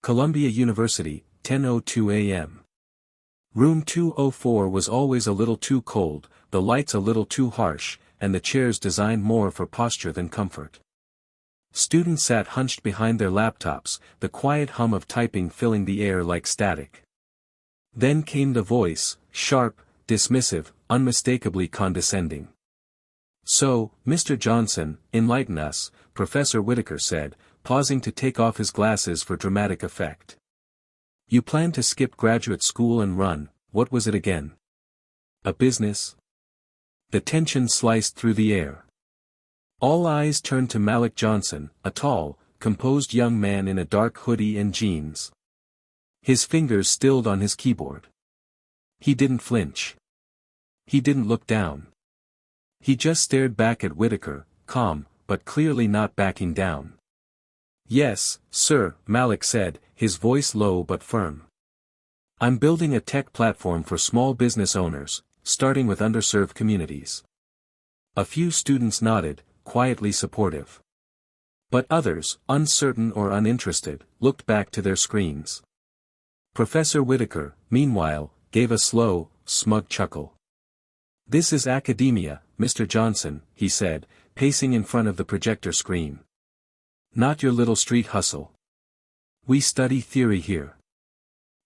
Columbia University, 10:02 a.m. Room 204 was always a little too cold, the lights a little too harsh, and the chairs designed more for posture than comfort. Students sat hunched behind their laptops, the quiet hum of typing filling the air like static. Then came the voice, sharp, dismissive, unmistakably condescending. "So, Mr. Johnson, enlighten us," Professor Whitaker said, pausing to take off his glasses for dramatic effect. "You plan to skip graduate school and run, what was it again? A business?" The tension sliced through the air. All eyes turned to Malik Johnson, a tall, composed young man in a dark hoodie and jeans. His fingers stilled on his keyboard. He didn't flinch. He didn't look down. He just stared back at Whitaker, calm, but clearly not backing down. "Yes, sir," Malik said, his voice low but firm. "I'm building a tech platform for small business owners, starting with underserved communities." A few students nodded, quietly supportive. But others, uncertain or uninterested, looked back to their screens. Professor Whitaker, meanwhile, gave a slow, smug chuckle. "This is academia, Mr. Johnson," he said, pacing in front of the projector screen. "Not your little street hustle. We study theory here.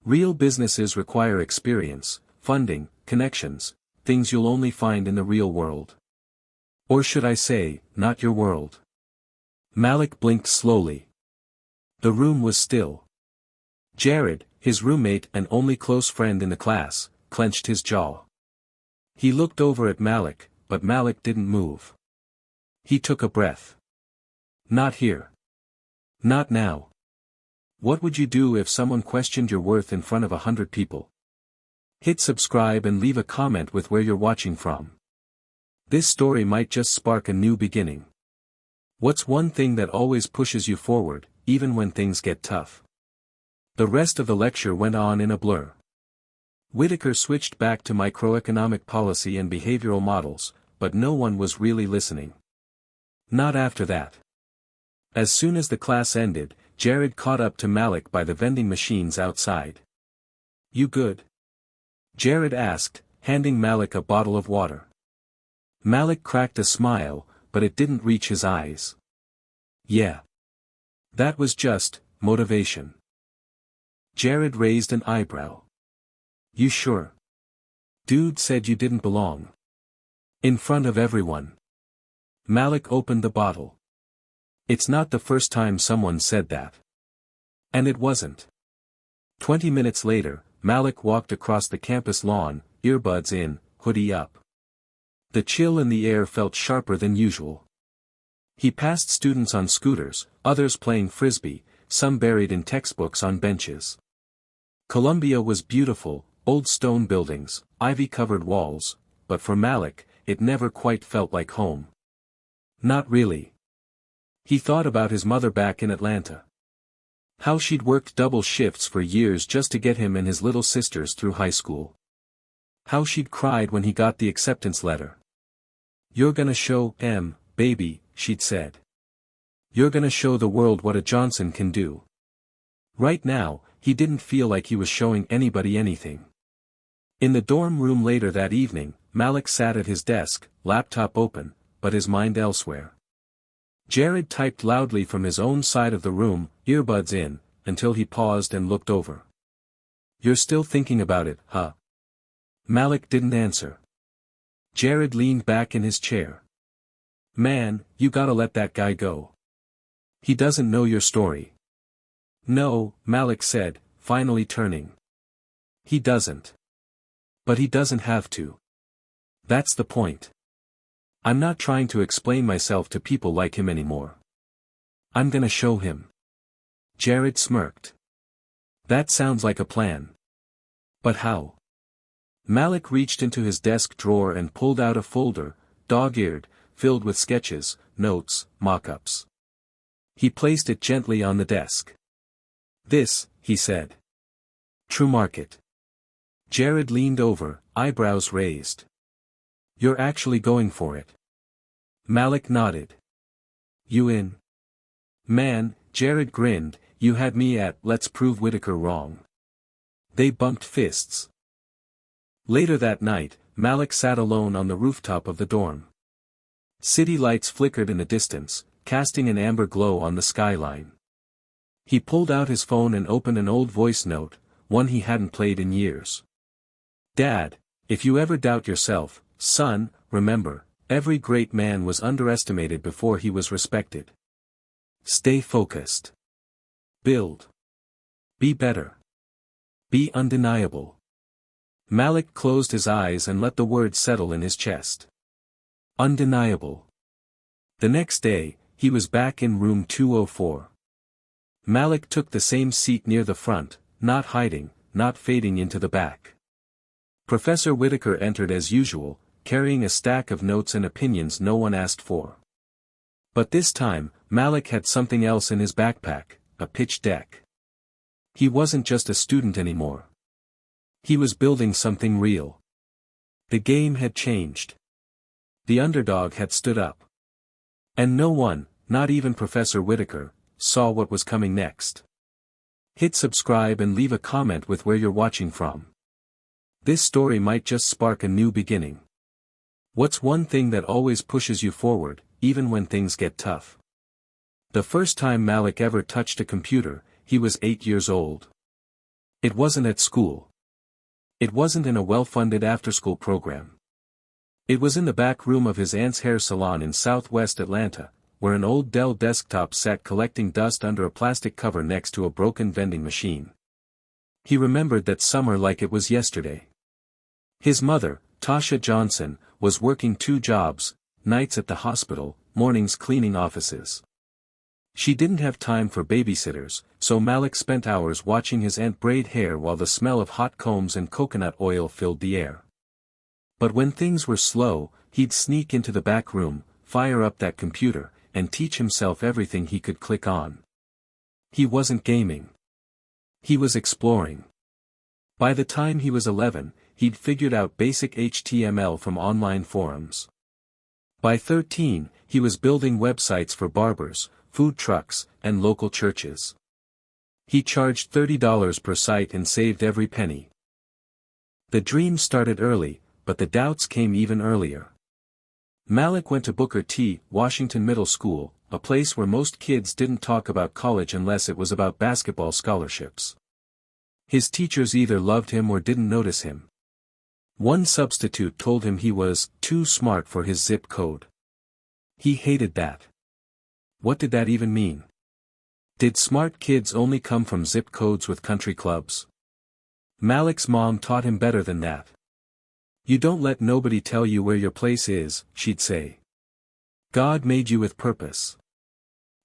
Real businesses require experience, funding, connections, things you'll only find in the real world. Or should I say, not your world." Malik blinked slowly. The room was still. Jared, his roommate and only close friend in the class, clenched his jaw. He looked over at Malik, but Malik didn't move. He took a breath. "Not here. Not now. What would you do if someone questioned your worth in front of 100 people? Hit subscribe and leave a comment with where you're watching from. This story might just spark a new beginning. What's one thing that always pushes you forward, even when things get tough?" The rest of the lecture went on in a blur. Whitaker switched back to microeconomic policy and behavioral models, but no one was really listening. Not after that. As soon as the class ended, Jared caught up to Malik by the vending machines outside. "You good?" Jared asked, handing Malik a bottle of water. Malik cracked a smile, but it didn't reach his eyes. "Yeah. That was just motivation." Jared raised an eyebrow. "You sure? Dude said you didn't belong." "In front of everyone." Malik opened the bottle. It's not the first time someone said that. And it wasn't. 20 minutes later, Malik walked across the campus lawn, earbuds in, hoodie up. The chill in the air felt sharper than usual. He passed students on scooters, others playing frisbee, some buried in textbooks on benches. Columbia was beautiful, old stone buildings, ivy-covered walls, but for Malik, it never quite felt like home. Not really. He thought about his mother back in Atlanta. How she'd worked double shifts for years just to get him and his little sisters through high school. How she'd cried when he got the acceptance letter. "You're gonna show, baby," she'd said. "You're gonna show the world what a Johnson can do." Right now, he didn't feel like he was showing anybody anything. In the dorm room later that evening, Malik sat at his desk, laptop open, but his mind elsewhere. Jared typed loudly from his own side of the room, earbuds in, until he paused and looked over. "You're still thinking about it, huh?" Malik didn't answer. Jared leaned back in his chair. "Man, you gotta let that guy go. He doesn't know your story." "No," Malik said, finally turning. "He doesn't. But he doesn't have to. That's the point. I'm not trying to explain myself to people like him anymore. I'm gonna show him." Jared smirked. "That sounds like a plan. But how?" Malik reached into his desk drawer and pulled out a folder, dog-eared, filled with sketches, notes, mock-ups. He placed it gently on the desk. "This," he said. "True market." Jared leaned over, eyebrows raised. "You're actually going for it?" Malik nodded. "You in?" "Man," Jared grinned, you had me at let's prove Whitaker wrong. They bumped fists. Later that night, Malik sat alone on the rooftop of the dorm. City lights flickered in the distance, casting an amber glow on the skyline. He pulled out his phone and opened an old voice note, one he hadn't played in years. Dad, if you ever doubt yourself, son, remember, every great man was underestimated before he was respected. Stay focused. Build. Be better. Be undeniable. Malik closed his eyes and let the words settle in his chest. Undeniable. The next day, he was back in room 204. Malik took the same seat near the front, not hiding, not fading into the back. Professor Whitaker entered as usual, carrying a stack of notes and opinions no one asked for. But this time, Malik had something else in his backpack, a pitch deck. He wasn't just a student anymore. He was building something real. The game had changed. The underdog had stood up. And no one, not even Professor Whitaker, saw what was coming next. Hit subscribe and leave a comment with where you're watching from. This story might just spark a new beginning. What's one thing that always pushes you forward, even when things get tough? The first time Malik ever touched a computer, he was 8 years old. It wasn't at school. It wasn't in a well-funded after-school program. It was in the back room of his aunt's hair salon in southwest Atlanta, where an old Dell desktop sat collecting dust under a plastic cover next to a broken vending machine. He remembered that summer like it was yesterday. His mother, Tasha Johnson, was working 2 jobs, nights at the hospital, mornings cleaning offices. She didn't have time for babysitters, so Malik spent hours watching his aunt braid hair while the smell of hot combs and coconut oil filled the air. But when things were slow, he'd sneak into the back room, fire up that computer, and teach himself everything he could click on. He wasn't gaming. He was exploring. By the time he was 11, he'd figured out basic HTML from online forums. By 13, he was building websites for barbers, food trucks, and local churches. He charged $30 per site and saved every penny. The dream started early, but the doubts came even earlier. Malik went to Booker T. Washington Middle School, a place where most kids didn't talk about college unless it was about basketball scholarships. His teachers either loved him or didn't notice him. One substitute told him he was too smart for his zip code. He hated that. What did that even mean? Did smart kids only come from zip codes with country clubs? Malik's mom taught him better than that. You don't let nobody tell you where your place is, she'd say. God made you with purpose.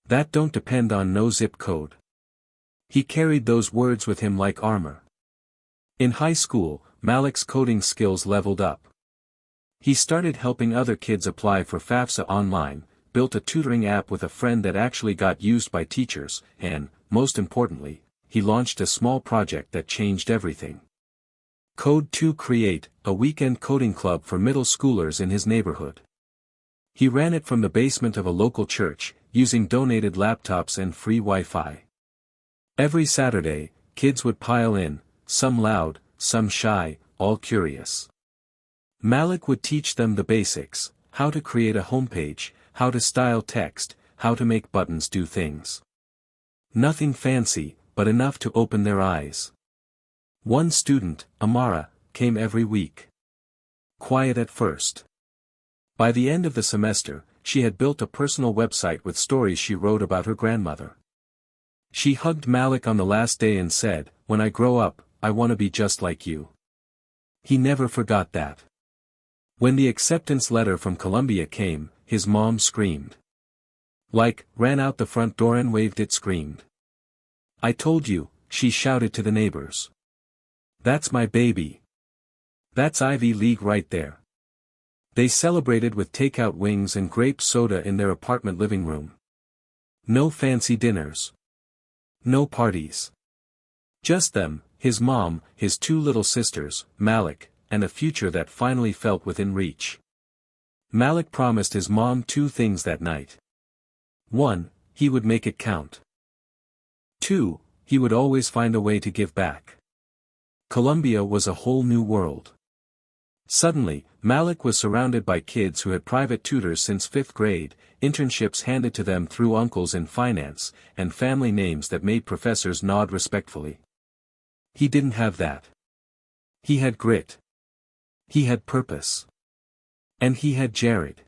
That don't depend on no zip code. He carried those words with him like armor. In high school, Malik's coding skills leveled up. He started helping other kids apply for FAFSA online, built a tutoring app with a friend that actually got used by teachers, and, most importantly, he launched a small project that changed everything. Code to Create, a weekend coding club for middle schoolers in his neighborhood. He ran it from the basement of a local church, using donated laptops and free Wi-Fi. Every Saturday, kids would pile in, some loud, some shy, all curious. Malik would teach them the basics, how to create a homepage, how to style text, how to make buttons do things. Nothing fancy, but enough to open their eyes. One student, Amara, came every week. Quiet at first. By the end of the semester, she had built a personal website with stories she wrote about her grandmother. She hugged Malik on the last day and said, "When I grow up, I want to be just like you." He never forgot that. When the acceptance letter from Columbia came, his mom screamed. Ran out the front door and waved it, screamed. "I told you," she shouted to the neighbors. "That's my baby. That's Ivy League right there." They celebrated with takeout wings and grape soda in their apartment living room. No fancy dinners. No parties. Just them, his mom, his 2 little sisters, Malik, and a future that finally felt within reach. Malik promised his mom 2 things that night. 1, he would make it count. 2. He would always find a way to give back. Colombia was a whole new world. Suddenly, Malik was surrounded by kids who had private tutors since 5th grade, internships handed to them through uncles in finance, and family names that made professors nod respectfully. He didn't have that. He had grit. He had purpose. And he had Jared.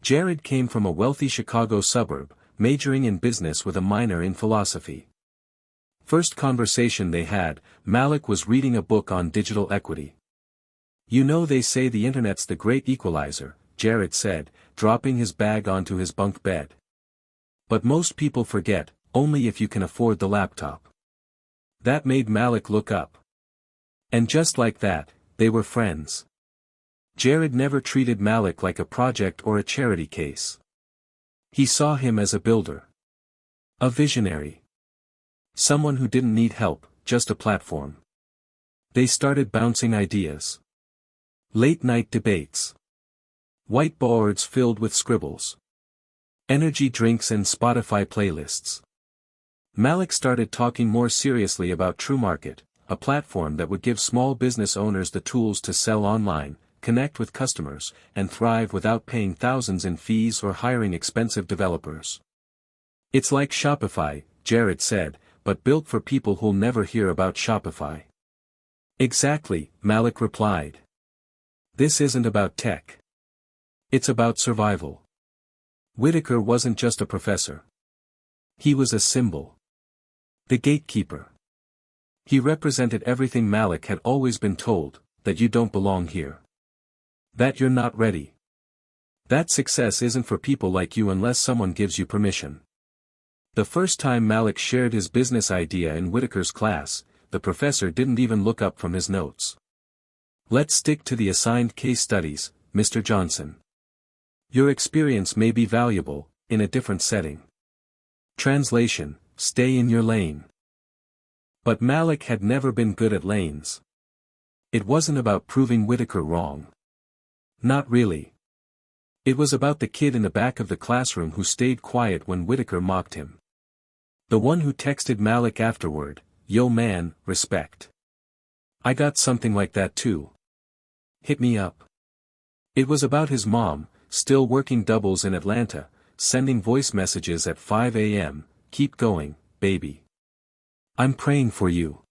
Jared came from a wealthy Chicago suburb, majoring in business with a minor in philosophy. First conversation they had, Malik was reading a book on digital equity. "You know, they say the internet's the great equalizer," Jared said, dropping his bag onto his bunk bed. "But most people forget, only if you can afford the laptop." That made Malik look up. And just like that, they were friends. Jared never treated Malik like a project or a charity case. He saw him as a builder. A visionary. Someone who didn't need help, just a platform. They started bouncing ideas. Late-night debates. Whiteboards filled with scribbles. Energy drinks and Spotify playlists. Malik started talking more seriously about TrueMarket, a platform that would give small business owners the tools to sell online, connect with customers, and thrive without paying thousands in fees or hiring expensive developers. "It's like Shopify," Jared said, "but built for people who'll never hear about Shopify." "Exactly," Malik replied. "This isn't about tech. It's about survival." Whitaker wasn't just a professor. He was a symbol. The gatekeeper. He represented everything Malik had always been told, that you don't belong here. That you're not ready. That success isn't for people like you unless someone gives you permission. The first time Malik shared his business idea in Whitaker's class, the professor didn't even look up from his notes. "Let's stick to the assigned case studies, Mr. Johnson. Your experience may be valuable, in a different setting." Translation: stay in your lane. But Malik had never been good at lanes. It wasn't about proving Whitaker wrong. Not really. It was about the kid in the back of the classroom who stayed quiet when Whitaker mocked him. The one who texted Malik afterward, "Yo man, respect. I got something like that too. Hit me up." It was about his mom, still working doubles in Atlanta, sending voice messages at 5 a.m., "Keep going, baby. I'm praying for you."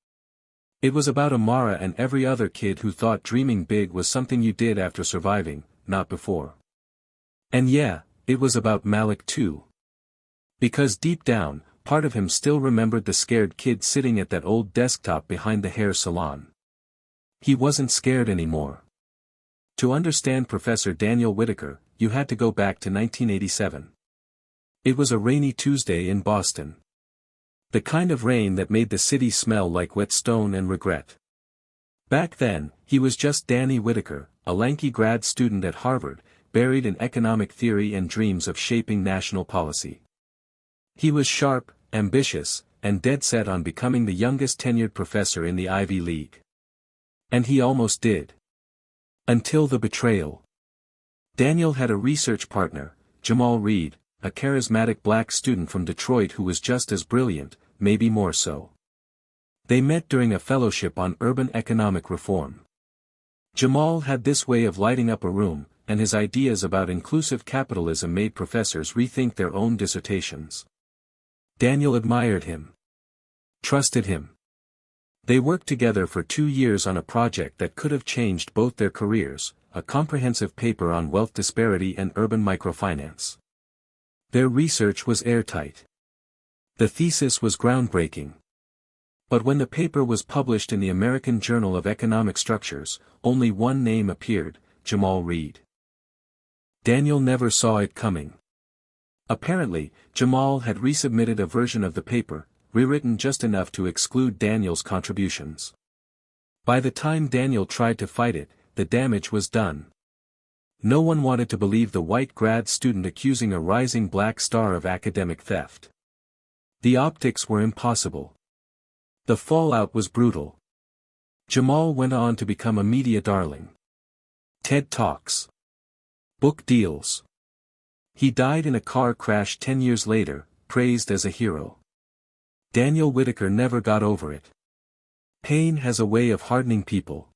It was about Amara and every other kid who thought dreaming big was something you did after surviving, not before. And yeah, it was about Malik too. Because deep down, part of him still remembered the scared kid sitting at that old desktop behind the hair salon. He wasn't scared anymore. To understand Professor Daniel Whitaker, you had to go back to 1987. It was a rainy Tuesday in Boston. The kind of rain that made the city smell like wet stone and regret. Back then, he was just Danny Whitaker, a lanky grad student at Harvard, buried in economic theory and dreams of shaping national policy. He was sharp, ambitious, and dead set on becoming the youngest tenured professor in the Ivy League. And he almost did. Until the betrayal. Daniel had a research partner, Jamal Reed, a charismatic black student from Detroit who was just as brilliant, maybe more so. They met during a fellowship on urban economic reform. Jamal had this way of lighting up a room, and his ideas about inclusive capitalism made professors rethink their own dissertations. Daniel admired him. Trusted him. They worked together for 2 years on a project that could have changed both their careers, a comprehensive paper on wealth disparity and urban microfinance. Their research was airtight. The thesis was groundbreaking. But when the paper was published in the American Journal of Economic Structures, only one name appeared, Jamal Reed. Daniel never saw it coming. Apparently, Jamal had resubmitted a version of the paper, rewritten just enough to exclude Daniel's contributions. By the time Daniel tried to fight it, the damage was done. No one wanted to believe the white grad student accusing a rising black star of academic theft. The optics were impossible. The fallout was brutal. Jamal went on to become a media darling. TED Talks. Book deals. He died in a car crash 10 years later, praised as a hero. Daniel Whitaker never got over it. Pain has a way of hardening people.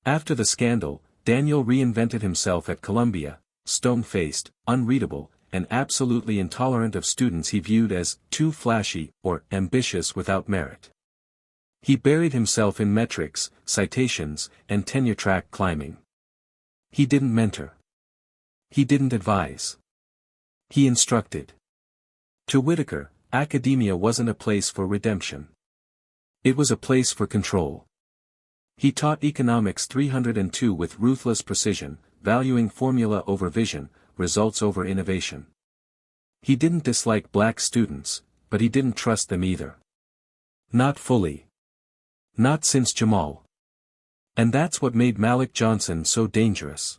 After the scandal, Daniel reinvented himself at Columbia, stone-faced, unreadable, and absolutely intolerant of students he viewed as too flashy or ambitious without merit. He buried himself in metrics, citations, and tenure-track climbing. He didn't mentor. He didn't advise. He instructed. To Whitaker, academia wasn't a place for redemption. It was a place for control. He taught economics 302 with ruthless precision, valuing formula over vision, results over innovation. He didn't dislike black students, but he didn't trust them either. Not fully. Not since Jamal. And that's what made Malik Johnson so dangerous.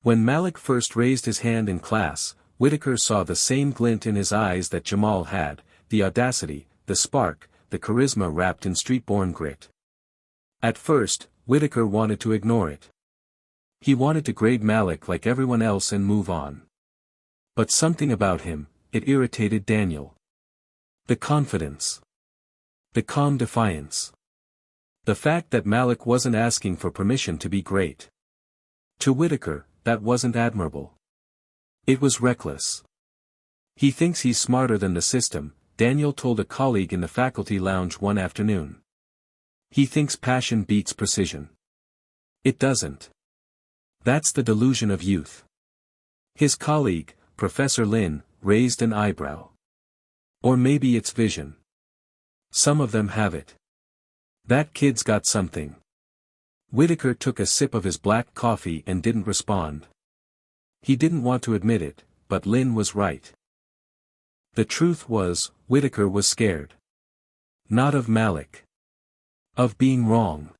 When Malik first raised his hand in class, Whitaker saw the same glint in his eyes that Jamal had, the audacity, the spark, the charisma wrapped in street-born grit. At first, Whitaker wanted to ignore it. He wanted to grade Malik like everyone else and move on. But something about him, it irritated Daniel. The confidence. The calm defiance. The fact that Malik wasn't asking for permission to be great. To Whitaker, that wasn't admirable. It was reckless. He thinks he's smarter than the system, Daniel told a colleague in the faculty lounge one afternoon. He thinks passion beats precision. It doesn't. That's the delusion of youth. His colleague, Professor Lin, raised an eyebrow. Or maybe it's vision. Some of them have it. That kid's got something. Whitaker took a sip of his black coffee and didn't respond. He didn't want to admit it, but Lin was right. The truth was, Whitaker was scared. Not of Malik. Of being wrong.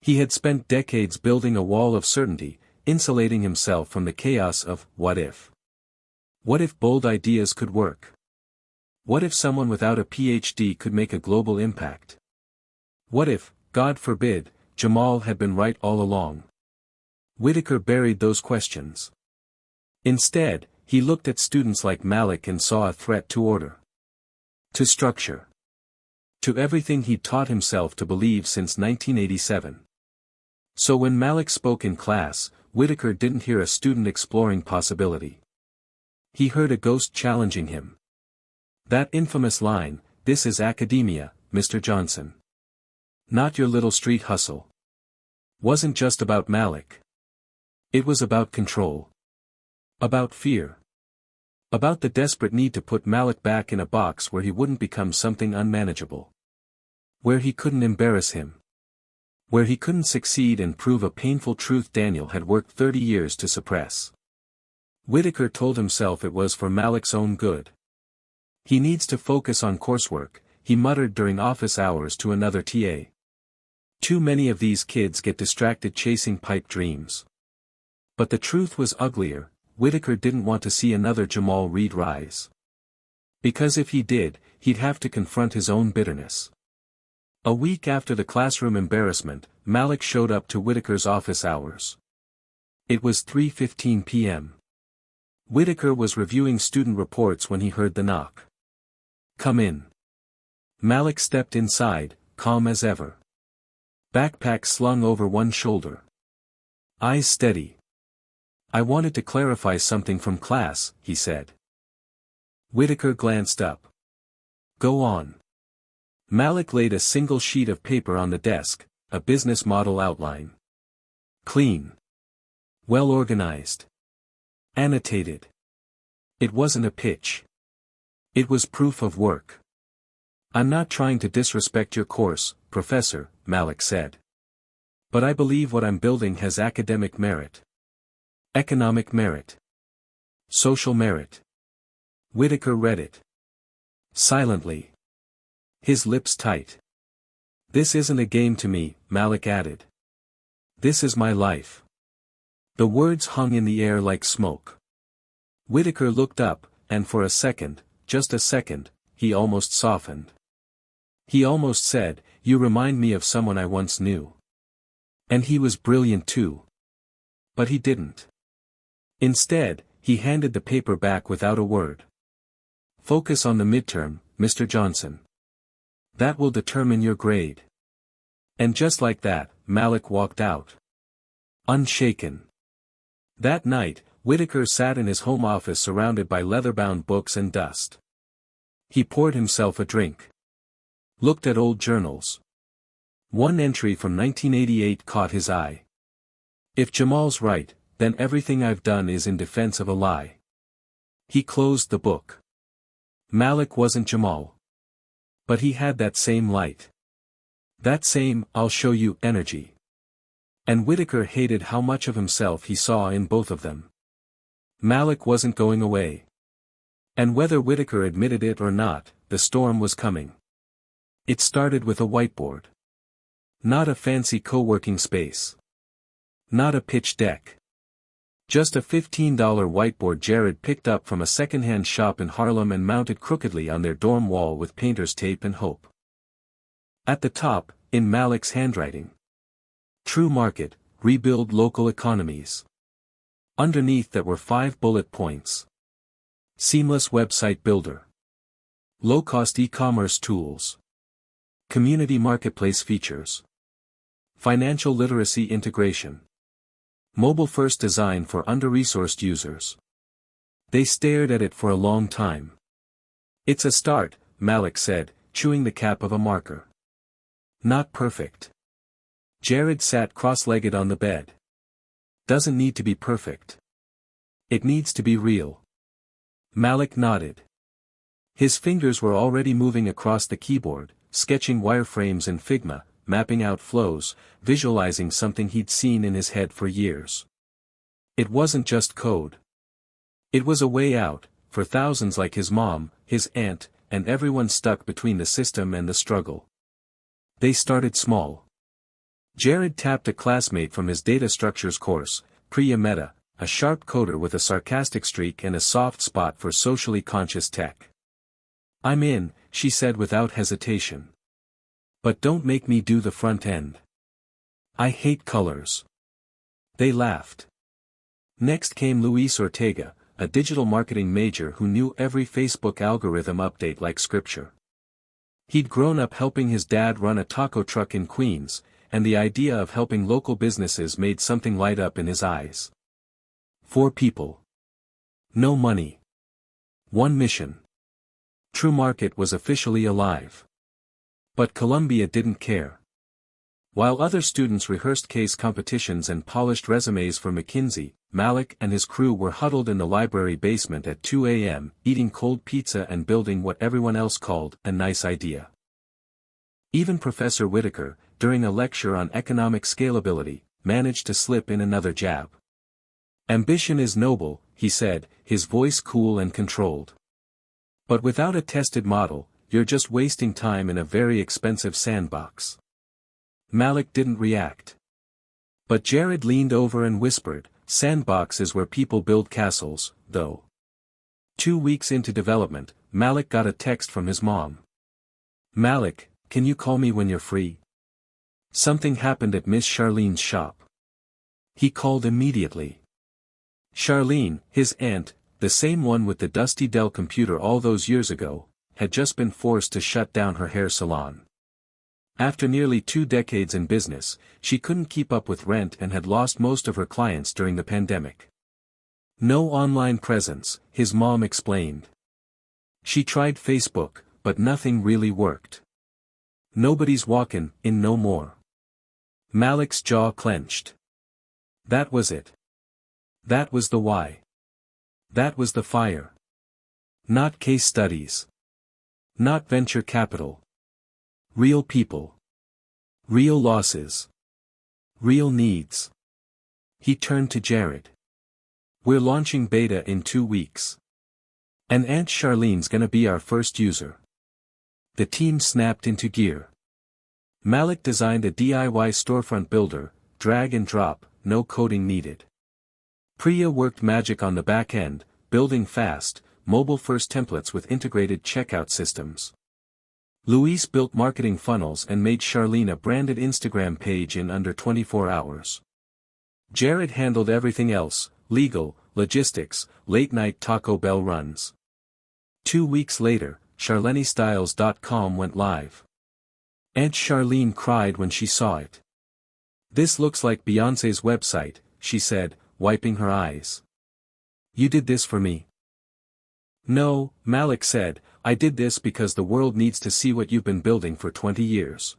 He had spent decades building a wall of certainty, insulating himself from the chaos of what if. What if bold ideas could work? What if someone without a PhD could make a global impact? What if, God forbid, Jamal had been right all along? Whitaker buried those questions. Instead, he looked at students like Malik and saw a threat to order. To structure. To everything he'd taught himself to believe since 1987. So when Malik spoke in class, Whitaker didn't hear a student exploring possibility. He heard a ghost challenging him. That infamous line, "This is academia, Mr. Johnson. Not your little street hustle." Wasn't just about Malik. It was about control. About fear. About the desperate need to put Malik back in a box where he wouldn't become something unmanageable. Where he couldn't embarrass him. Where he couldn't succeed and prove a painful truth Daniel had worked 30 years to suppress. Whitaker told himself it was for Malik's own good. He needs to focus on coursework, he muttered during office hours to another TA. Too many of these kids get distracted chasing pipe dreams. But the truth was uglier. Whitaker didn't want to see another Jamal Reed rise. Because if he did, he'd have to confront his own bitterness. A week after the classroom embarrassment, Malik showed up to Whitaker's office hours. It was 3:15 p.m. Whitaker was reviewing student reports when he heard the knock. "Come in." Malik stepped inside, calm as ever. Backpack slung over one shoulder. Eyes steady. "I wanted to clarify something from class," he said. Whitaker glanced up. "Go on." Malik laid a single sheet of paper on the desk, a business model outline. Clean. Well organized. Annotated. It wasn't a pitch. It was proof of work. "I'm not trying to disrespect your course, Professor," Malik said. "But I believe what I'm building has academic merit. Economic merit. Social merit." Whitaker read it. Silently. His lips tight. "This isn't a game to me," Malik added. "This is my life." The words hung in the air like smoke. Whitaker looked up, and for a second, just a second, he almost softened. He almost said, "You remind me of someone I once knew. And he was brilliant too." But he didn't. Instead, he handed the paper back without a word. Focus on the midterm, Mr. Johnson. That will determine your grade. And just like that, Malik walked out. Unshaken. That night, Whitaker sat in his home office surrounded by leather-bound books and dust. He poured himself a drink. Looked at old journals. One entry from 1988 caught his eye. If Jamal's right, then everything I've done is in defense of a lie. He closed the book. Malik wasn't Jamal. But he had that same light. That same, I'll show you, energy. And Whitaker hated how much of himself he saw in both of them. Malik wasn't going away. And whether Whitaker admitted it or not, the storm was coming. It started with a whiteboard. Not a fancy co-working space. Not a pitch deck. Just a $15 whiteboard Jared picked up from a second-hand shop in Harlem and mounted crookedly on their dorm wall with painter's tape and hope. At the top, in Malik's handwriting. True market, rebuild local economies. Underneath that were 5 bullet points. Seamless website builder. Low-cost e-commerce tools. Community marketplace features. Financial literacy integration. Mobile-first design for under-resourced users. They stared at it for a long time. It's a start, Malik said, chewing the cap of a marker. Not perfect. Jared sat cross-legged on the bed. Doesn't need to be perfect. It needs to be real. Malik nodded. His fingers were already moving across the keyboard, sketching wireframes in Figma, mapping out flows, visualizing something he'd seen in his head for years. It wasn't just code. It was a way out, for thousands like his mom, his aunt, and everyone stuck between the system and the struggle. They started small. Jared tapped a classmate from his data structures course, Priya Mehta, a sharp coder with a sarcastic streak and a soft spot for socially conscious tech. I'm in, she said without hesitation. But don't make me do the front end. I hate colors. They laughed. Next came Luis Ortega, a digital marketing major who knew every Facebook algorithm update like scripture. He'd grown up helping his dad run a taco truck in Queens, and the idea of helping local businesses made something light up in his eyes. 4 people. No money. One mission. True Market was officially alive. But Columbia didn't care. While other students rehearsed case competitions and polished resumes for McKinsey, Malik and his crew were huddled in the library basement at 2 a.m., eating cold pizza and building what everyone else called a nice idea. Even Professor Whitaker, during a lecture on economic scalability, managed to slip in another jab. Ambition is noble, he said, his voice cool and controlled. But without a tested model, you're just wasting time in a very expensive sandbox. Malik didn't react. But Jared leaned over and whispered, sandbox is where people build castles, though. 2 weeks into development, Malik got a text from his mom. Malik, can you call me when you're free? Something happened at Miss Charlene's shop. He called immediately. Charlene, his aunt, the same one with the dusty Dell computer all those years ago, had just been forced to shut down her hair salon. After nearly 2 decades in business, she couldn't keep up with rent and had lost most of her clients during the pandemic. No online presence, his mom explained. She tried Facebook, but nothing really worked. Nobody's walkin' in no more. Malik's jaw clenched. That was it. That was the why. That was the fire. Not case studies. Not venture capital. Real people. Real losses. Real needs. He turned to Jared. We're launching beta in 2 weeks. And Aunt Charlene's gonna be our first user. The team snapped into gear. Malik designed a DIY storefront builder, drag and drop, no coding needed. Priya worked magic on the back end, building fast, mobile-first templates with integrated checkout systems. Luis built marketing funnels and made Charlene a branded Instagram page in under 24 hours. Jared handled everything else, legal, logistics, late-night Taco Bell runs. 2 weeks later, CharleneStyles.com went live. Aunt Charlene cried when she saw it. "This looks like Beyoncé's website," she said, wiping her eyes. "You did this for me?" "No," Malik said, "I did this because the world needs to see what you've been building for 20 years.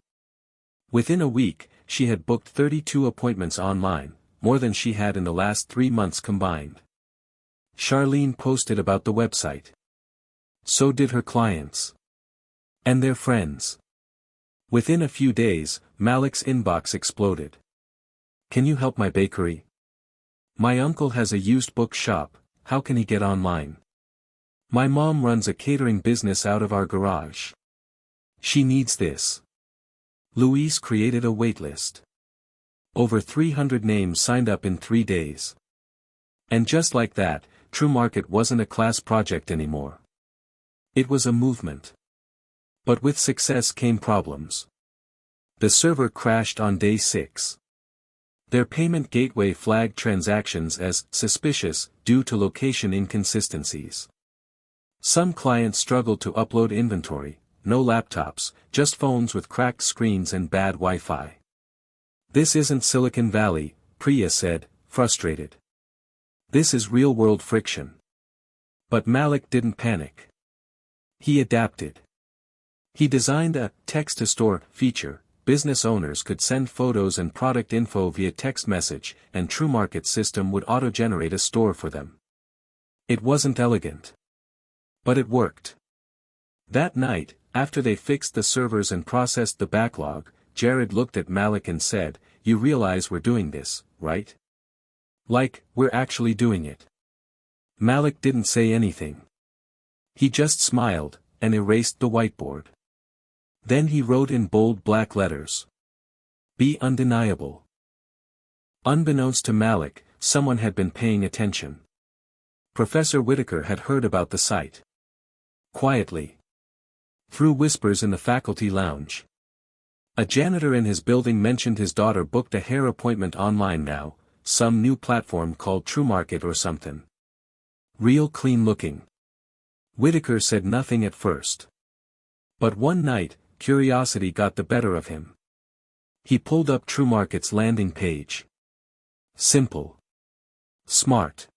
Within a week, she had booked 32 appointments online, more than she had in the last 3 months combined. Charlene posted about the website. So did her clients. And their friends. Within a few days, Malik's inbox exploded. "Can you help my bakery? My uncle has a used book shop, how can he get online? My mom runs a catering business out of our garage. She needs this." Luis created a waitlist. Over 300 names signed up in 3 days. And just like that, TrueMarket wasn't a class project anymore. It was a movement. But with success came problems. The server crashed on day 6. Their payment gateway flagged transactions as suspicious due to location inconsistencies. Some clients struggled to upload inventory, no laptops, just phones with cracked screens and bad Wi-Fi. "This isn't Silicon Valley," Priya said, frustrated. "This is real-world friction." But Malik didn't panic. He adapted. He designed a text-to-store feature. Business owners could send photos and product info via text message, and TrueMarket's system would auto-generate a store for them. It wasn't elegant. But it worked. That night, after they fixed the servers and processed the backlog, Jared looked at Malik and said, "You realize we're doing this, right? Like, we're actually doing it." Malik didn't say anything. He just smiled, and erased the whiteboard. Then he wrote in bold black letters. "Be undeniable." Unbeknownst to Malik, someone had been paying attention. Professor Whitaker had heard about the site. Quietly. Through whispers in the faculty lounge. A janitor in his building mentioned his daughter booked a hair appointment online now, some new platform called TrueMarket or something. Real clean looking. Whitaker said nothing at first. But one night, curiosity got the better of him. He pulled up TrueMarket's landing page. Simple. Smart.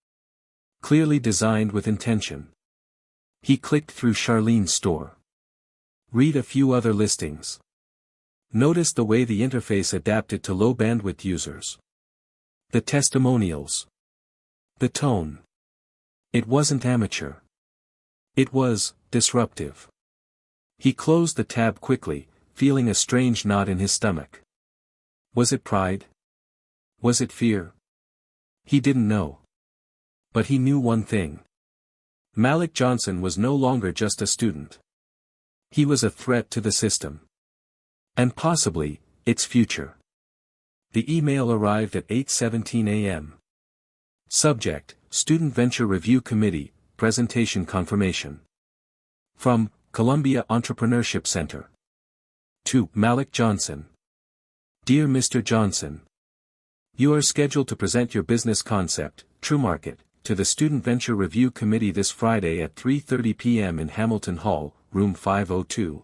Clearly designed with intention. He clicked through Charlene's store. Read a few other listings. Notice the way the interface adapted to low bandwidth users. The testimonials. The tone. It wasn't amateur. It was disruptive. He closed the tab quickly, feeling a strange knot in his stomach. Was it pride? Was it fear? He didn't know. But he knew one thing. Malik Johnson was no longer just a student. He was a threat to the system. And possibly, its future. The email arrived at 8:17 a.m. Subject, Student Venture Review Committee, Presentation Confirmation. From, Columbia Entrepreneurship Center. To, Malik Johnson. Dear Mr. Johnson. You are scheduled to present your business concept, TrueMarket, to the Student Venture Review Committee this Friday at 3:30 p.m. in Hamilton Hall, room 502.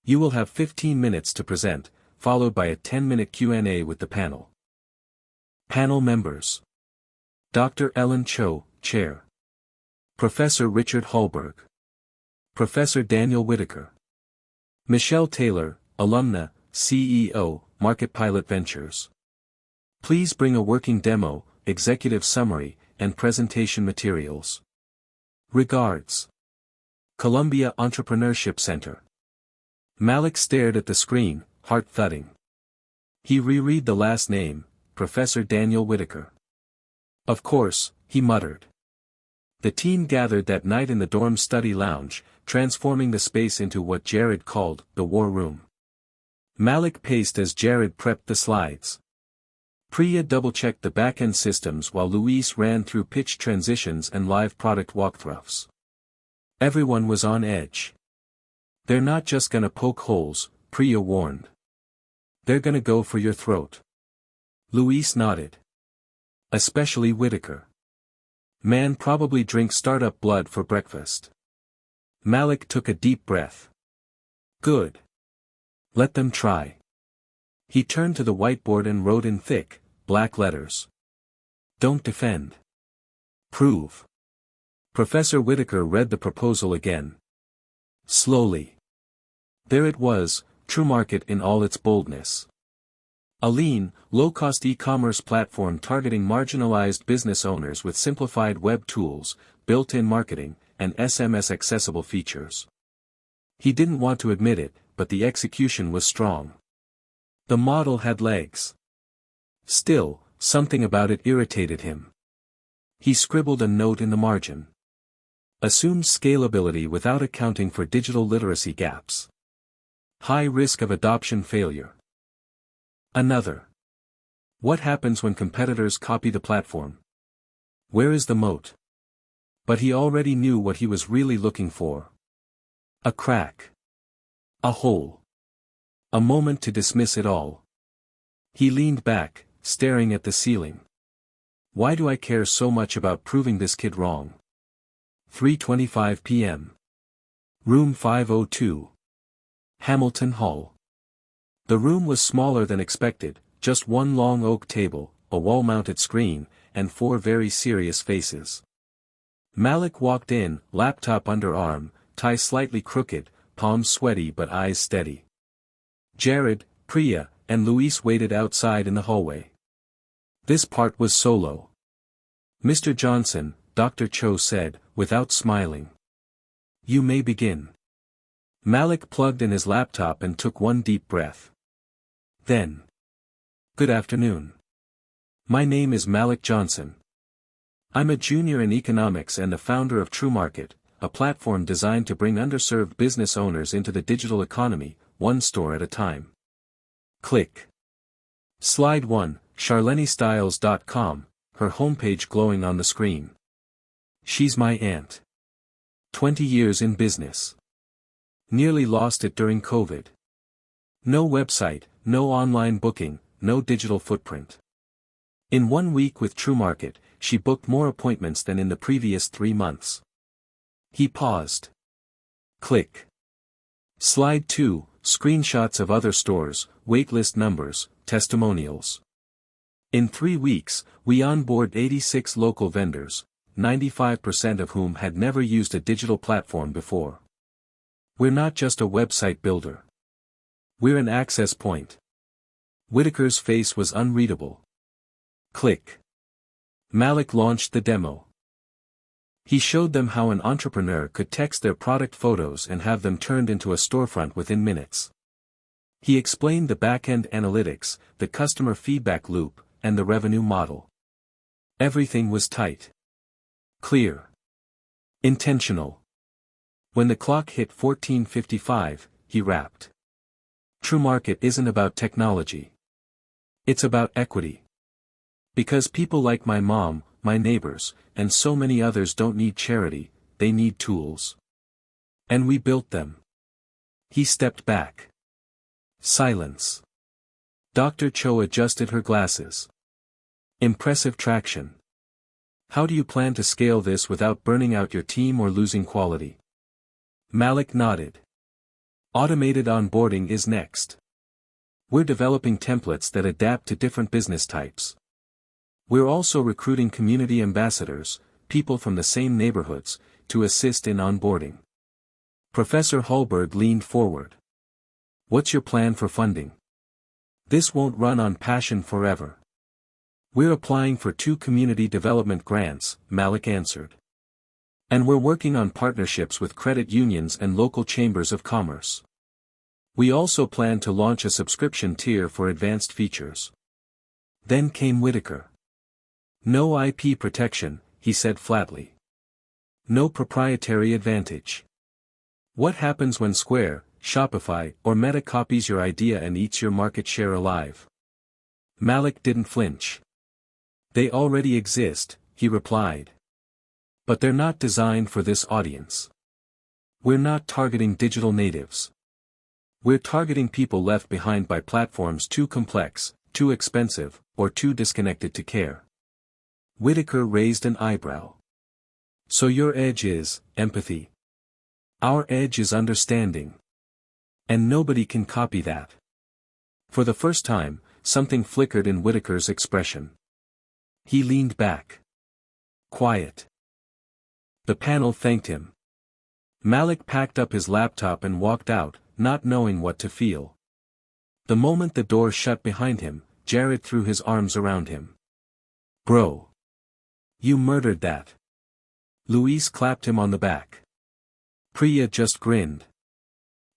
You will have 15 minutes to present, followed by a 10-minute Q&A with the panel. Panel members. Dr. Ellen Cho, Chair. Professor Richard Hallberg. Professor Daniel Whitaker. Michelle Taylor, Alumna, CEO, Market Pilot Ventures. Please bring a working demo, executive summary, and presentation materials. Regards. Columbia Entrepreneurship Center. Malik stared at the screen, heart thudding. He reread the last name, Professor Daniel Whitaker. Of course, he muttered. The team gathered that night in the dorm study lounge, transforming the space into what Jared called the war room. Malik paced as Jared prepped the slides. Priya double-checked the back-end systems while Luis ran through pitch transitions and live product walkthroughs. Everyone was on edge. They're not just gonna poke holes, Priya warned. They're gonna go for your throat. Luis nodded. Especially Whitaker. Man probably drinks startup blood for breakfast. Malik took a deep breath. Good. Let them try. He turned to the whiteboard and wrote in thick, black letters. Don't defend. Prove. Professor Whitaker read the proposal again. Slowly. There it was, TrueMarket in all its boldness. A lean, low-cost e-commerce platform targeting marginalized business owners with simplified web tools, built-in marketing, and SMS-accessible features. He didn't want to admit it, but the execution was strong. The model had legs. Still, something about it irritated him. He scribbled a note in the margin. Assumed scalability without accounting for digital literacy gaps. High risk of adoption failure. Another. What happens when competitors copy the platform? Where is the moat? But he already knew what he was really looking for. A crack. A hole. A moment to dismiss it all. He leaned back, staring at the ceiling. Why do I care so much about proving this kid wrong? 3:25 p.m. Room 502. Hamilton Hall. The room was smaller than expected, just one long oak table, a wall-mounted screen, and 4 very serious faces. Malik walked in, laptop under arm, tie slightly crooked, palms sweaty but eyes steady. Jared, Priya, and Luis waited outside in the hallway. This part was solo. Mr. Johnson, Dr. Cho said, without smiling. You may begin. Malik plugged in his laptop and took one deep breath. Then. Good afternoon. My name is Malik Johnson. I'm a junior in economics and the founder of TrueMarket, a platform designed to bring underserved business owners into the digital economy, one store at a time. Click. Slide 1, charlenestyles.com, her homepage glowing on the screen. She's my aunt. 20 years in business. Nearly lost it during COVID. No website, no online booking, no digital footprint. In 1 week with TrueMarket, she booked more appointments than in the previous 3 months. He paused. Click. Slide 2, screenshots of other stores, waitlist numbers, testimonials. In 3 weeks, we onboard 86 local vendors, 95% of whom had never used a digital platform before. We're not just a website builder. We're an access point. Whitaker's face was unreadable. Click. Malik launched the demo. He showed them how an entrepreneur could text their product photos and have them turned into a storefront within minutes. He explained the back-end analytics, the customer feedback loop, and the revenue model. Everything was tight. Clear. Intentional. When the clock hit 14:55, he rapped. TrueMarket isn't about technology. It's about equity. Because people like my mom, my neighbors, and so many others don't need charity, they need tools. And we built them. He stepped back. Silence. Dr. Cho adjusted her glasses. Impressive traction. How do you plan to scale this without burning out your team or losing quality? Malik nodded. Automated onboarding is next. We're developing templates that adapt to different business types. We're also recruiting community ambassadors, people from the same neighborhoods, to assist in onboarding. Professor Hallberg leaned forward. What's your plan for funding? This won't run on passion forever. We're applying for 2 community development grants, Malik answered. And we're working on partnerships with credit unions and local chambers of commerce. We also plan to launch a subscription tier for advanced features. Then came Whitaker. No IP protection, he said flatly. No proprietary advantage. What happens when Square, Shopify, or Meta copies your idea and eats your market share alive? Malik didn't flinch. They already exist, he replied. But they're not designed for this audience. We're not targeting digital natives. We're targeting people left behind by platforms too complex, too expensive, or too disconnected to care. Whitaker raised an eyebrow. So your edge is empathy. Our edge is understanding. And nobody can copy that. For the first time, something flickered in Whitaker's expression. He leaned back. Quiet. The panel thanked him. Malik packed up his laptop and walked out, not knowing what to feel. The moment the door shut behind him, Jared threw his arms around him. Bro. You murdered that. Luis clapped him on the back. Priya just grinned.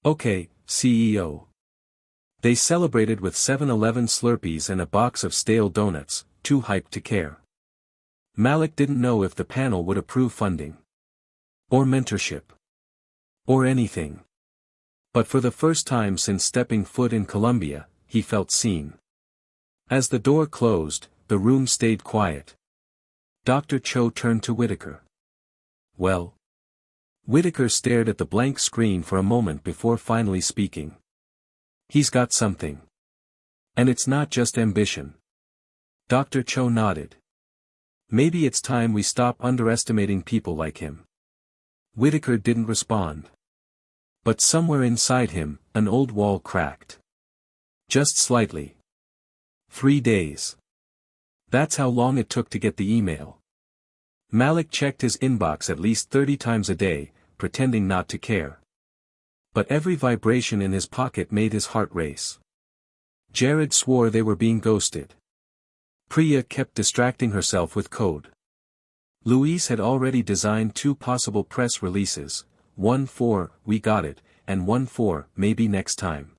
Okay, CEO. They celebrated with 7-Eleven Slurpees and a box of stale donuts, too hyped to care. Malik didn't know if the panel would approve funding. Or mentorship. Or anything. But for the first time since stepping foot in Colombia, he felt seen. As the door closed, the room stayed quiet. Dr. Cho turned to Whitaker. Well? Whitaker stared at the blank screen for a moment before finally speaking. He's got something. And it's not just ambition. Dr. Cho nodded. Maybe it's time we stop underestimating people like him. Whitaker didn't respond. But somewhere inside him, an old wall cracked. Just slightly. 3 days. That's how long it took to get the email. Malik checked his inbox at least 30 times a day, pretending not to care. But every vibration in his pocket made his heart race. Jared swore they were being ghosted. Priya kept distracting herself with code. Luis had already designed 2 possible press releases, one for, "We got it," and one for, "Maybe next time."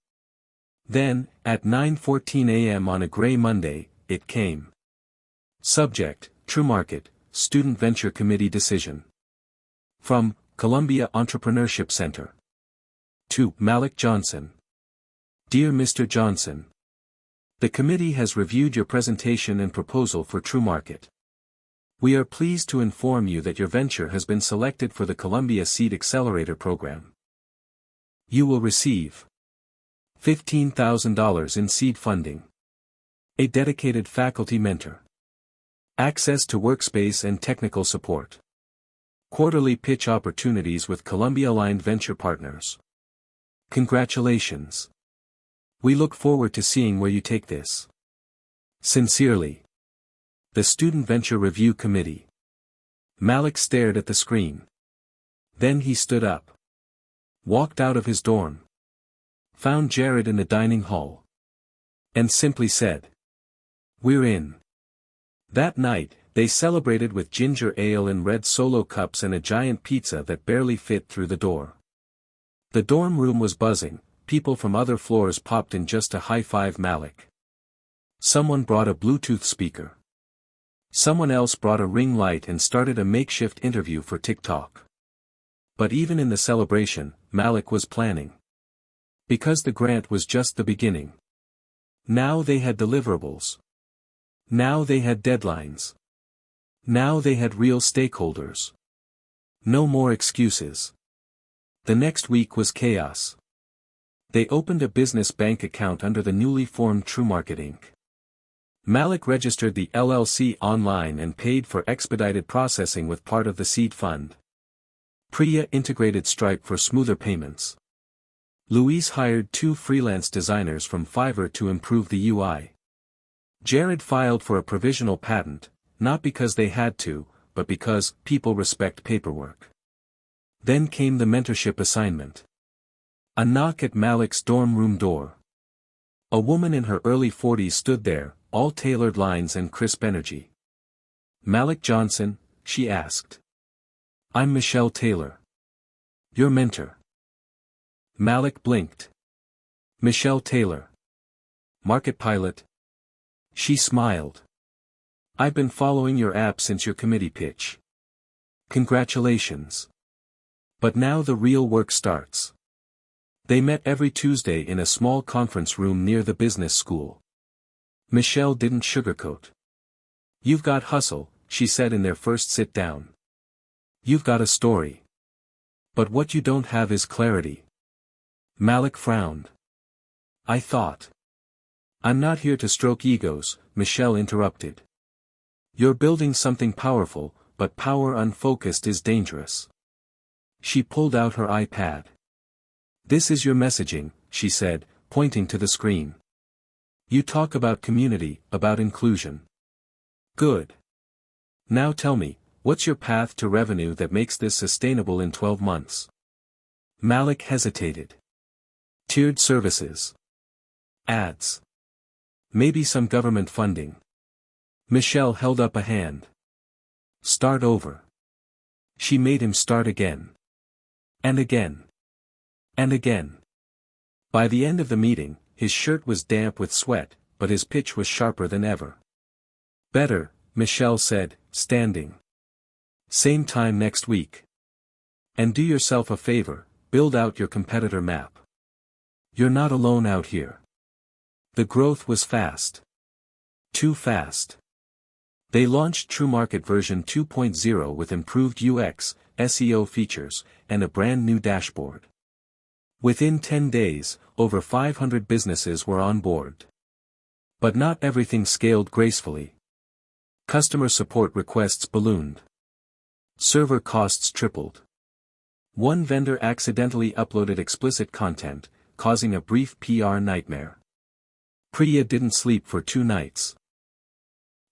Then, at 9:14 a.m. on a gray Monday, it came. Subject, True Market, Student Venture Committee Decision. From, Columbia Entrepreneurship Center. To, Malik Johnson. Dear Mr. Johnson. The committee has reviewed your presentation and proposal for True Market. We are pleased to inform you that your venture has been selected for the Columbia Seed Accelerator Program. You will receive $15,000 in seed funding. A dedicated faculty mentor. Access to workspace and technical support. Quarterly pitch opportunities with Columbia-aligned venture partners. Congratulations. We look forward to seeing where you take this. Sincerely. The Student Venture Review Committee. Malik stared at the screen. Then he stood up. Walked out of his dorm. Found Jared in the dining hall. And simply said. We're in. That night, they celebrated with ginger ale in red Solo cups and a giant pizza that barely fit through the door. The dorm room was buzzing, people from other floors popped in just to high-five Malik. Someone brought a Bluetooth speaker. Someone else brought a ring light and started a makeshift interview for TikTok. But even in the celebration, Malik was planning. Because the grant was just the beginning. Now they had deliverables. Now they had deadlines. Now they had real stakeholders. No more excuses. The next week was chaos. They opened a business bank account under the newly formed True Market Inc. Malik registered the LLC online and paid for expedited processing with part of the seed fund. Priya integrated Stripe for smoother payments. Luis hired 2 freelance designers from Fiverr to improve the UI. Jared filed for a provisional patent, not because they had to, but because people respect paperwork. Then came the mentorship assignment. A knock at Malik's dorm room door. A woman in her early 40s stood there, all tailored lines and crisp energy. Malik Johnson, she asked. I'm Michelle Taylor. Your mentor. Malik blinked. Michelle Taylor. Market pilot. She smiled. I've been following your app since your committee pitch. Congratulations. But now the real work starts. They met every Tuesday in a small conference room near the business school. Michelle didn't sugarcoat. You've got hustle, she said in their first sit-down. You've got a story. But what you don't have is clarity. Malik frowned. I thought. I'm not here to stroke egos, Michelle interrupted. You're building something powerful, but power unfocused is dangerous. She pulled out her iPad. "This is your messaging," she said, pointing to the screen. "You talk about community, about inclusion. Good. Now tell me, what's your path to revenue that makes this sustainable in 12 months? Malik hesitated. Tiered services. Ads. Maybe some government funding. Michelle held up a hand. Start over. She made him start again. And again. And again. By the end of the meeting, his shirt was damp with sweat, but his pitch was sharper than ever. Better, Michelle said, standing. Same time next week. And do yourself a favor, build out your competitor map. You're not alone out here. The growth was fast. Too fast. They launched TrueMarket version 2.0 with improved UX, SEO features, and a brand new dashboard. Within 10 days, over 500 businesses were on board. But not everything scaled gracefully. Customer support requests ballooned. Server costs tripled. One vendor accidentally uploaded explicit content, causing a brief PR nightmare. Priya didn't sleep for 2 nights.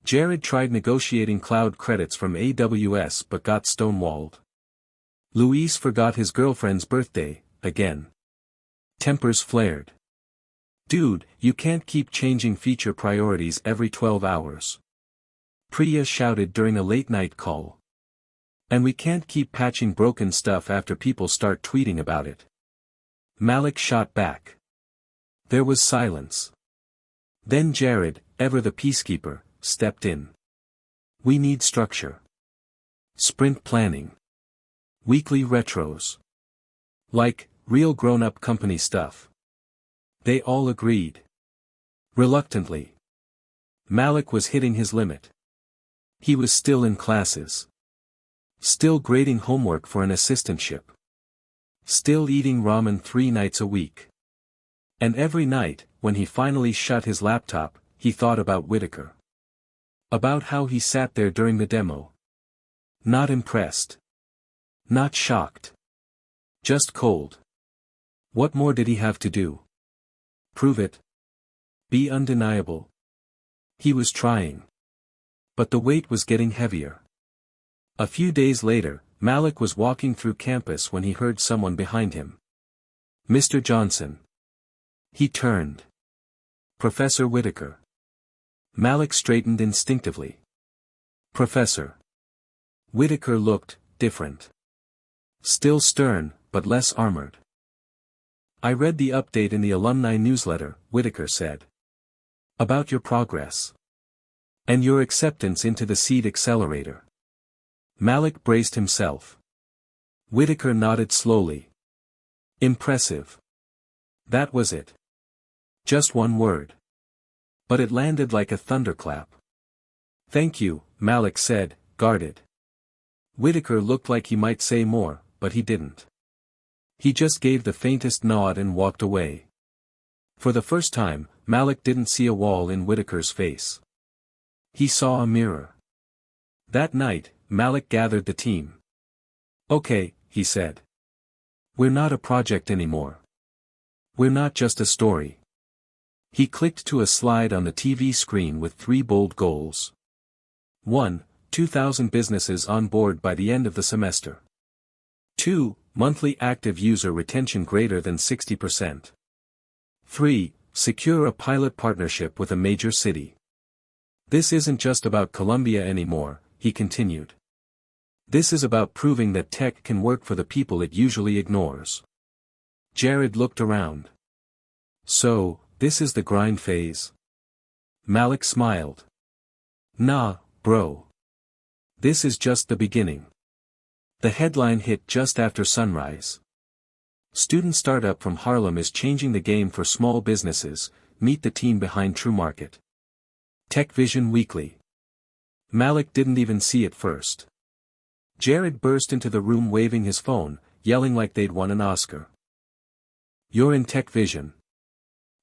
Jared tried negotiating cloud credits from AWS but got stonewalled. Luis forgot his girlfriend's birthday, again. Tempers flared. Dude, you can't keep changing feature priorities every 12 hours. Priya shouted during a late-night call. And we can't keep patching broken stuff after people start tweeting about it. Malik shot back. There was silence. Then Jared, ever the peacekeeper, stepped in. We need structure. Sprint planning. Weekly retros. Like, real grown-up company stuff. They all agreed. Reluctantly. Malik was hitting his limit. He was still in classes. Still grading homework for an assistantship. Still eating ramen 3 nights a week. And every night, when he finally shut his laptop, he thought about Whitaker. About how he sat there during the demo. Not impressed. Not shocked. Just cold. What more did he have to do? Prove it. Be undeniable. He was trying. But the weight was getting heavier. A few days later, Malik was walking through campus when he heard someone behind him. Mr. Johnson. He turned. Professor Whitaker. Malik straightened instinctively. Professor. Whitaker looked different. Still stern, but less armored. I read the update in the alumni newsletter, Whitaker said. About your progress. And your acceptance into the Seed Accelerator. Malik braced himself. Whitaker nodded slowly. Impressive. That was it. Just one word. But it landed like a thunderclap. Thank you, Malik said, guarded. Whitaker looked like he might say more, but he didn't. He just gave the faintest nod and walked away. For the first time, Malik didn't see a wall in Whitaker's face. He saw a mirror. That night, Malik gathered the team. Okay, he said. We're not a project anymore. We're not just a story. He clicked to a slide on the TV screen with 3 bold goals. 1. 2,000 businesses on board by the end of the semester. 2. Monthly active user retention greater than 60%. 3. Secure a pilot partnership with a major city. This isn't just about Colombia anymore, he continued. This is about proving that tech can work for the people it usually ignores. Jared looked around. So, this is the grind phase? Malik smiled. Nah, bro. This is just the beginning. The headline hit just after sunrise. Student startup from Harlem is changing the game for small businesses, meet the team behind TrueMarket. Tech Vision Weekly. Malik didn't even see it first. Jared burst into the room waving his phone, yelling like they'd won an Oscar. You're in Tech Vision.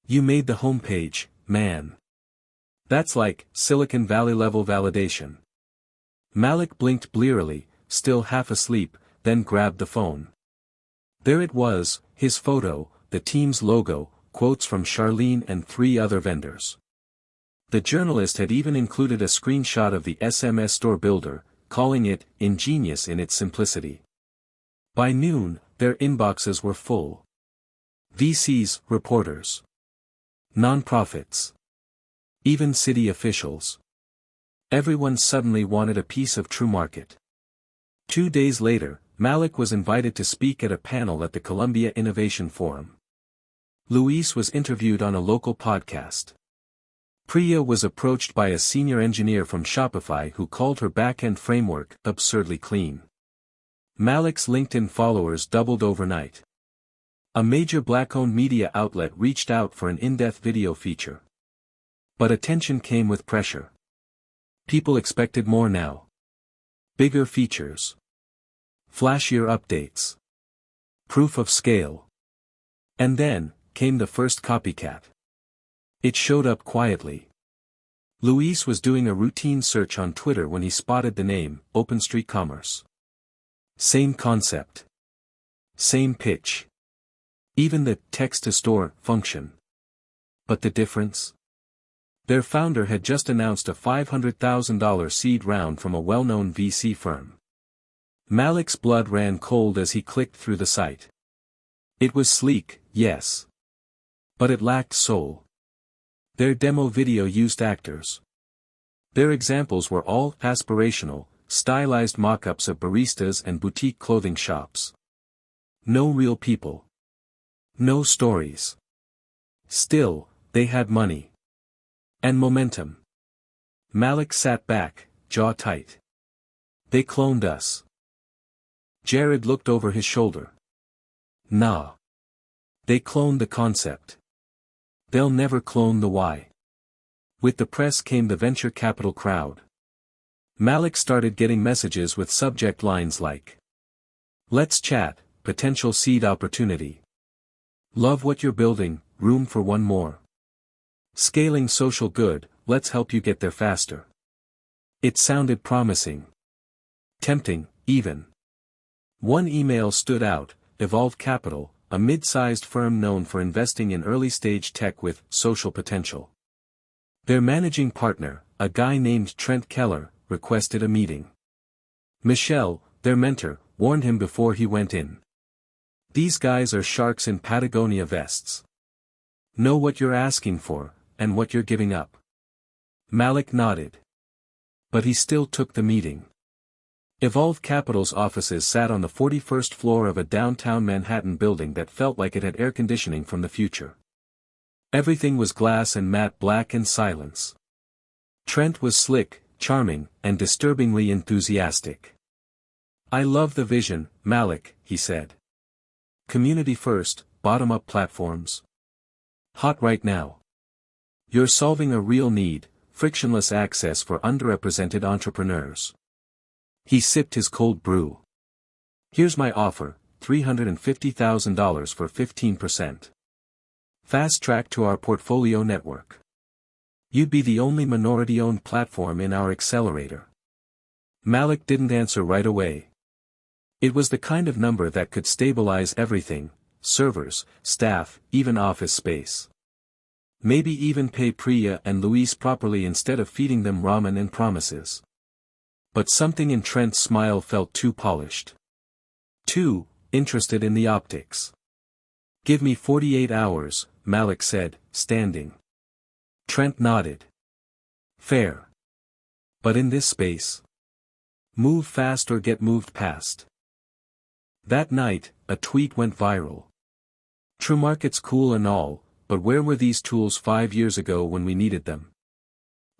You made the homepage, man. That's like Silicon Valley level validation. Malik blinked blearily, still half asleep, then grabbed the phone. There it was, his photo, the team's logo, quotes from Charlene and 3 other vendors. The journalist had even included a screenshot of the SMS store builder, calling it ingenious in its simplicity. By noon, their inboxes were full. VCs, reporters, nonprofits, even city officials. Everyone suddenly wanted a piece of TrueMarket. 2 days later, Malik was invited to speak at a panel at the Columbia Innovation Forum. Luis was interviewed on a local podcast. Priya was approached by a senior engineer from Shopify who called her back-end framework absurdly clean. Malik's LinkedIn followers doubled overnight. A major black-owned media outlet reached out for an in-depth video feature. But attention came with pressure. People expected more now. Bigger features. Flashier updates. Proof of scale. And then, came the first copycat. It showed up quietly. Luis was doing a routine search on Twitter when he spotted the name, OpenStreet Commerce. Same concept. Same pitch. Even the text-to-store function. But the difference? Their founder had just announced a $500,000 seed round from a well-known VC firm. Malik's blood ran cold as he clicked through the site. It was sleek, yes. But it lacked soul. Their demo video used actors. Their examples were all aspirational, stylized mock-ups of baristas and boutique clothing shops. No real people. No stories. Still, they had money. And momentum. Malik sat back, jaw tight. They cloned us. Jared looked over his shoulder. Nah. They cloned the concept. They'll never clone the why. With the press came the venture capital crowd. Malik started getting messages with subject lines like, "Let's chat, potential seed opportunity. Love what you're building, room for one more. Scaling social good, let's help you get there faster." It sounded promising. Tempting, even. One email stood out, Evolve Capital, a mid-sized firm known for investing in early-stage tech with social potential. Their managing partner, a guy named Trent Keller, requested a meeting. Michelle, their mentor, warned him before he went in. These guys are sharks in Patagonia vests. Know what you're asking for, and what you're giving up. Malik nodded. But he still took the meeting. Evolve Capital's offices sat on the 41st floor of a downtown Manhattan building that felt like it had air conditioning from the future. Everything was glass and matte black and silence. Trent was slick, charming, and disturbingly enthusiastic. "I love the vision, Malik," he said. "Community first, bottom-up platforms. Hot right now. You're solving a real need, frictionless access for underrepresented entrepreneurs." He sipped his cold brew. "Here's my offer, $350,000 for 15%. Fast track to our portfolio network. You'd be the only minority-owned platform in our accelerator." Malik didn't answer right away. It was the kind of number that could stabilize everything, servers, staff, even office space. Maybe even pay Priya and Luis properly instead of feeding them ramen and promises. But something in Trent's smile felt too polished. Too interested in the optics. "Give me 48 hours, Malik said, standing. Trent nodded. "Fair. But in this space. Move fast or get moved past." That night, a tweet went viral. "TrueMarket's cool and all, but where were these tools 5 years ago when we needed them?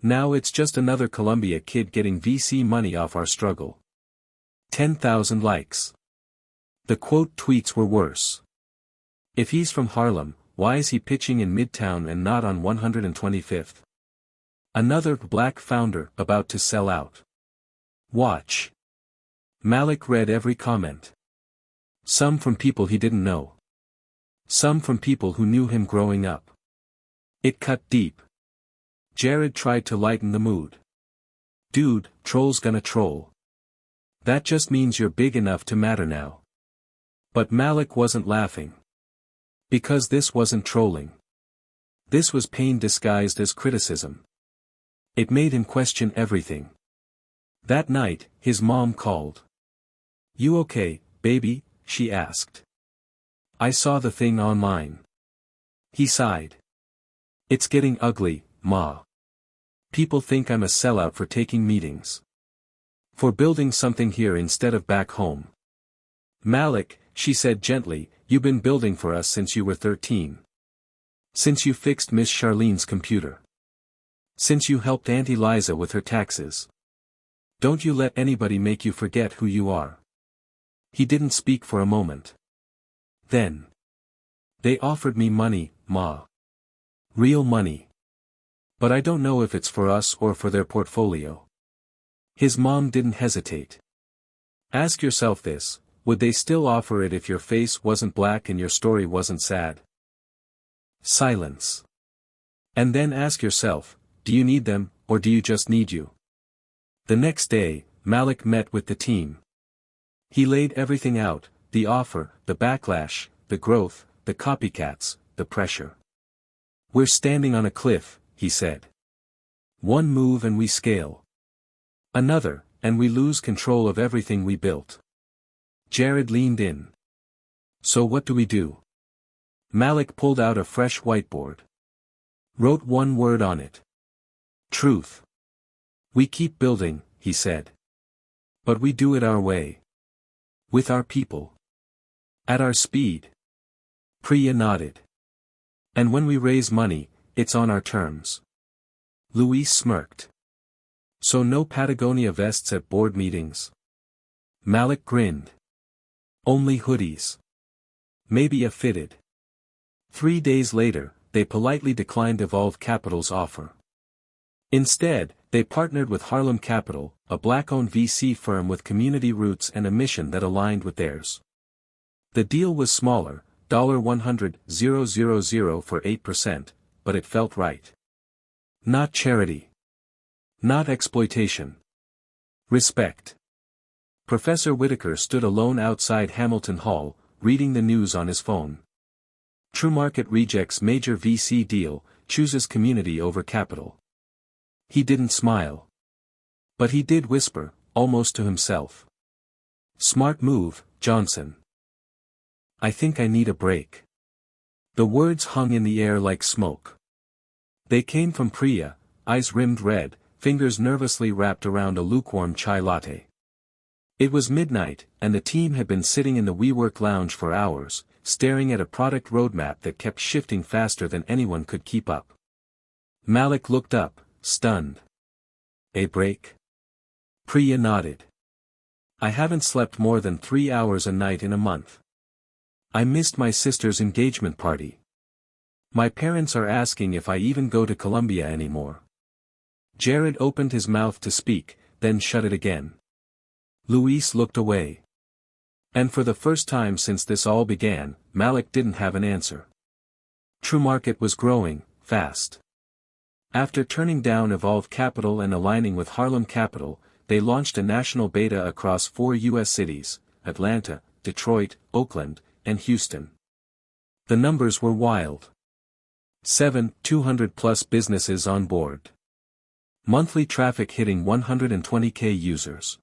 Now it's just another Columbia kid getting VC money off our struggle." 10,000 likes. The quote tweets were worse. "If he's from Harlem, why is he pitching in Midtown and not on 125th? Another black founder about to sell out. Watch." Malik read every comment. Some from people he didn't know. Some from people who knew him growing up. It cut deep. Jared tried to lighten the mood. "Dude, troll's gonna troll. That just means you're big enough to matter now. But Malik wasn't laughing. Because this wasn't trolling. This was pain disguised as criticism. It made him question everything. That night, his mom called. "You okay, baby?" she asked. "I saw the thing online." He sighed. "It's getting ugly, Ma. People think I'm a sellout for taking meetings. For building something here instead of back home." "Malik," she said gently, "you've been building for us since you were 13. Since you fixed Miss Charlene's computer. Since you helped Auntie Liza with her taxes. Don't you let anybody make you forget who you are." He didn't speak for a moment. Then. "They offered me money, Ma. Real money. But I don't know if it's for us or for their portfolio." His mom didn't hesitate. "Ask yourself this, would they still offer it if your face wasn't black and your story wasn't sad?" Silence. "And then ask yourself, do you need them, or do you just need you?" The next day, Malik met with the team. He laid everything out, the offer, the backlash, the growth, the copycats, the pressure. "We're standing on a cliff," he said. "One move and we scale. Another, and we lose control of everything we built." Jared leaned in. "So what do we do?" Malik pulled out a fresh whiteboard. Wrote one word on it. "Truth." "We keep building," he said. "But we do it our way. With our people. At our speed." Priya nodded. "And when we raise money, it's on our terms." Luis smirked. "So no Patagonia vests at board meetings?" Malik grinned. "Only hoodies. Maybe a fitted." 3 days later, they politely declined Evolve Capital's offer. Instead, they partnered with Harlem Capital, a black-owned VC firm with community roots and a mission that aligned with theirs. The deal was smaller, $100,000 for 8%, but it felt right. Not charity. Not exploitation. Respect. Professor Whitaker stood alone outside Hamilton Hall, reading the news on his phone. TrueMarket rejects major VC deal, chooses community over capital. He didn't smile. But he did whisper, almost to himself. "Smart move, Johnson. I think I need a break." The words hung in the air like smoke. They came from Priya, eyes rimmed red, fingers nervously wrapped around a lukewarm chai latte. It was midnight, and the team had been sitting in the WeWork lounge for hours, staring at a product roadmap that kept shifting faster than anyone could keep up. Malik looked up, stunned. "A break?" Priya nodded. "I haven't slept more than 3 hours a night in a month. I missed my sister's engagement party. My parents are asking if I even go to Colombia anymore." Jared opened his mouth to speak, then shut it again. Luis looked away. And for the first time since this all began, Malik didn't have an answer. TrueMarket was growing, fast. After turning down Evolve Capital and aligning with Harlem Capital, they launched a national beta across 4 U.S. cities, Atlanta, Detroit, Oakland, and Houston. The numbers were wild. 200+ businesses on board. Monthly traffic hitting 120K users.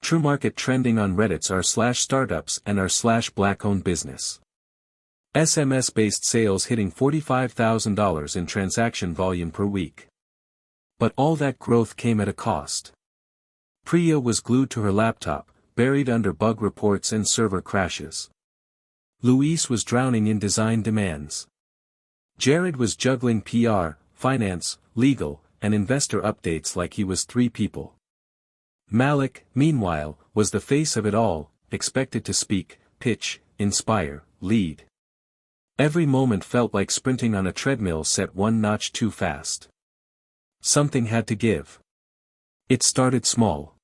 TrueMarket trending on Reddit's r/startups and r/black-owned business. SMS-based sales hitting $45,000 in transaction volume per week. But all that growth came at a cost. Priya was glued to her laptop, buried under bug reports and server crashes. Luis was drowning in design demands. Jared was juggling PR, finance, legal, and investor updates like he was 3 people. Malik, meanwhile, was the face of it all, expected to speak, pitch, inspire, lead. Every moment felt like sprinting on a treadmill set 1 notch too fast. Something had to give. It started small.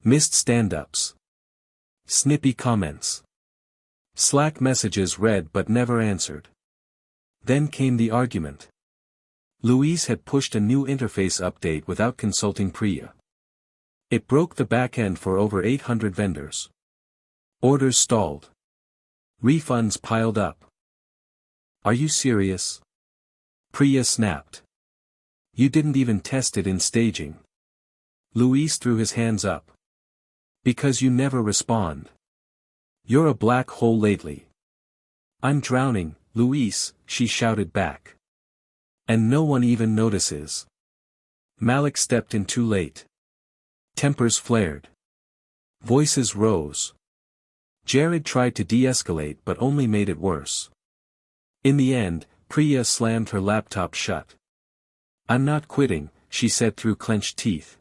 Missed stand-ups. Snippy comments. Slack messages read but never answered. Then came the argument. Luis had pushed a new interface update without consulting Priya. It broke the backend for over 800 vendors. Orders stalled. Refunds piled up. Are you serious? Priya snapped. You didn't even test it in staging. Luis threw his hands up. Because you never respond. You're a black hole lately. I'm drowning, Luis, she shouted back. And no one even notices. Malik stepped in too late. Tempers flared. Voices rose. Jared tried to de-escalate but only made it worse. In the end, Priya slammed her laptop shut. I'm not quitting, she said through clenched teeth.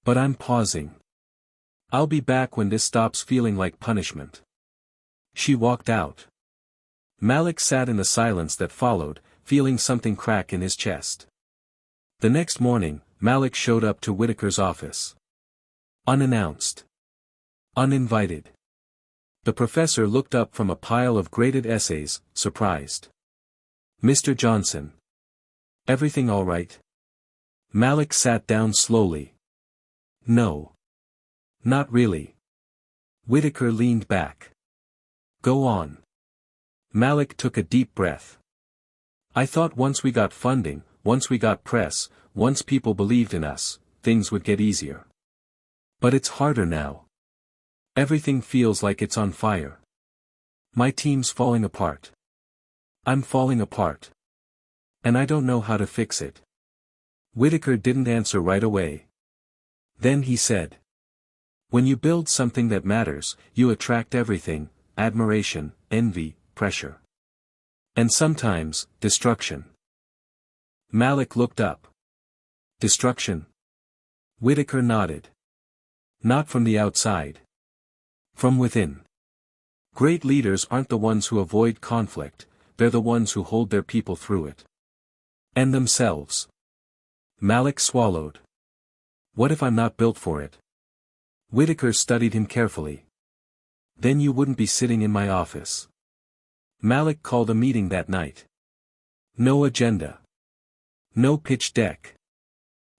But I'm pausing. I'll be back when this stops feeling like punishment. She walked out. Malik sat in the silence that followed, feeling something crack in his chest. The next morning, Malik showed up to Whitaker's office. Unannounced. Uninvited. The professor looked up from a pile of graded essays, surprised. Mr. Johnson. Everything all right? Malik sat down slowly. No. Not really. Whitaker leaned back. Go on. Malik took a deep breath. I thought once we got funding, once we got press, once people believed in us, things would get easier. But it's harder now. Everything feels like it's on fire. My team's falling apart. I'm falling apart. And I don't know how to fix it. Whitaker didn't answer right away. Then he said. When you build something that matters, you attract everything, admiration, envy, pressure. And sometimes, destruction. Malik looked up. Destruction? Whitaker nodded. Not from the outside. From within. Great leaders aren't the ones who avoid conflict, they're the ones who hold their people through it. And themselves. Malik swallowed. What if I'm not built for it? Whitaker studied him carefully. Then you wouldn't be sitting in my office. Malik called a meeting that night. No agenda. No pitch deck.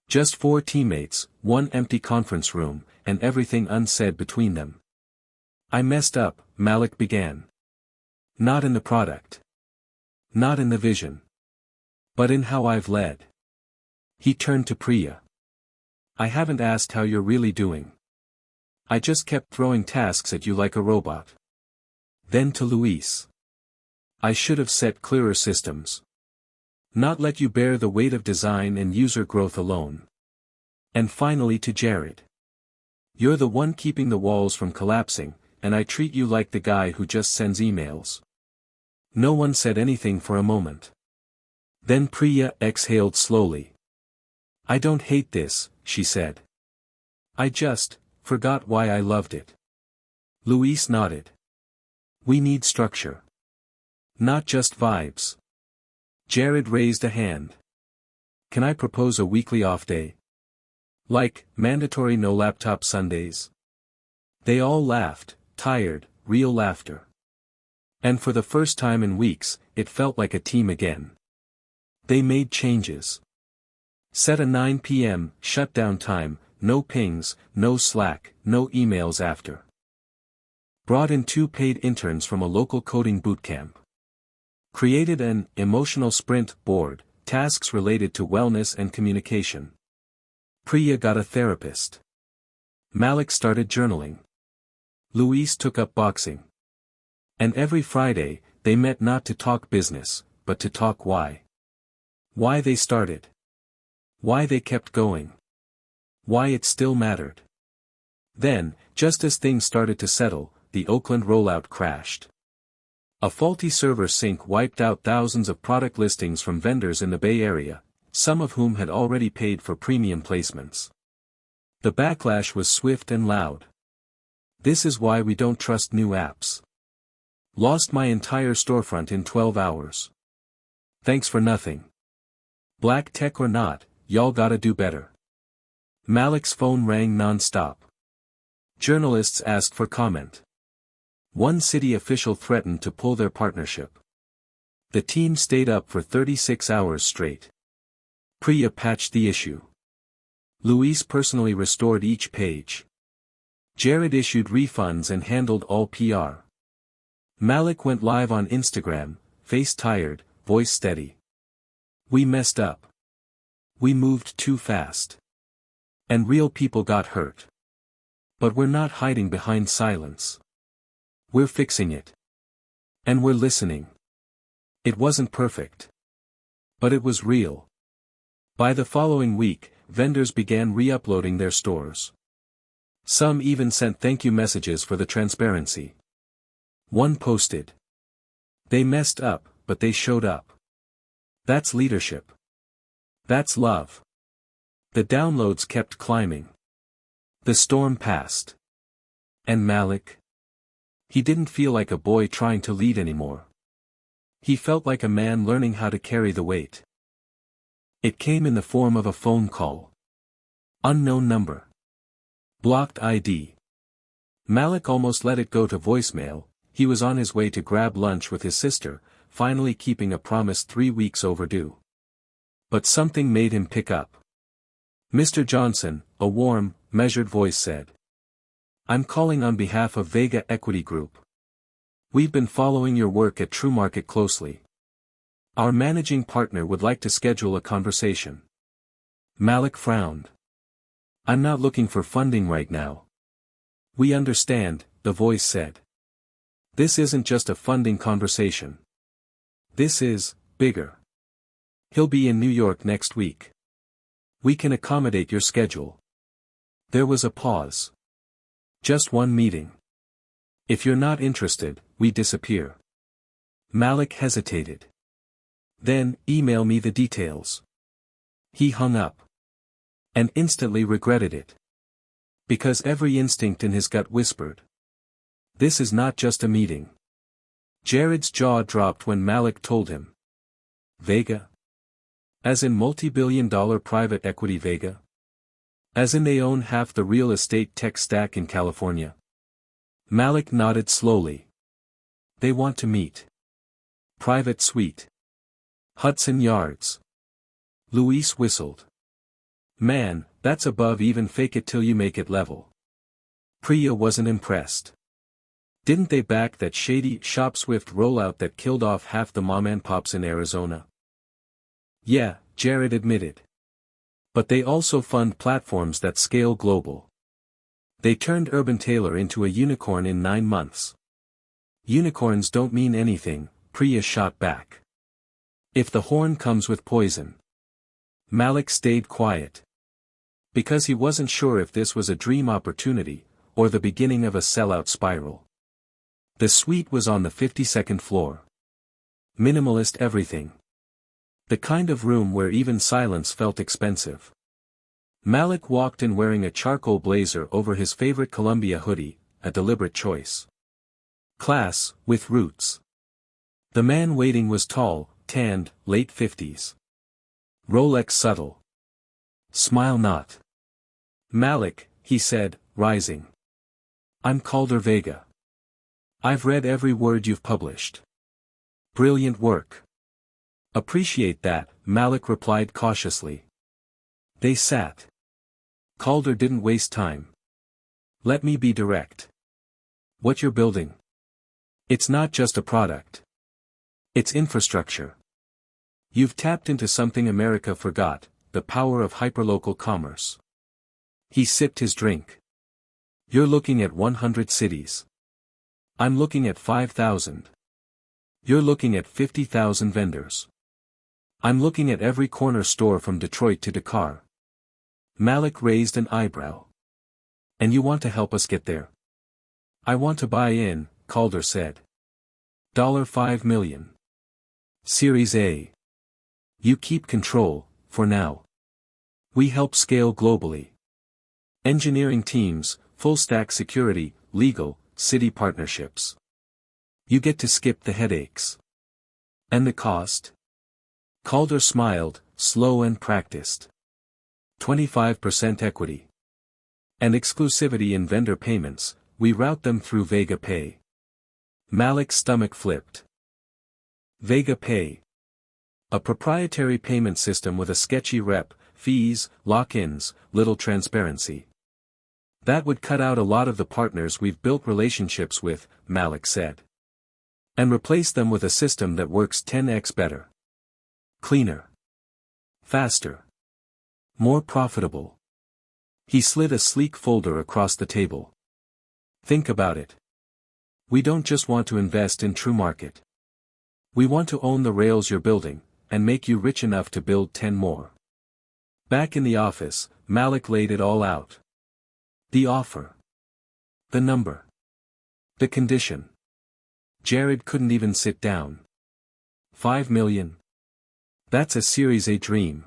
Just 4 teammates, 1 empty conference room, and everything unsaid between them. I messed up, Malik began. Not in the product. Not in the vision. But in how I've led. He turned to Priya. I haven't asked how you're really doing. I just kept throwing tasks at you like a robot. Then to Luis. I should have set clearer systems. Not let you bear the weight of design and user growth alone. And finally to Jared. You're the one keeping the walls from collapsing, and I treat you like the guy who just sends emails. No one said anything for a moment. Then Priya exhaled slowly. I don't hate this, she said. I just forgot why I loved it. Luis nodded. We need structure. Not just vibes. Jared raised a hand. Can I propose a weekly off day? Like, mandatory no laptop Sundays? They all laughed, tired, real laughter. And for the first time in weeks, it felt like a team again. They made changes. Set a 9 p.m. shutdown time, no pings, no Slack, no emails after. Brought in 2 paid interns from a local coding bootcamp. Created an emotional sprint board, tasks related to wellness and communication. Priya got a therapist. Malik started journaling. Luis took up boxing. And every Friday, they met not to talk business, but to talk why. Why they started. Why they kept going. Why it still mattered. Then, just as things started to settle, the Oakland rollout crashed. A faulty server sync wiped out thousands of product listings from vendors in the Bay Area, some of whom had already paid for premium placements. The backlash was swift and loud. This is why we don't trust new apps. Lost my entire storefront in 12 hours. Thanks for nothing. Black tech or not, y'all gotta do better. Malik's phone rang non-stop. Journalists asked for comment. One city official threatened to pull their partnership. The team stayed up for 36 hours straight. Priya patched the issue. Luis personally restored each page. Jared issued refunds and handled all PR. Malik went live on Instagram, face tired, voice steady. We messed up. We moved too fast. And real people got hurt. But we're not hiding behind silence. We're fixing it. And we're listening. It wasn't perfect. But it was real. By the following week, vendors began re-uploading their stores. Some even sent thank you messages for the transparency. One posted. They messed up, but they showed up. That's leadership. That's love. The downloads kept climbing. The storm passed. And Malik? He didn't feel like a boy trying to lead anymore. He felt like a man learning how to carry the weight. It came in the form of a phone call. Unknown number. Blocked ID. Malik almost let it go to voicemail. He was on his way to grab lunch with his sister, finally keeping a promise 3 weeks overdue. But something made him pick up. Mr. Johnson, a warm, measured voice said. I'm calling on behalf of Vega Equity Group. We've been following your work at True Market closely. Our managing partner would like to schedule a conversation. Malik frowned. I'm not looking for funding right now. We understand, the voice said. This isn't just a funding conversation. This is, bigger. He'll be in New York next week. We can accommodate your schedule. There was a pause. Just one meeting. If you're not interested, we disappear. Malik hesitated. Then, email me the details. He hung up. And instantly regretted it. Because every instinct in his gut whispered. This is not just a meeting. Jared's jaw dropped when Malik told him. Vega? As in multi-billion-dollar private equity Vega? As in they own half the real estate tech stack in California? Malik nodded slowly. They want to meet. Private suite. Hudson Yards. Luis whistled. Man, that's above even fake it till you make it level. Priya wasn't impressed. Didn't they back that shady ShopSwift rollout that killed off half the mom-and-pops in Arizona? Yeah, Jared admitted. But they also fund platforms that scale global. They turned Urban Tailor into a unicorn in 9 months. Unicorns don't mean anything, Priya shot back. If the horn comes with poison. Malik stayed quiet. Because he wasn't sure if this was a dream opportunity, or the beginning of a sellout spiral. The suite was on the 52nd floor. Minimalist everything. The kind of room where even silence felt expensive. Malik walked in wearing a charcoal blazer over his favorite Columbia hoodie, a deliberate choice. Class, with roots. The man waiting was tall, tanned, late 50s. Rolex subtle. Smile not. Malik, he said, rising. I'm Calder Vega. I've read every word you've published. Brilliant work. Appreciate that, Malik replied cautiously. They sat. Calder didn't waste time. Let me be direct. What you're building. It's not just a product. It's infrastructure. You've tapped into something America forgot, the power of hyperlocal commerce. He sipped his drink. You're looking at 100 cities. I'm looking at 5,000. You're looking at 50,000 vendors. I'm looking at every corner store from Detroit to Dakar. Malik raised an eyebrow. And you want to help us get there? I want to buy in, Calder said. $5 million. Series A. You keep control, for now. We help scale globally. Engineering teams, full-stack security, legal, city partnerships. You get to skip the headaches. And the cost? Calder smiled, slow and practiced. 25% equity. And exclusivity in vendor payments, we route them through Vega Pay. Malik's stomach flipped. Vega Pay. A proprietary payment system with a sketchy rep, fees, lock-ins, little transparency. That would cut out a lot of the partners we've built relationships with, Malik said. And replace them with a system that works 10x better. Cleaner. Faster. More profitable. He slid a sleek folder across the table. Think about it. We don't just want to invest in TrueMarket. We want to own the rails you're building, and make you rich enough to build 10 more. Back in the office, Malik laid it all out. The offer. The number. The condition. Jared couldn't even sit down. 5 million. That's a Series A dream.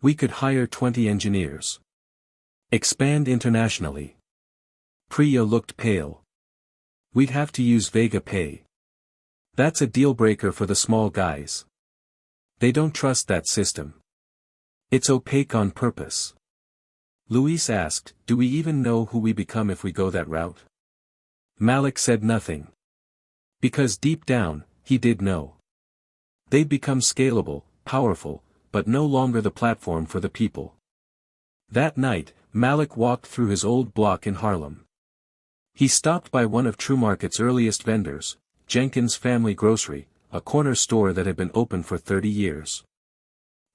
We could hire 20 engineers. Expand internationally. Priya looked pale. We'd have to use Vega Pay. That's a deal breaker for the small guys. They don't trust that system. It's opaque on purpose. Luis asked, do we even know who we become if we go that route? Malik said nothing. Because deep down, he did know. They'd become scalable, powerful, but no longer the platform for the people. That night, Malik walked through his old block in Harlem. He stopped by one of TrueMarket's earliest vendors, Jenkins Family Grocery, a corner store that had been open for 30 years.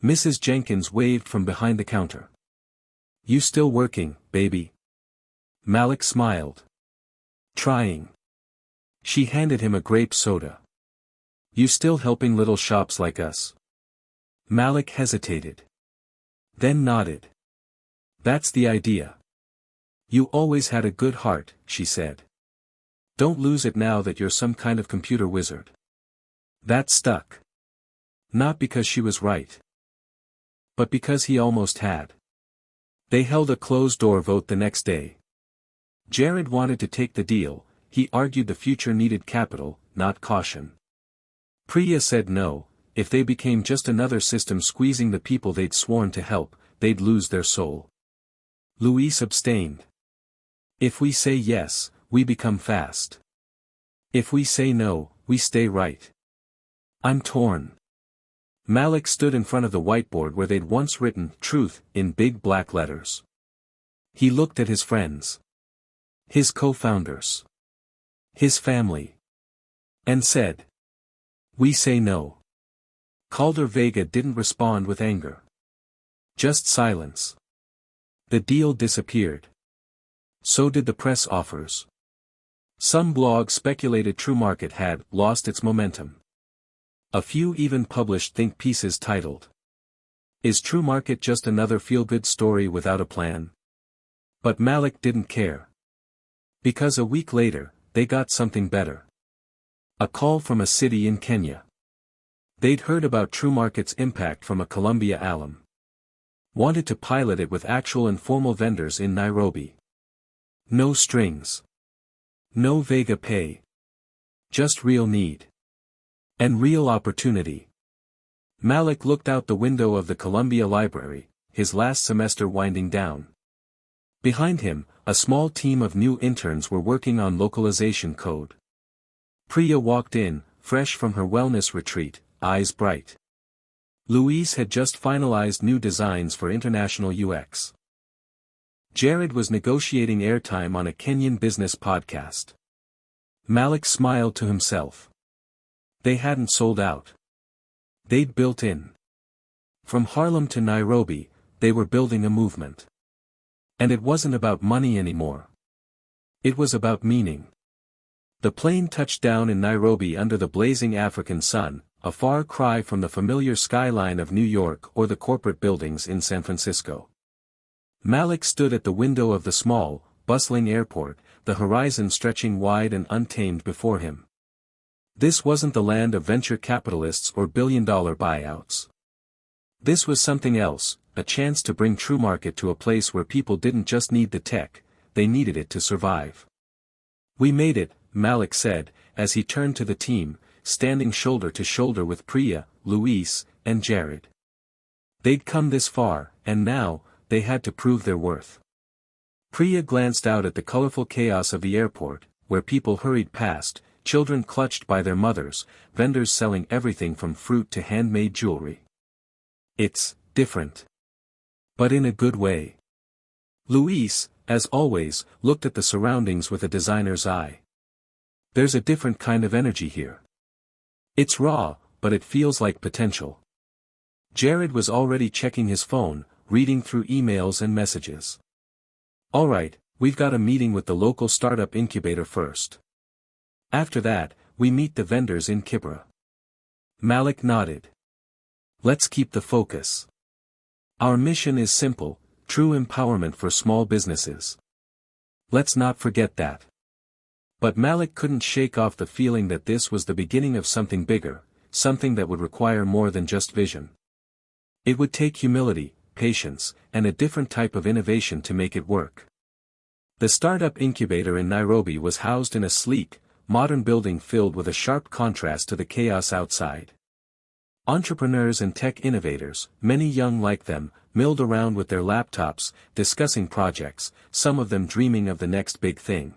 Mrs. Jenkins waved from behind the counter. You still working, baby? Malik smiled. Trying. She handed him a grape soda. You still helping little shops like us? Malik hesitated. Then nodded. That's the idea. You always had a good heart, she said. Don't lose it now that you're some kind of computer wizard. That stuck. Not because she was right. But because he almost had. They held a closed-door vote the next day. Jared wanted to take the deal. He argued the future needed capital, not caution. Priya said no, if they became just another system squeezing the people they'd sworn to help, they'd lose their soul. Luis abstained. If we say yes, we become fast. If we say no, we stay right. I'm torn. Malik stood in front of the whiteboard where they'd once written "Truth" in big black letters. He looked at his friends. His co-founders. His family. And said, we say no. Calder Vega didn't respond with anger. Just silence. The deal disappeared. So did the press offers. Some blogs speculated TrueMarket had lost its momentum. A few even published think pieces titled, Is TrueMarket just another feel-good story without a plan? But Malik didn't care. Because a week later, they got something better. A call from a city in Kenya. They'd heard about TrueMarket's impact from a Colombia alum. Wanted to pilot it with actual informal vendors in Nairobi. No strings. No Vega Pay. Just real need. And real opportunity. Malik looked out the window of the Columbia Library, his last semester winding down. Behind him, a small team of new interns were working on localization code. Priya walked in, fresh from her wellness retreat, eyes bright. Luis had just finalized new designs for international UX. Jared was negotiating airtime on a Kenyan business podcast. Malik smiled to himself. They hadn't sold out. They'd built in. From Harlem to Nairobi, they were building a movement. And it wasn't about money anymore. It was about meaning. The plane touched down in Nairobi under the blazing African sun, a far cry from the familiar skyline of New York or the corporate buildings in San Francisco. Malik stood at the window of the small, bustling airport, the horizon stretching wide and untamed before him. This wasn't the land of venture capitalists or billion-dollar buyouts. This was something else, a chance to bring TrueMarket to a place where people didn't just need the tech, they needed it to survive. We made it, Malik said, as he turned to the team, standing shoulder to shoulder with Priya, Luis, and Jared. They'd come this far, and now, they had to prove their worth. Priya glanced out at the colorful chaos of the airport, where people hurried past, children clutched by their mothers, vendors selling everything from fruit to handmade jewelry. It's different. But in a good way. Luis, as always, looked at the surroundings with a designer's eye. There's a different kind of energy here. It's raw, but it feels like potential. Jared was already checking his phone, reading through emails and messages. All right, we've got a meeting with the local startup incubator first. After that, we meet the vendors in Kibra. Malik nodded. Let's keep the focus. Our mission is simple, true empowerment for small businesses. Let's not forget that. But Malik couldn't shake off the feeling that this was the beginning of something bigger, something that would require more than just vision. It would take humility, patience, and a different type of innovation to make it work. The startup incubator in Nairobi was housed in a sleek, modern building filled with a sharp contrast to the chaos outside. Entrepreneurs and tech innovators, many young like them, milled around with their laptops, discussing projects, some of them dreaming of the next big thing.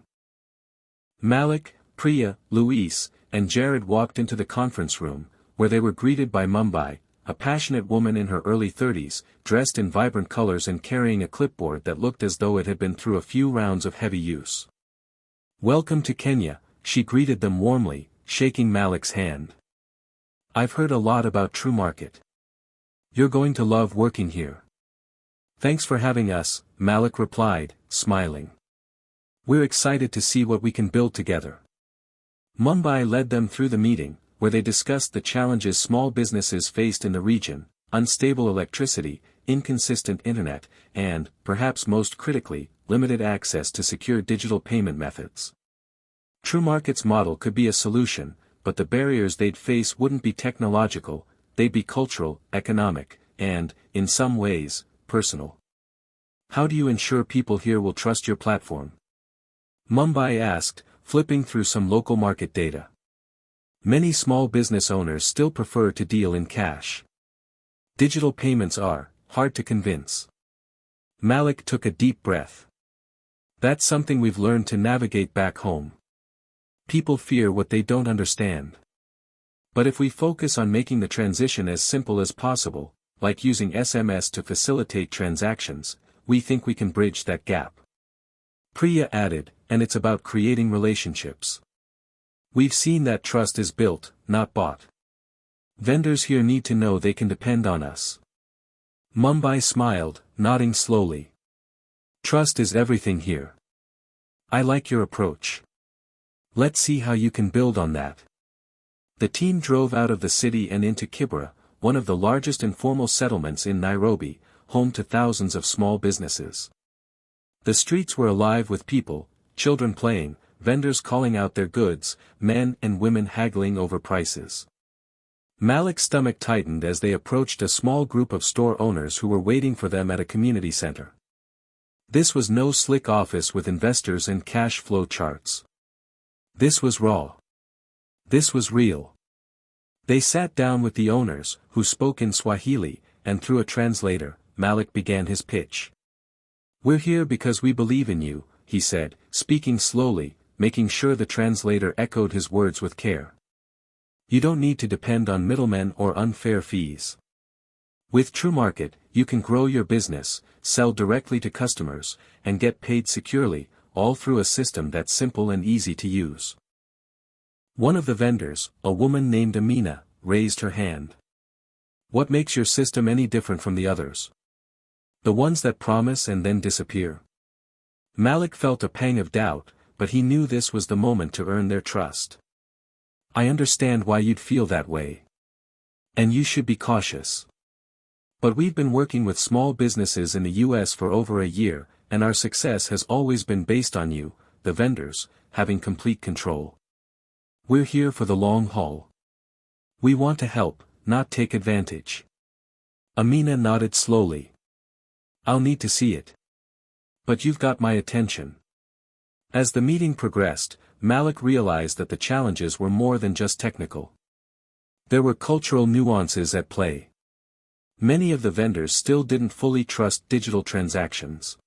Malik, Priya, Luis, and Jared walked into the conference room, where they were greeted by Mumbai, a passionate woman in her early 30s, dressed in vibrant colors and carrying a clipboard that looked as though it had been through a few rounds of heavy use. Welcome to Kenya, she greeted them warmly, shaking Malik's hand. I've heard a lot about True Market. You're going to love working here. Thanks for having us, Malik replied, smiling. We're excited to see what we can build together. Mumbai led them through the meeting, where they discussed the challenges small businesses faced in the region: unstable electricity, inconsistent internet, and, perhaps most critically, limited access to secure digital payment methods. TrueMarket's model could be a solution, but the barriers they'd face wouldn't be technological, they'd be cultural, economic, and, in some ways, personal. How do you ensure people here will trust your platform? Mumbai asked, flipping through some local market data. Many small business owners still prefer to deal in cash. Digital payments are hard to convince. Malik took a deep breath. That's something we've learned to navigate back home. People fear what they don't understand. But if we focus on making the transition as simple as possible, like using SMS to facilitate transactions, we think we can bridge that gap. Priya added, and it's about creating relationships. We've seen that trust is built, not bought. Vendors here need to know they can depend on us. Mumbai smiled, nodding slowly. Trust is everything here. I like your approach. Let's see how you can build on that. The team drove out of the city and into Kibra, one of the largest informal settlements in Nairobi, home to thousands of small businesses. The streets were alive with people, children playing, vendors calling out their goods, men and women haggling over prices. Malik's stomach tightened as they approached a small group of store owners who were waiting for them at a community center. This was no slick office with investors and cash flow charts. This was raw. This was real. They sat down with the owners, who spoke in Swahili, and through a translator, Malik began his pitch. We're here because we believe in you, he said, speaking slowly, making sure the translator echoed his words with care. You don't need to depend on middlemen or unfair fees. With TrueMarket, you can grow your business, sell directly to customers, and get paid securely, all through a system that's simple and easy to use. One of the vendors, a woman named Amina, raised her hand. What makes your system any different from the others? The ones that promise and then disappear. Malik felt a pang of doubt, but he knew this was the moment to earn their trust. I understand why you'd feel that way. And you should be cautious. But we've been working with small businesses in the US for over a year, and our success has always been based on you, the vendors, having complete control. We're here for the long haul. We want to help, not take advantage. Amina nodded slowly. I'll need to see it. But you've got my attention. As the meeting progressed, Malik realized that the challenges were more than just technical. There were cultural nuances at play. Many of the vendors still didn't fully trust digital transactions.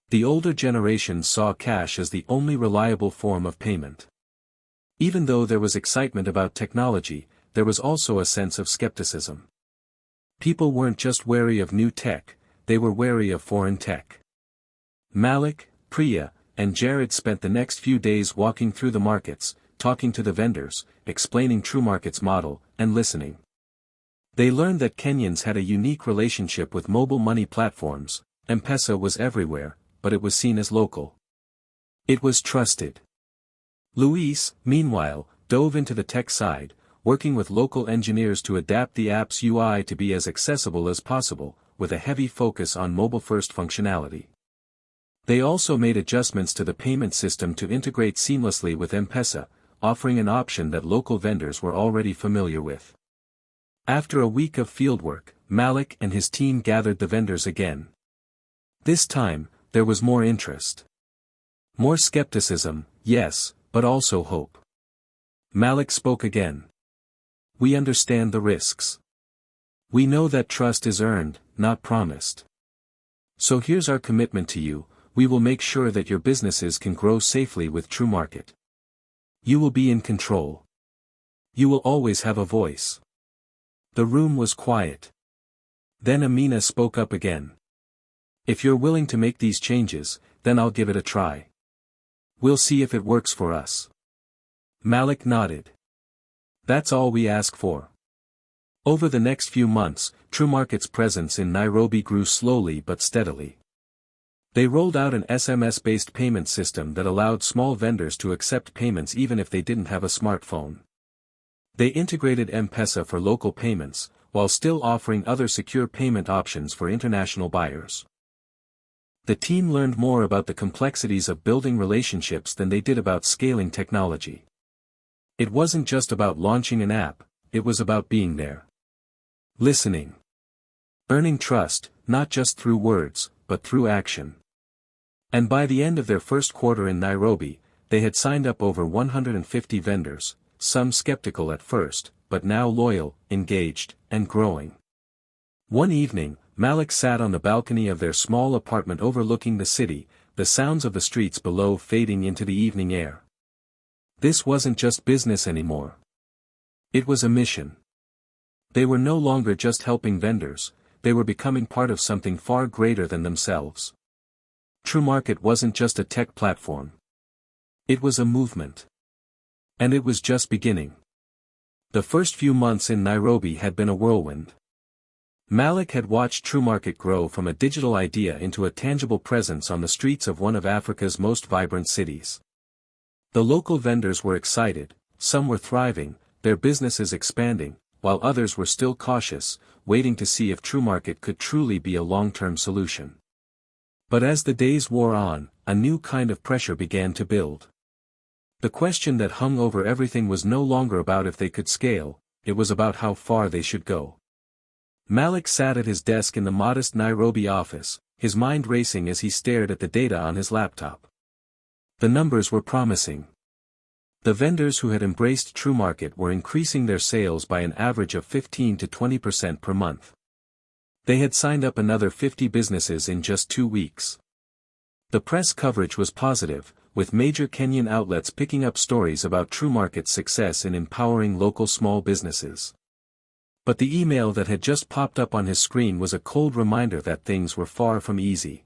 The older generation saw cash as the only reliable form of payment. Even though there was excitement about technology, there was also a sense of skepticism. People weren't just wary of new tech, they were wary of foreign tech. Malik, Priya, and Jared spent the next few days walking through the markets, talking to the vendors, explaining TrueMarket's model, and listening. They learned that Kenyans had a unique relationship with mobile money platforms. M-Pesa was everywhere, but it was seen as local. It was trusted. Luis, meanwhile, dove into the tech side, working with local engineers to adapt the app's UI to be as accessible as possible, with a heavy focus on mobile-first functionality. They also made adjustments to the payment system to integrate seamlessly with M-Pesa, offering an option that local vendors were already familiar with. After a week of fieldwork, Malik and his team gathered the vendors again. This time, there was more interest. More skepticism, yes, but also hope. Malik spoke again. We understand the risks. We know that trust is earned, not promised. So here's our commitment to you: we will make sure that your businesses can grow safely with TrueMarket. You will be in control. You will always have a voice. The room was quiet. Then Amina spoke up again. If you're willing to make these changes, then I'll give it a try. We'll see if it works for us. Malik nodded. That's all we ask for. Over the next few months, TrueMarket's presence in Nairobi grew slowly but steadily. They rolled out an SMS-based payment system that allowed small vendors to accept payments even if they didn't have a smartphone. They integrated M-Pesa for local payments, while still offering other secure payment options for international buyers. The team learned more about the complexities of building relationships than they did about scaling technology. It wasn't just about launching an app, it was about being there. Listening. Earning trust, not just through words, but through action. And by the end of their first quarter in Nairobi, they had signed up over 150 vendors, some skeptical at first, but now loyal, engaged, and growing. One evening, Malik sat on the balcony of their small apartment overlooking the city, the sounds of the streets below fading into the evening air. This wasn't just business anymore. It was a mission. They were no longer just helping vendors, they were becoming part of something far greater than themselves. TrueMarket wasn't just a tech platform. It was a movement. And it was just beginning. The first few months in Nairobi had been a whirlwind. Malik had watched TrueMarket grow from a digital idea into a tangible presence on the streets of one of Africa's most vibrant cities. The local vendors were excited, some were thriving, their businesses expanding, while others were still cautious, waiting to see if TrueMarket could truly be a long-term solution. But as the days wore on, a new kind of pressure began to build. The question that hung over everything was no longer about if they could scale, it was about how far they should go. Malik sat at his desk in the modest Nairobi office, his mind racing as he stared at the data on his laptop. The numbers were promising. The vendors who had embraced TrueMarket were increasing their sales by an average of 15 to 20% per month. They had signed up another 50 businesses in just 2 weeks. The press coverage was positive, with major Kenyan outlets picking up stories about TrueMarket's success in empowering local small businesses. But the email that had just popped up on his screen was a cold reminder that things were far from easy.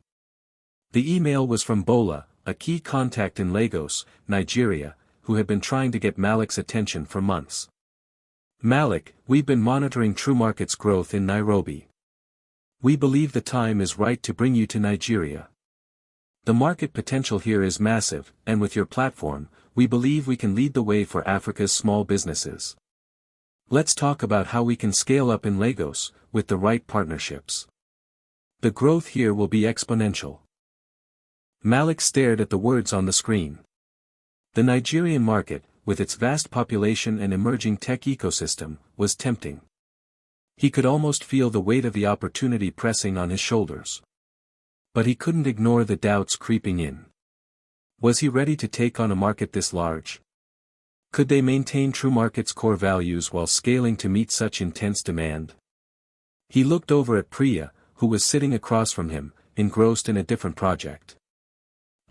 The email was from Bola, a key contact in Lagos, Nigeria, who had been trying to get Malik's attention for months. Malik, we've been monitoring TrueMarket's growth in Nairobi. We believe the time is right to bring you to Nigeria. The market potential here is massive, and with your platform, we believe we can lead the way for Africa's small businesses. Let's talk about how we can scale up in Lagos, with the right partnerships. The growth here will be exponential. Malik stared at the words on the screen. The Nigerian market, with its vast population and emerging tech ecosystem, was tempting. He could almost feel the weight of the opportunity pressing on his shoulders. But he couldn't ignore the doubts creeping in. Was he ready to take on a market this large? Could they maintain TrueMarket's core values while scaling to meet such intense demand? He looked over at Priya, who was sitting across from him, engrossed in a different project.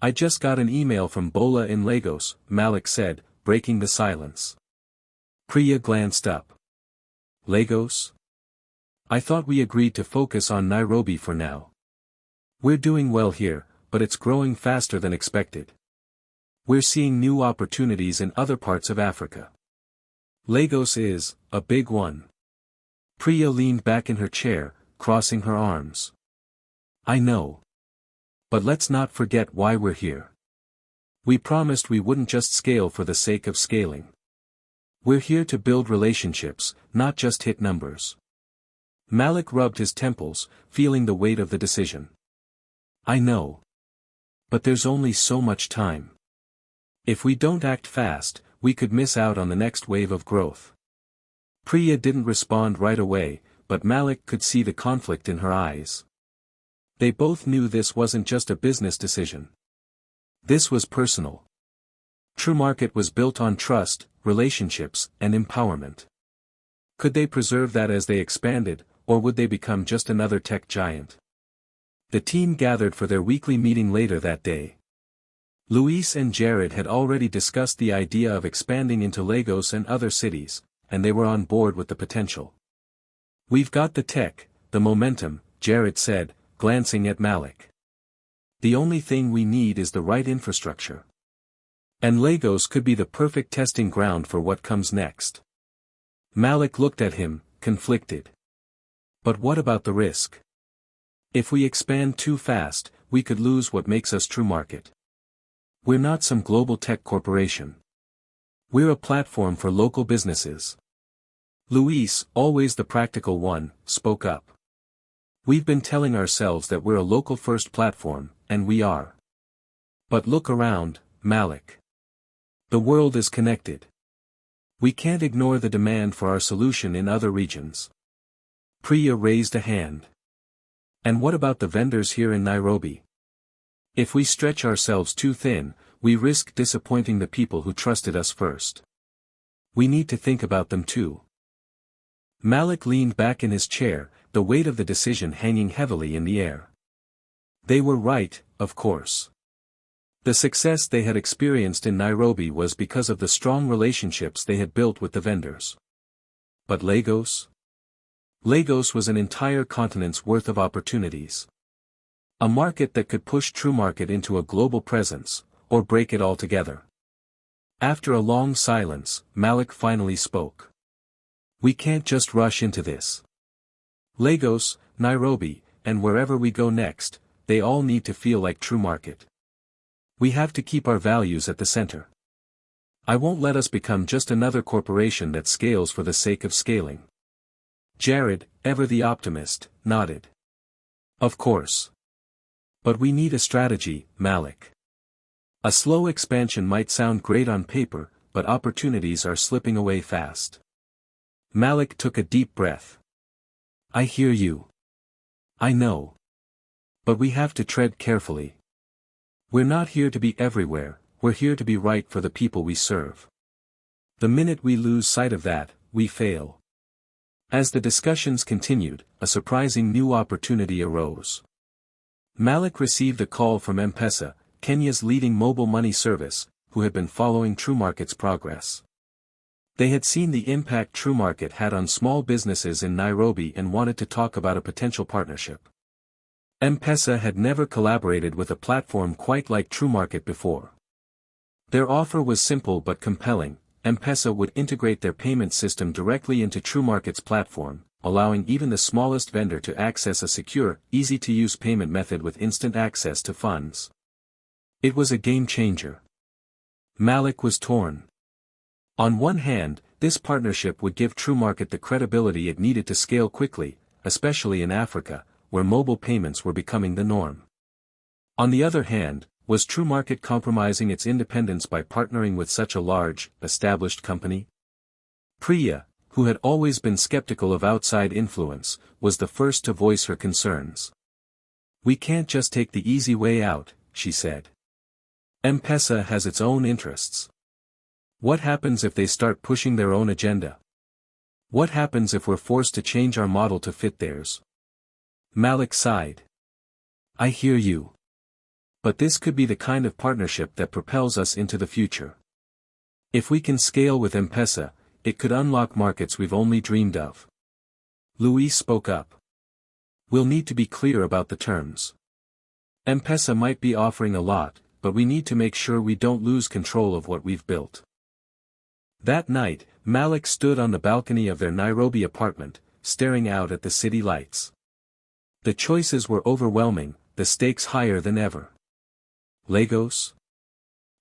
I just got an email from Bola in Lagos, Malik said, breaking the silence. Priya glanced up. Lagos? I thought we agreed to focus on Nairobi for now. We're doing well here, but it's growing faster than expected. We're seeing new opportunities in other parts of Africa. Lagos is a big one. Priya leaned back in her chair, crossing her arms. I know. But let's not forget why we're here. We promised we wouldn't just scale for the sake of scaling. We're here to build relationships, not just hit numbers. Malik rubbed his temples, feeling the weight of the decision. I know. But there's only so much time. If we don't act fast, we could miss out on the next wave of growth. Priya didn't respond right away, but Malik could see the conflict in her eyes. They both knew this wasn't just a business decision. This was personal. TrueMarket was built on trust, relationships, and empowerment. Could they preserve that as they expanded, or would they become just another tech giant? The team gathered for their weekly meeting later that day. Luis and Jared had already discussed the idea of expanding into Lagos and other cities, and they were on board with the potential. We've got the tech, the momentum, Jared said, glancing at Malik. The only thing we need is the right infrastructure. And Lagos could be the perfect testing ground for what comes next. Malik looked at him, conflicted. But what about the risk? If we expand too fast, we could lose what makes us TrueMarket. We're not some global tech corporation. We're a platform for local businesses. Luis, always the practical one, spoke up. We've been telling ourselves that we're a local-first platform, and we are. But look around, Malik. The world is connected. We can't ignore the demand for our solution in other regions. Priya raised a hand. And what about the vendors here in Nairobi? If we stretch ourselves too thin, we risk disappointing the people who trusted us first. We need to think about them too. Malik leaned back in his chair, the weight of the decision hanging heavily in the air. They were right, of course. The success they had experienced in Nairobi was because of the strong relationships they had built with the vendors. But Lagos? Lagos was an entire continent's worth of opportunities. A market that could push TrueMarket into a global presence, or break it altogether. After a long silence, Malik finally spoke. We can't just rush into this. Lagos, Nairobi, and wherever we go next, they all need to feel like TrueMarket. We have to keep our values at the center. I won't let us become just another corporation that scales for the sake of scaling. Jared, ever the optimist, nodded. Of course. But we need a strategy, Malik. A slow expansion might sound great on paper, but opportunities are slipping away fast. Malik took a deep breath. I hear you. I know. But we have to tread carefully. We're not here to be everywhere, we're here to be right for the people we serve. The minute we lose sight of that, we fail. As the discussions continued, a surprising new opportunity arose. Malik received a call from M-Pesa, Kenya's leading mobile money service, who had been following TrueMarket's progress. They had seen the impact TrueMarket had on small businesses in Nairobi and wanted to talk about a potential partnership. M-Pesa had never collaborated with a platform quite like TrueMarket before. Their offer was simple but compelling. M-Pesa would integrate their payment system directly into TrueMarket's platform, allowing even the smallest vendor to access a secure, easy-to-use payment method with instant access to funds. It was a game-changer. Malik was torn. On one hand, this partnership would give TrueMarket the credibility it needed to scale quickly, especially in Africa, where mobile payments were becoming the norm. On the other hand, was TrueMarket compromising its independence by partnering with such a large, established company? Priya, who had always been skeptical of outside influence, was the first to voice her concerns. We can't just take the easy way out, she said. M-Pesa has its own interests. What happens if they start pushing their own agenda? What happens if we're forced to change our model to fit theirs? Malik sighed. I hear you. But this could be the kind of partnership that propels us into the future. If we can scale with M-Pesa, it could unlock markets we've only dreamed of. Luis spoke up. We'll need to be clear about the terms. M-Pesa might be offering a lot, but we need to make sure we don't lose control of what we've built. That night, Malik stood on the balcony of their Nairobi apartment, staring out at the city lights. The choices were overwhelming, the stakes higher than ever. Lagos?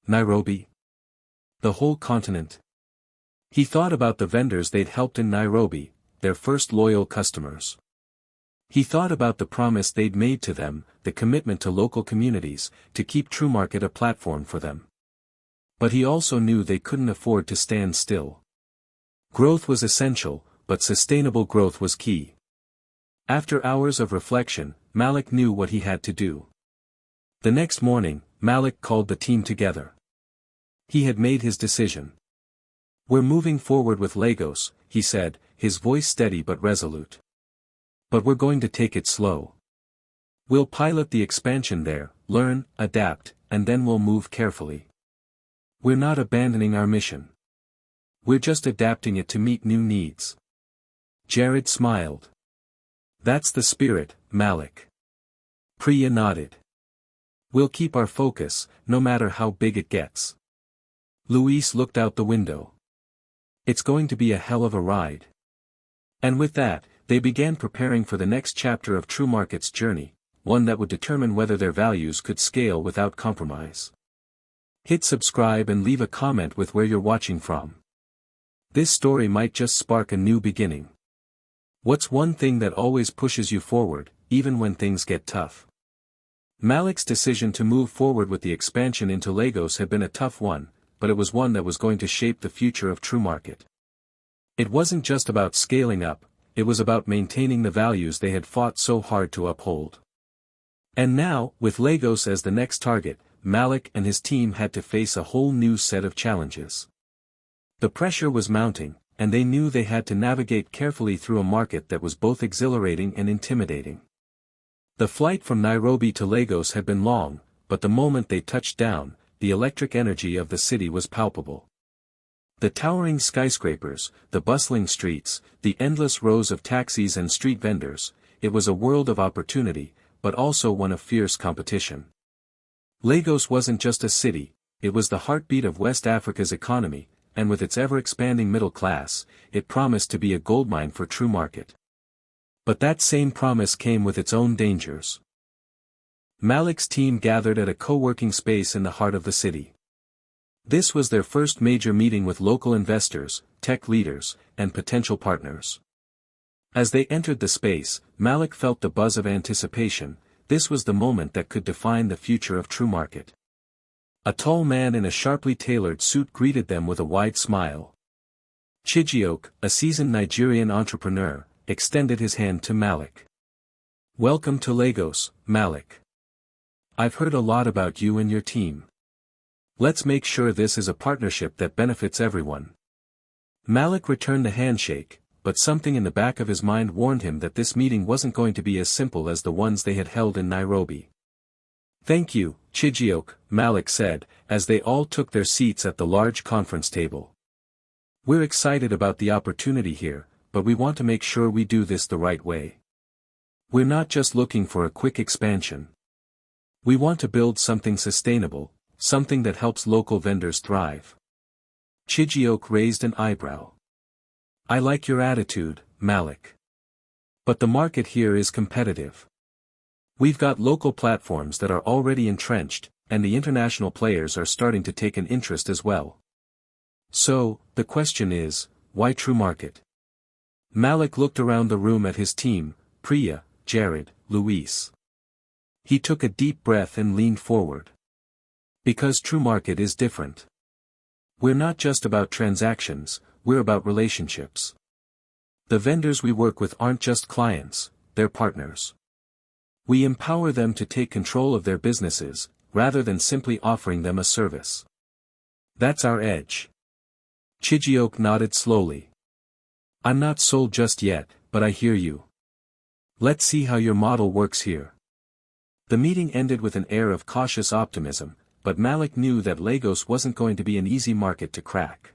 Nairobi? The whole continent? He thought about the vendors they'd helped in Nairobi, their first loyal customers. He thought about the promise they'd made to them, the commitment to local communities, to keep TrueMarket a platform for them. But he also knew they couldn't afford to stand still. Growth was essential, but sustainable growth was key. After hours of reflection, Malik knew what he had to do. The next morning, Malik called the team together. He had made his decision. "We're moving forward with Lagos," he said, his voice steady but resolute. "But we're going to take it slow. We'll pilot the expansion there, learn, adapt, and then we'll move carefully. We're not abandoning our mission. We're just adapting it to meet new needs." Jared smiled. "That's the spirit, Malik." Priya nodded. "We'll keep our focus, no matter how big it gets." Luis looked out the window. "It's going to be a hell of a ride." And with that, they began preparing for the next chapter of TrueMarket's journey, one that would determine whether their values could scale without compromise. Hit subscribe and leave a comment with where you're watching from. This story might just spark a new beginning. What's one thing that always pushes you forward, even when things get tough? Malik's decision to move forward with the expansion into Lagos had been a tough one, but it was one that was going to shape the future of TrueMarket. It wasn't just about scaling up, it was about maintaining the values they had fought so hard to uphold. And now, with Lagos as the next target, Malik and his team had to face a whole new set of challenges. The pressure was mounting, and they knew they had to navigate carefully through a market that was both exhilarating and intimidating. The flight from Nairobi to Lagos had been long, but the moment they touched down, the electric energy of the city was palpable. The towering skyscrapers, the bustling streets, the endless rows of taxis and street vendors, it was a world of opportunity, but also one of fierce competition. Lagos wasn't just a city, it was the heartbeat of West Africa's economy, and with its ever-expanding middle class, it promised to be a goldmine for TrueMarket. But that same promise came with its own dangers. Malik's team gathered at a co-working space in the heart of the city. This was their first major meeting with local investors, tech leaders, and potential partners. As they entered the space, Malik felt the buzz of anticipation. This was the moment that could define the future of TrueMarket. A tall man in a sharply tailored suit greeted them with a wide smile. Chijioke, a seasoned Nigerian entrepreneur, extended his hand to Malik. "Welcome to Lagos, Malik. I've heard a lot about you and your team. Let's make sure this is a partnership that benefits everyone." Malik returned the handshake, but something in the back of his mind warned him that this meeting wasn't going to be as simple as the ones they had held in Nairobi. "Thank you, Chijioke," Malik said, as they all took their seats at the large conference table. "We're excited about the opportunity here, but we want to make sure we do this the right way. We're not just looking for a quick expansion. We want to build something sustainable, something that helps local vendors thrive." Chijioke raised an eyebrow. "I like your attitude, Malik. But the market here is competitive. We've got local platforms that are already entrenched, and the international players are starting to take an interest as well. So, the question is, why TrueMarket?" Malik looked around the room at his team, Priya, Jared, Luis. He took a deep breath and leaned forward. "Because TrueMarket is different. We're not just about transactions, we're about relationships. The vendors we work with aren't just clients, they're partners. We empower them to take control of their businesses, rather than simply offering them a service. That's our edge." Chijioke nodded slowly. "I'm not sold just yet, but I hear you. Let's see how your model works here." The meeting ended with an air of cautious optimism, but Malik knew that Lagos wasn't going to be an easy market to crack.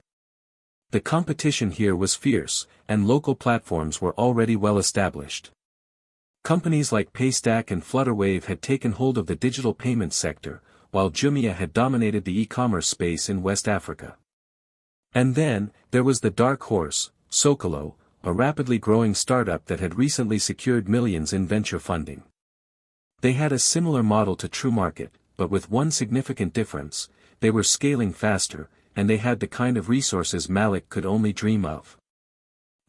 The competition here was fierce, and local platforms were already well established. Companies like Paystack and Flutterwave had taken hold of the digital payments sector, while Jumia had dominated the e-commerce space in West Africa. And then, there was the dark horse, Sokolo, a rapidly growing startup that had recently secured millions in venture funding. They had a similar model to TrueMarket, but with one significant difference: they were scaling faster, and they had the kind of resources Malik could only dream of.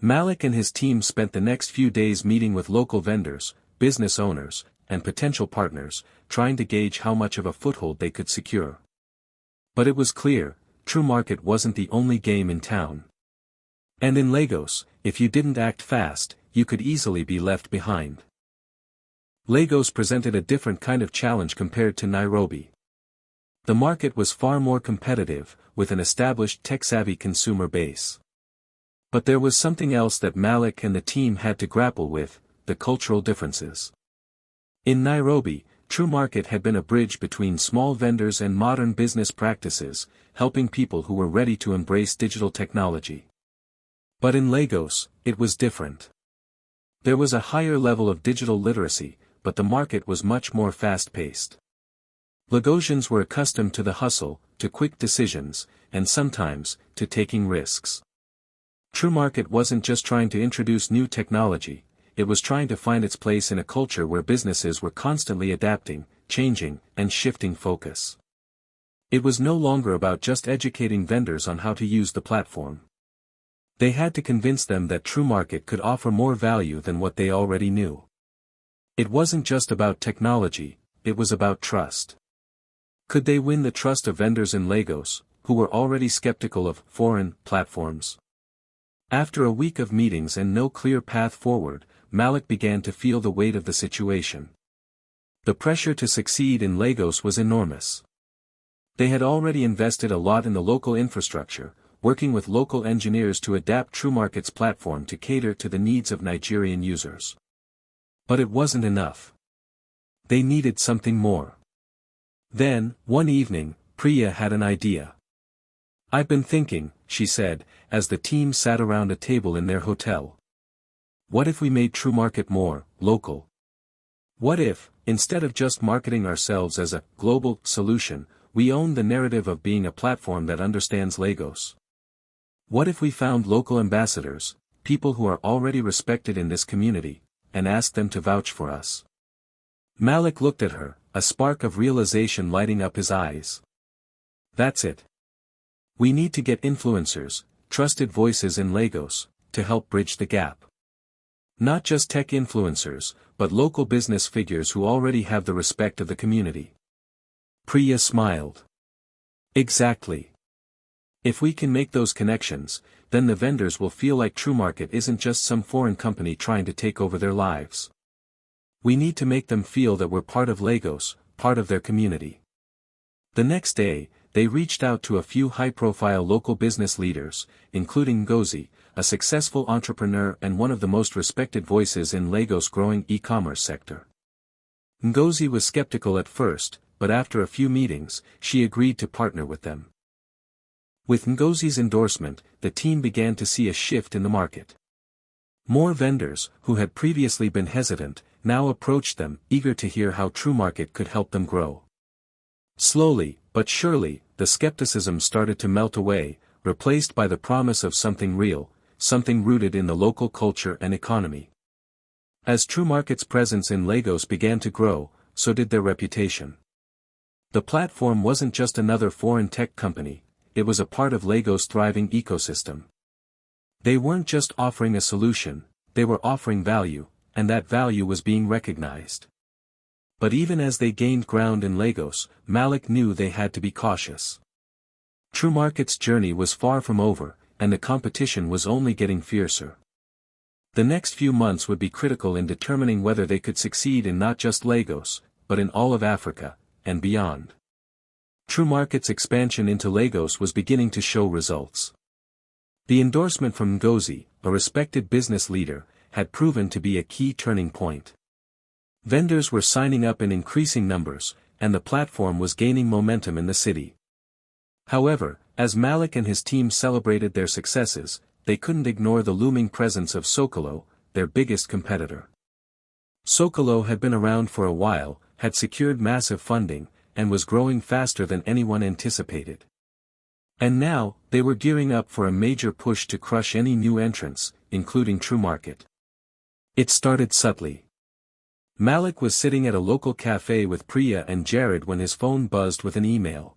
Malik and his team spent the next few days meeting with local vendors, business owners, and potential partners, trying to gauge how much of a foothold they could secure. But it was clear, TrueMarket wasn't the only game in town. And in Lagos, if you didn't act fast, you could easily be left behind. Lagos presented a different kind of challenge compared to Nairobi. The market was far more competitive, with an established tech-savvy consumer base. But there was something else that Malik and the team had to grapple with: the cultural differences. In Nairobi, TrueMarket had been a bridge between small vendors and modern business practices, helping people who were ready to embrace digital technology. But in Lagos, it was different. There was a higher level of digital literacy, but the market was much more fast-paced. Lagosians were accustomed to the hustle, to quick decisions, and sometimes, to taking risks. TrueMarket wasn't just trying to introduce new technology, it was trying to find its place in a culture where businesses were constantly adapting, changing, and shifting focus. It was no longer about just educating vendors on how to use the platform. They had to convince them that TrueMarket could offer more value than what they already knew. It wasn't just about technology, it was about trust. Could they win the trust of vendors in Lagos, who were already skeptical of foreign platforms? After a week of meetings and no clear path forward, Malik began to feel the weight of the situation. The pressure to succeed in Lagos was enormous. They had already invested a lot in the local infrastructure, working with local engineers to adapt TrueMarket's platform to cater to the needs of Nigerian users. But it wasn't enough. They needed something more. Then, one evening, Priya had an idea. "I've been thinking," she said, as the team sat around a table in their hotel. "What if we made TrueMarket more local? What if, instead of just marketing ourselves as a global solution, we owned the narrative of being a platform that understands Lagos? What if we found local ambassadors, people who are already respected in this community, and asked them to vouch for us?" Malik looked at her, a spark of realization lighting up his eyes. "That's it. We need to get influencers, trusted voices in Lagos, to help bridge the gap. Not just tech influencers, but local business figures who already have the respect of the community." Priya smiled. "Exactly. If we can make those connections, then the vendors will feel like TrueMarket isn't just some foreign company trying to take over their lives. We need to make them feel that we're part of Lagos, part of their community." The next day, they reached out to a few high-profile local business leaders, including Ngozi, a successful entrepreneur and one of the most respected voices in Lagos' growing e-commerce sector. Ngozi was skeptical at first, but after a few meetings, she agreed to partner with them. With Ngozi's endorsement, the team began to see a shift in the market. More vendors, who had previously been hesitant, now approached them, eager to hear how TrueMarket could help them grow. Slowly, but surely, the skepticism started to melt away, replaced by the promise of something real, something rooted in the local culture and economy. As TrueMarket's presence in Lagos began to grow, so did their reputation. The platform wasn't just another foreign tech company, it was a part of Lagos' thriving ecosystem. They weren't just offering a solution, they were offering value, and that value was being recognized. But even as they gained ground in Lagos, Malik knew they had to be cautious. TrueMarket's journey was far from over, and the competition was only getting fiercer. The next few months would be critical in determining whether they could succeed in not just Lagos, but in all of Africa, and beyond. TrueMarket's expansion into Lagos was beginning to show results. The endorsement from Ngozi, a respected business leader, had proven to be a key turning point. Vendors were signing up in increasing numbers, and the platform was gaining momentum in the city. However, as Malik and his team celebrated their successes, they couldn't ignore the looming presence of Sokolo, their biggest competitor. Sokolo had been around for a while, had secured massive funding, and was growing faster than anyone anticipated. And now, they were gearing up for a major push to crush any new entrants, including TrueMarket. It started subtly. Malik was sitting at a local cafe with Priya and Jared when his phone buzzed with an email.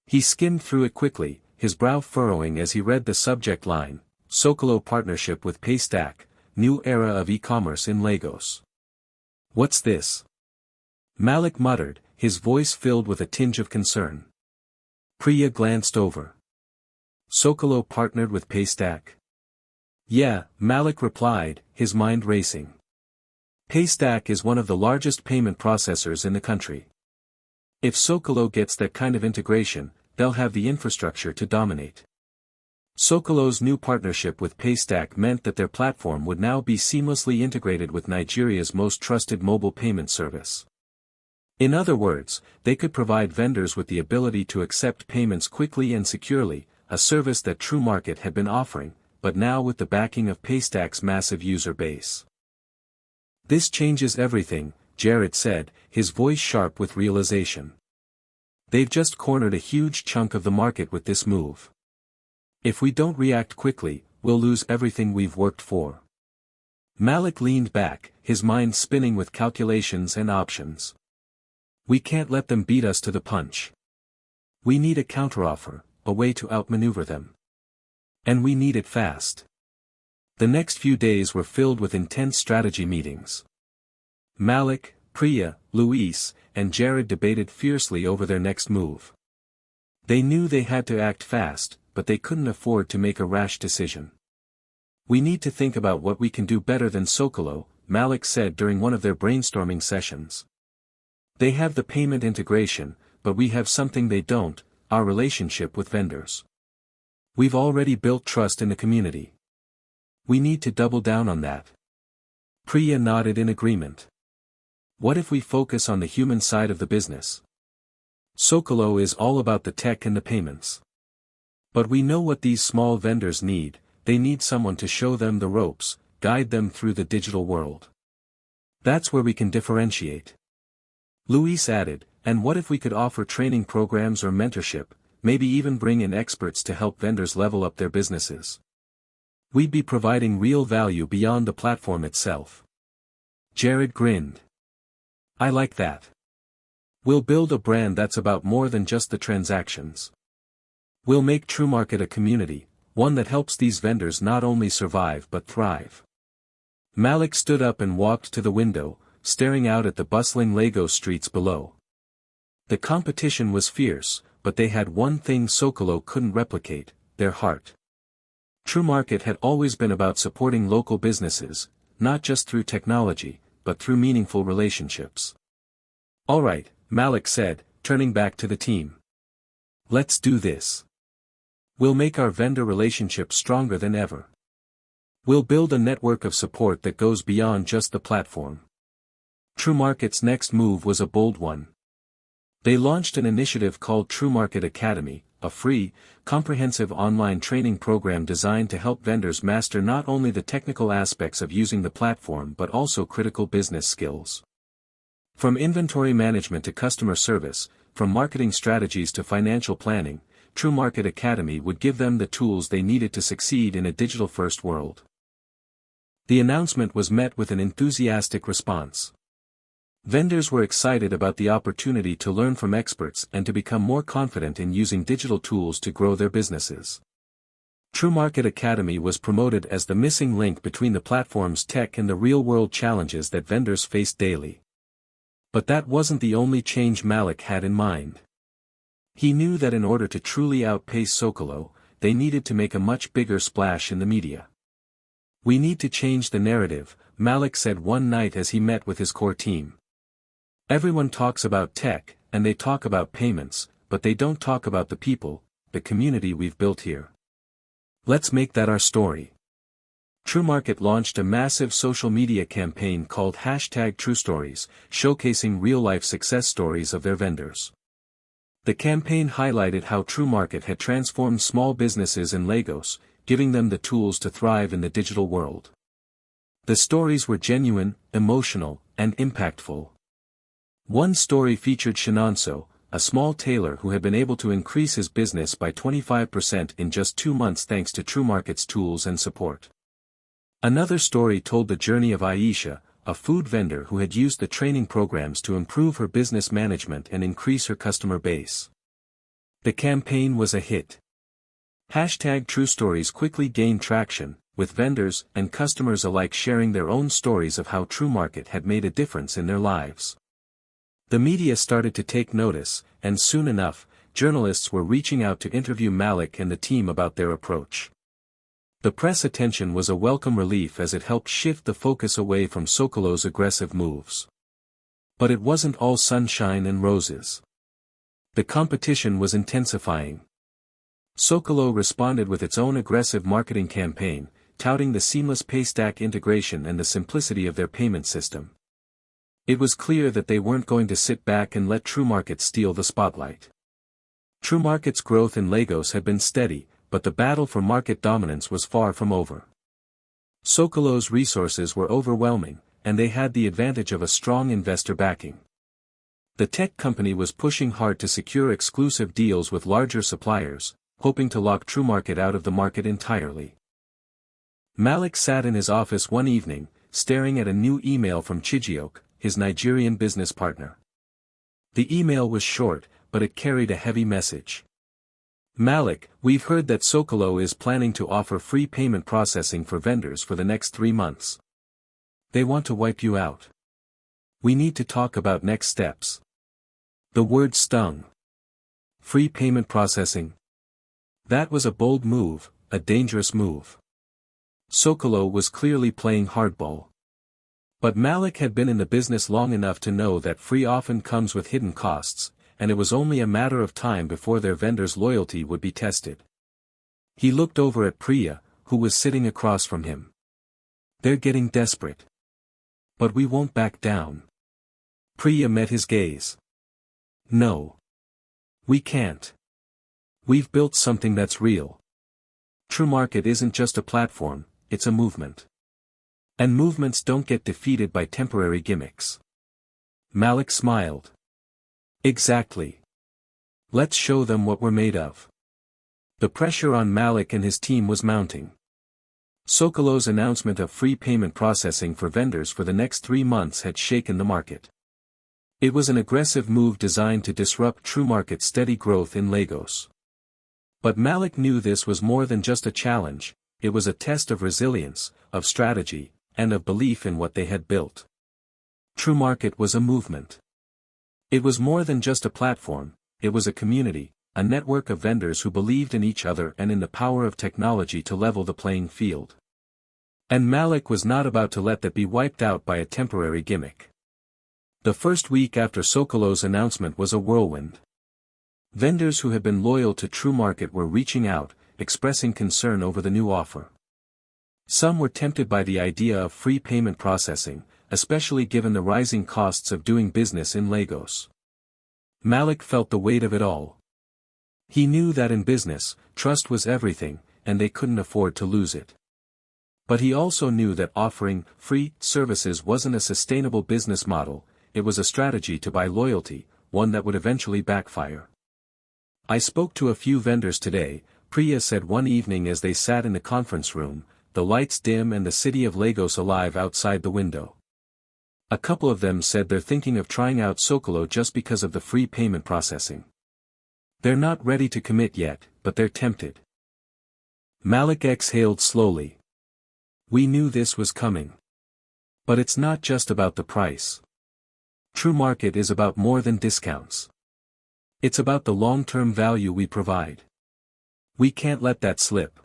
He skimmed through it quickly, his brow furrowing as he read the subject line, Socolo partnership with Paystack, new era of e-commerce in Lagos. What's this? Malik muttered, his voice filled with a tinge of concern. Priya glanced over. Socolo partnered with Paystack? Yeah, Malik replied, his mind racing. Paystack is one of the largest payment processors in the country. If Socolo gets that kind of integration, they'll have the infrastructure to dominate. Socolo's new partnership with Paystack meant that their platform would now be seamlessly integrated with Nigeria's most trusted mobile payment service. In other words, they could provide vendors with the ability to accept payments quickly and securely, a service that TrueMarket had been offering, but now with the backing of Paystack's massive user base. This changes everything, Jared said, his voice sharp with realization. They've just cornered a huge chunk of the market with this move. If we don't react quickly, we'll lose everything we've worked for. Malik leaned back, his mind spinning with calculations and options. We can't let them beat us to the punch. We need a counteroffer, a way to outmaneuver them. And we need it fast. The next few days were filled with intense strategy meetings. Malik, Priya, Luis, and Jared debated fiercely over their next move. They knew they had to act fast, but they couldn't afford to make a rash decision. We need to think about what we can do better than Socolo, Malik said during one of their brainstorming sessions. They have the payment integration, but we have something they don't, our relationship with vendors. We've already built trust in the community. We need to double down on that. Priya nodded in agreement. What if we focus on the human side of the business? Socolo is all about the tech and the payments. But we know what these small vendors need, they need someone to show them the ropes, guide them through the digital world. That's where we can differentiate. Luis added, and what if we could offer training programs or mentorship, maybe even bring in experts to help vendors level up their businesses? We'd be providing real value beyond the platform itself. Jared grinned. I like that. We'll build a brand that's about more than just the transactions. We'll make TrueMarket a community, one that helps these vendors not only survive but thrive. Malik stood up and walked to the window, staring out at the bustling Lagos streets below. The competition was fierce, but they had one thing Socolo couldn't replicate, their heart. TrueMarket had always been about supporting local businesses, not just through technology, but through meaningful relationships. All right, Malik said, turning back to the team. Let's do this. We'll make our vendor relationships stronger than ever. We'll build a network of support that goes beyond just the platform. TrueMarket's next move was a bold one. They launched an initiative called TrueMarket Academy, a free, comprehensive online training program designed to help vendors master not only the technical aspects of using the platform but also critical business skills. From inventory management to customer service, from marketing strategies to financial planning, TrueMarket Academy would give them the tools they needed to succeed in a digital-first world. The announcement was met with an enthusiastic response. Vendors were excited about the opportunity to learn from experts and to become more confident in using digital tools to grow their businesses. TrueMarket Academy was promoted as the missing link between the platform's tech and the real-world challenges that vendors faced daily. But that wasn't the only change Malik had in mind. He knew that in order to truly outpace Socolo, they needed to make a much bigger splash in the media. We need to change the narrative, Malik said one night as he met with his core team. Everyone talks about tech, and they talk about payments, but they don't talk about the people, the community we've built here. Let's make that our story. TrueMarket launched a massive social media campaign called #TrueStories, showcasing real-life success stories of their vendors. The campaign highlighted how TrueMarket had transformed small businesses in Lagos, giving them the tools to thrive in the digital world. The stories were genuine, emotional, and impactful. One story featured Shinonso, a small tailor who had been able to increase his business by 25% in just 2 months thanks to TrueMarket's tools and support. Another story told the journey of Aisha, a food vendor who had used the training programs to improve her business management and increase her customer base. The campaign was a hit. #TrueStories quickly gained traction, with vendors and customers alike sharing their own stories of how TrueMarket had made a difference in their lives. The media started to take notice, and soon enough, journalists were reaching out to interview Malik and the team about their approach. The press attention was a welcome relief as it helped shift the focus away from Sokolo's aggressive moves. But it wasn't all sunshine and roses. The competition was intensifying. Sokolo responded with its own aggressive marketing campaign, touting the seamless paystack integration and the simplicity of their payment system. It was clear that they weren't going to sit back and let TrueMarket steal the spotlight. TrueMarket's growth in Lagos had been steady, but the battle for market dominance was far from over. Sokolo's resources were overwhelming, and they had the advantage of a strong investor backing. The tech company was pushing hard to secure exclusive deals with larger suppliers, hoping to lock TrueMarket out of the market entirely. Malik sat in his office one evening, staring at a new email from Chijioke, his Nigerian business partner. The email was short, but it carried a heavy message. "Malik, we've heard that Sokolo is planning to offer free payment processing for vendors for the next 3 months. They want to wipe you out. We need to talk about next steps." The word stung. Free payment processing. That was a bold move, a dangerous move. Sokolo was clearly playing hardball. But Malik had been in the business long enough to know that free often comes with hidden costs, and it was only a matter of time before their vendors' loyalty would be tested. He looked over at Priya, who was sitting across from him. "They're getting desperate. But we won't back down." Priya met his gaze. "No. We can't. We've built something that's real. TrueMarket isn't just a platform, it's a movement. And movements don't get defeated by temporary gimmicks." Malik smiled. "Exactly. Let's show them what we're made of." The pressure on Malik and his team was mounting. Sokolo's announcement of free payment processing for vendors for the next 3 months had shaken the market. It was an aggressive move designed to disrupt TrueMarket's steady growth in Lagos. But Malik knew this was more than just a challenge, it was a test of resilience, of strategy, and of belief in what they had built. TrueMarket was a movement. It was more than just a platform, it was a community, a network of vendors who believed in each other and in the power of technology to level the playing field. And Malik was not about to let that be wiped out by a temporary gimmick. The first week after Sokolo's announcement was a whirlwind. Vendors who had been loyal to TrueMarket were reaching out, expressing concern over the new offer. Some were tempted by the idea of free payment processing, especially given the rising costs of doing business in Lagos. Malik felt the weight of it all. He knew that in business, trust was everything, and they couldn't afford to lose it. But he also knew that offering free services wasn't a sustainable business model, it was a strategy to buy loyalty, one that would eventually backfire. "I spoke to a few vendors today," Priya said one evening as they sat in the conference room, the lights dim and the city of Lagos alive outside the window. "A couple of them said they're thinking of trying out Sokolo just because of the free payment processing. They're not ready to commit yet, but they're tempted." Malik exhaled slowly. "We knew this was coming. But it's not just about the price. TrueMarket is about more than discounts. It's about the long-term value we provide. We can't let that slip."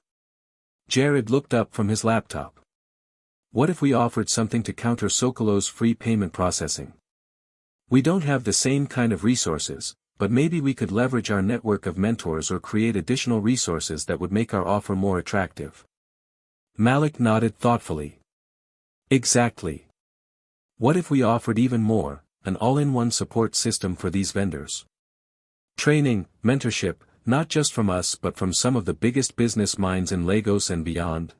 Jared looked up from his laptop. "What if we offered something to counter Sokolo's free payment processing? We don't have the same kind of resources, but maybe we could leverage our network of mentors or create additional resources that would make our offer more attractive." Malik nodded thoughtfully. "Exactly. What if we offered even more, an all-in-one support system for these vendors? Training, mentorship, not just from us but from some of the biggest business minds in Lagos and beyond.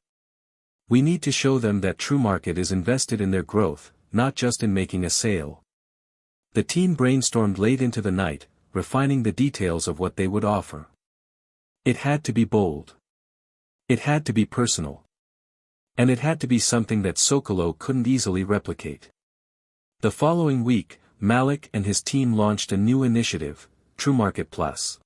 We need to show them that TrueMarket is invested in their growth, not just in making a sale." The team brainstormed late into the night, refining the details of what they would offer. It had to be bold. It had to be personal. And it had to be something that Sokolo couldn't easily replicate. The following week, Malik and his team launched a new initiative, TrueMarket Plus.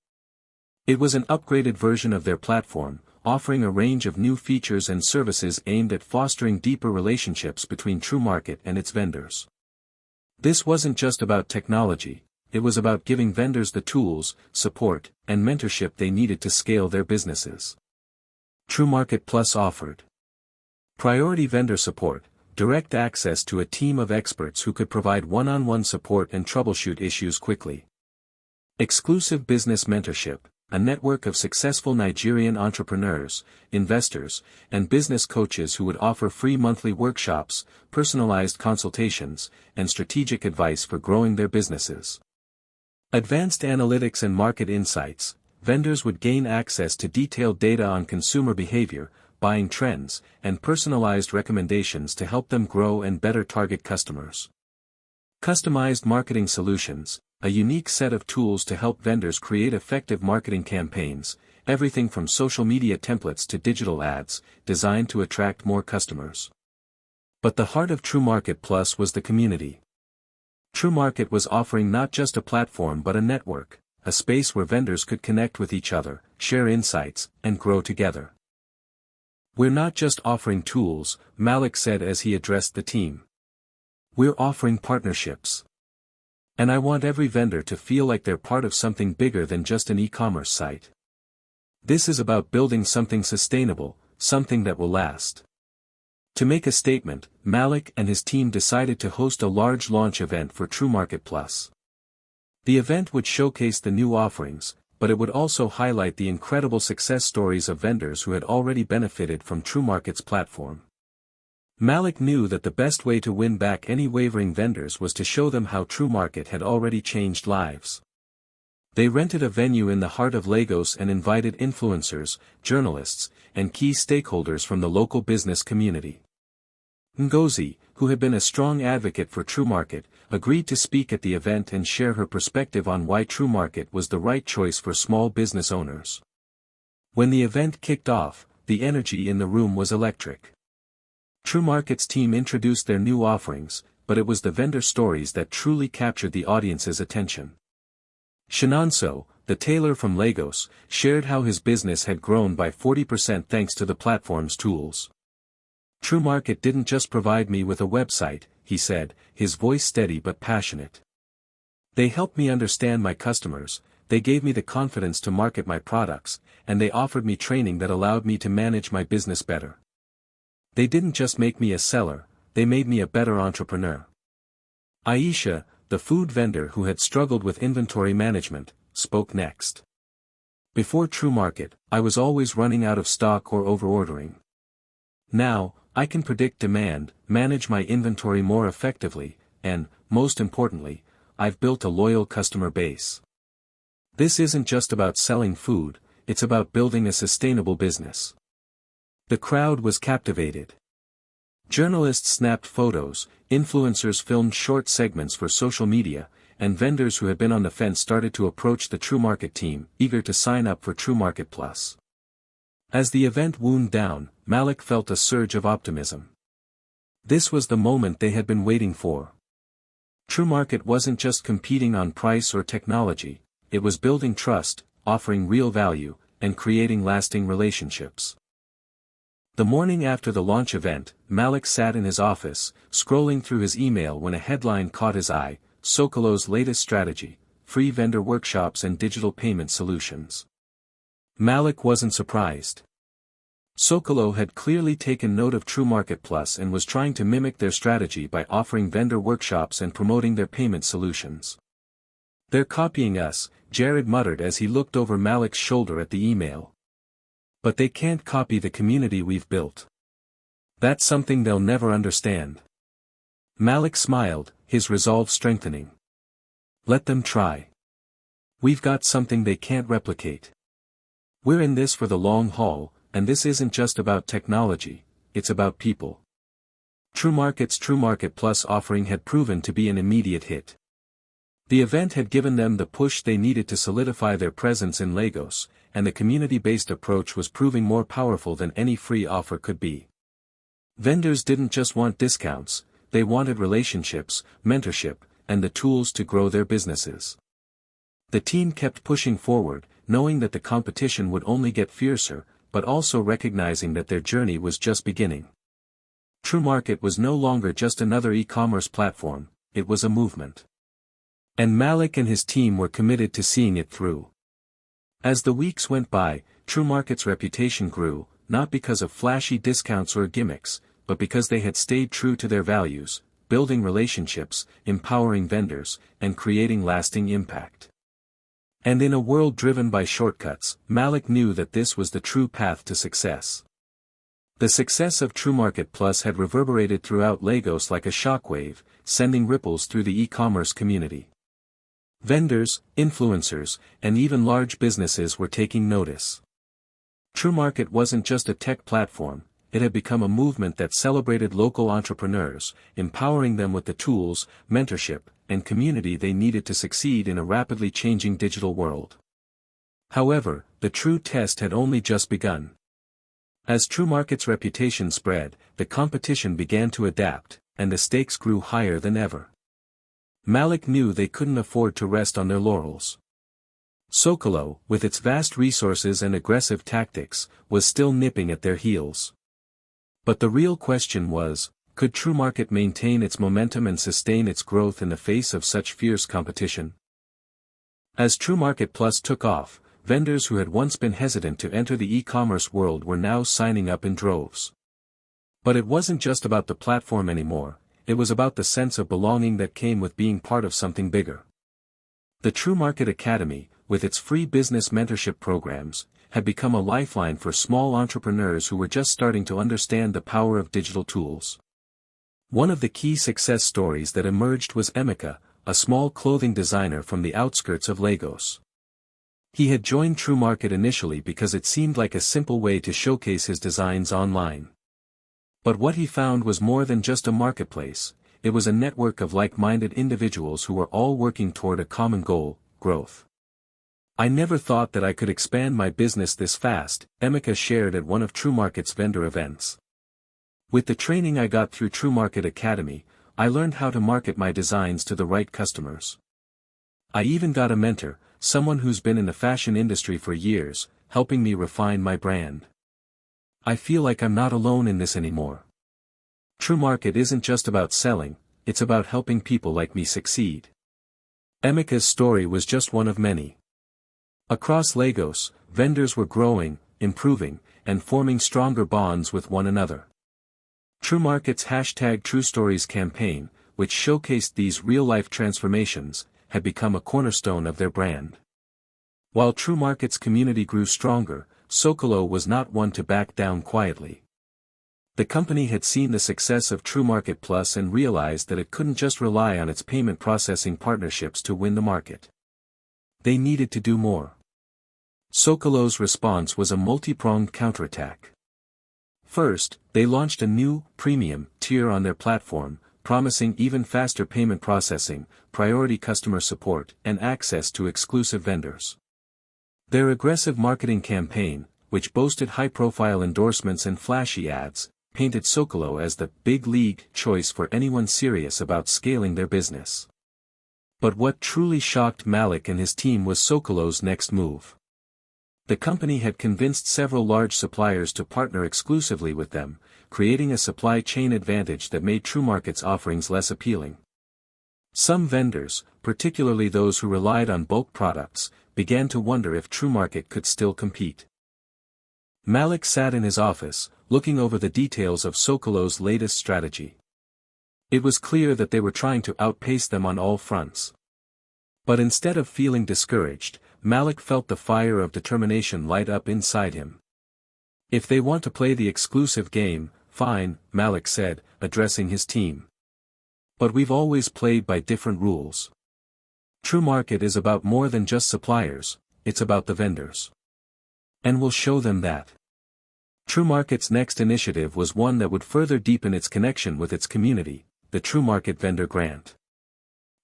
It was an upgraded version of their platform, offering a range of new features and services aimed at fostering deeper relationships between TrueMarket and its vendors. This wasn't just about technology, it was about giving vendors the tools, support, and mentorship they needed to scale their businesses. TrueMarket Plus offered priority vendor support, direct access to a team of experts who could provide one-on-one support and troubleshoot issues quickly. Exclusive business mentorship, a network of successful Nigerian entrepreneurs, investors, and business coaches who would offer free monthly workshops, personalized consultations, and strategic advice for growing their businesses. Advanced analytics and market insights, vendors would gain access to detailed data on consumer behavior, buying trends, and personalized recommendations to help them grow and better target customers. Customized marketing solutions, a unique set of tools to help vendors create effective marketing campaigns, everything from social media templates to digital ads, designed to attract more customers. But the heart of TrueMarket Plus was the community. TrueMarket was offering not just a platform but a network, a space where vendors could connect with each other, share insights, and grow together. "We're not just offering tools," Malik said as he addressed the team. "We're offering partnerships. And I want every vendor to feel like they're part of something bigger than just an e-commerce site. This is about building something sustainable, something that will last." To make a statement, Malik and his team decided to host a large launch event for TrueMarket Plus. The event would showcase the new offerings, but it would also highlight the incredible success stories of vendors who had already benefited from TrueMarket's platform. Malik knew that the best way to win back any wavering vendors was to show them how TrueMarket had already changed lives. They rented a venue in the heart of Lagos and invited influencers, journalists, and key stakeholders from the local business community. Ngozi, who had been a strong advocate for TrueMarket, agreed to speak at the event and share her perspective on why TrueMarket was the right choice for small business owners. When the event kicked off, the energy in the room was electric. TrueMarket's team introduced their new offerings, but it was the vendor stories that truly captured the audience's attention. Shinonso, the tailor from Lagos, shared how his business had grown by 40% thanks to the platform's tools. "TrueMarket didn't just provide me with a website," he said, his voice steady but passionate. "They helped me understand my customers, they gave me the confidence to market my products, and they offered me training that allowed me to manage my business better. They didn't just make me a seller, they made me a better entrepreneur." Aisha, the food vendor who had struggled with inventory management, spoke next. "Before TrueMarket, I was always running out of stock or overordering. Now, I can predict demand, manage my inventory more effectively, and, most importantly, I've built a loyal customer base. This isn't just about selling food, it's about building a sustainable business." The crowd was captivated. Journalists snapped photos, influencers filmed short segments for social media, and vendors who had been on the fence started to approach the TrueMarket team, eager to sign up for TrueMarket Plus. As the event wound down, Malik felt a surge of optimism. This was the moment they had been waiting for. TrueMarket wasn't just competing on price or technology, it was building trust, offering real value, and creating lasting relationships. The morning after the launch event, Malik sat in his office, scrolling through his email when a headline caught his eye: Sokolo's latest strategy, free vendor workshops and digital payment solutions. Malik wasn't surprised. Sokolo had clearly taken note of TrueMarket Plus and was trying to mimic their strategy by offering vendor workshops and promoting their payment solutions. "They're copying us," Jared muttered as he looked over Malik's shoulder at the email. "But they can't copy the community we've built. That's something they'll never understand." Malik smiled, his resolve strengthening. "Let them try. We've got something they can't replicate. We're in this for the long haul, and this isn't just about technology, it's about people." TrueMarket's TrueMarket Plus offering had proven to be an immediate hit. The event had given them the push they needed to solidify their presence in Lagos, and the community-based approach was proving more powerful than any free offer could be. Vendors didn't just want discounts, they wanted relationships, mentorship, and the tools to grow their businesses. The team kept pushing forward, knowing that the competition would only get fiercer, but also recognizing that their journey was just beginning. TrueMarket was no longer just another e-commerce platform, it was a movement. And Malik and his team were committed to seeing it through. As the weeks went by, TrueMarket's reputation grew, not because of flashy discounts or gimmicks, but because they had stayed true to their values, building relationships, empowering vendors, and creating lasting impact. And in a world driven by shortcuts, Malik knew that this was the true path to success. The success of TrueMarket Plus had reverberated throughout Lagos like a shockwave, sending ripples through the e-commerce community. Vendors, influencers, and even large businesses were taking notice. TrueMarket wasn't just a tech platform, it had become a movement that celebrated local entrepreneurs, empowering them with the tools, mentorship, and community they needed to succeed in a rapidly changing digital world. However, the true test had only just begun. As TrueMarket's reputation spread, the competition began to adapt, and the stakes grew higher than ever. Malik knew they couldn't afford to rest on their laurels. Socolo, with its vast resources and aggressive tactics, was still nipping at their heels. But the real question was, could TrueMarket maintain its momentum and sustain its growth in the face of such fierce competition? As TrueMarket Plus took off, vendors who had once been hesitant to enter the e-commerce world were now signing up in droves. But it wasn't just about the platform anymore, it was about the sense of belonging that came with being part of something bigger. The TrueMarket Academy, with its free business mentorship programs, had become a lifeline for small entrepreneurs who were just starting to understand the power of digital tools. One of the key success stories that emerged was Emeka, a small clothing designer from the outskirts of Lagos. He had joined TrueMarket initially because it seemed like a simple way to showcase his designs online. But what he found was more than just a marketplace, it was a network of like-minded individuals who were all working toward a common goal, growth. "I never thought that I could expand my business this fast," Emeka shared at one of TrueMarket's vendor events. "With the training I got through TrueMarket Academy, I learned how to market my designs to the right customers. I even got a mentor, someone who's been in the fashion industry for years, helping me refine my brand. I feel like I'm not alone in this anymore. TrueMarket isn't just about selling, it's about helping people like me succeed." Emeka's story was just one of many. Across Lagos, vendors were growing, improving, and forming stronger bonds with one another. TrueMarket's #TrueStories campaign, which showcased these real-life transformations, had become a cornerstone of their brand. While TrueMarket's community grew stronger, Socolo was not one to back down quietly. The company had seen the success of TrueMarket Plus and realized that it couldn't just rely on its payment processing partnerships to win the market. They needed to do more. Socolo's response was a multi-pronged counterattack. First, they launched a new, premium, tier on their platform, promising even faster payment processing, priority customer support, and access to exclusive vendors. Their aggressive marketing campaign, which boasted high-profile endorsements and flashy ads, painted Socolo as the big league choice for anyone serious about scaling their business. But what truly shocked Malik and his team was Socolo's next move. The company had convinced several large suppliers to partner exclusively with them, creating a supply chain advantage that made TrueMarket's offerings less appealing. Some vendors, particularly those who relied on bulk products, began to wonder if TrueMarket could still compete. Malik sat in his office, looking over the details of Socolo's latest strategy. It was clear that they were trying to outpace them on all fronts. But instead of feeling discouraged, Malik felt the fire of determination light up inside him. "If they want to play the exclusive game, fine," Malik said, addressing his team. "But we've always played by different rules. TrueMarket is about more than just suppliers, it's about the vendors. And we'll show them that." TrueMarket's next initiative was one that would further deepen its connection with its community, the TrueMarket Vendor Grant.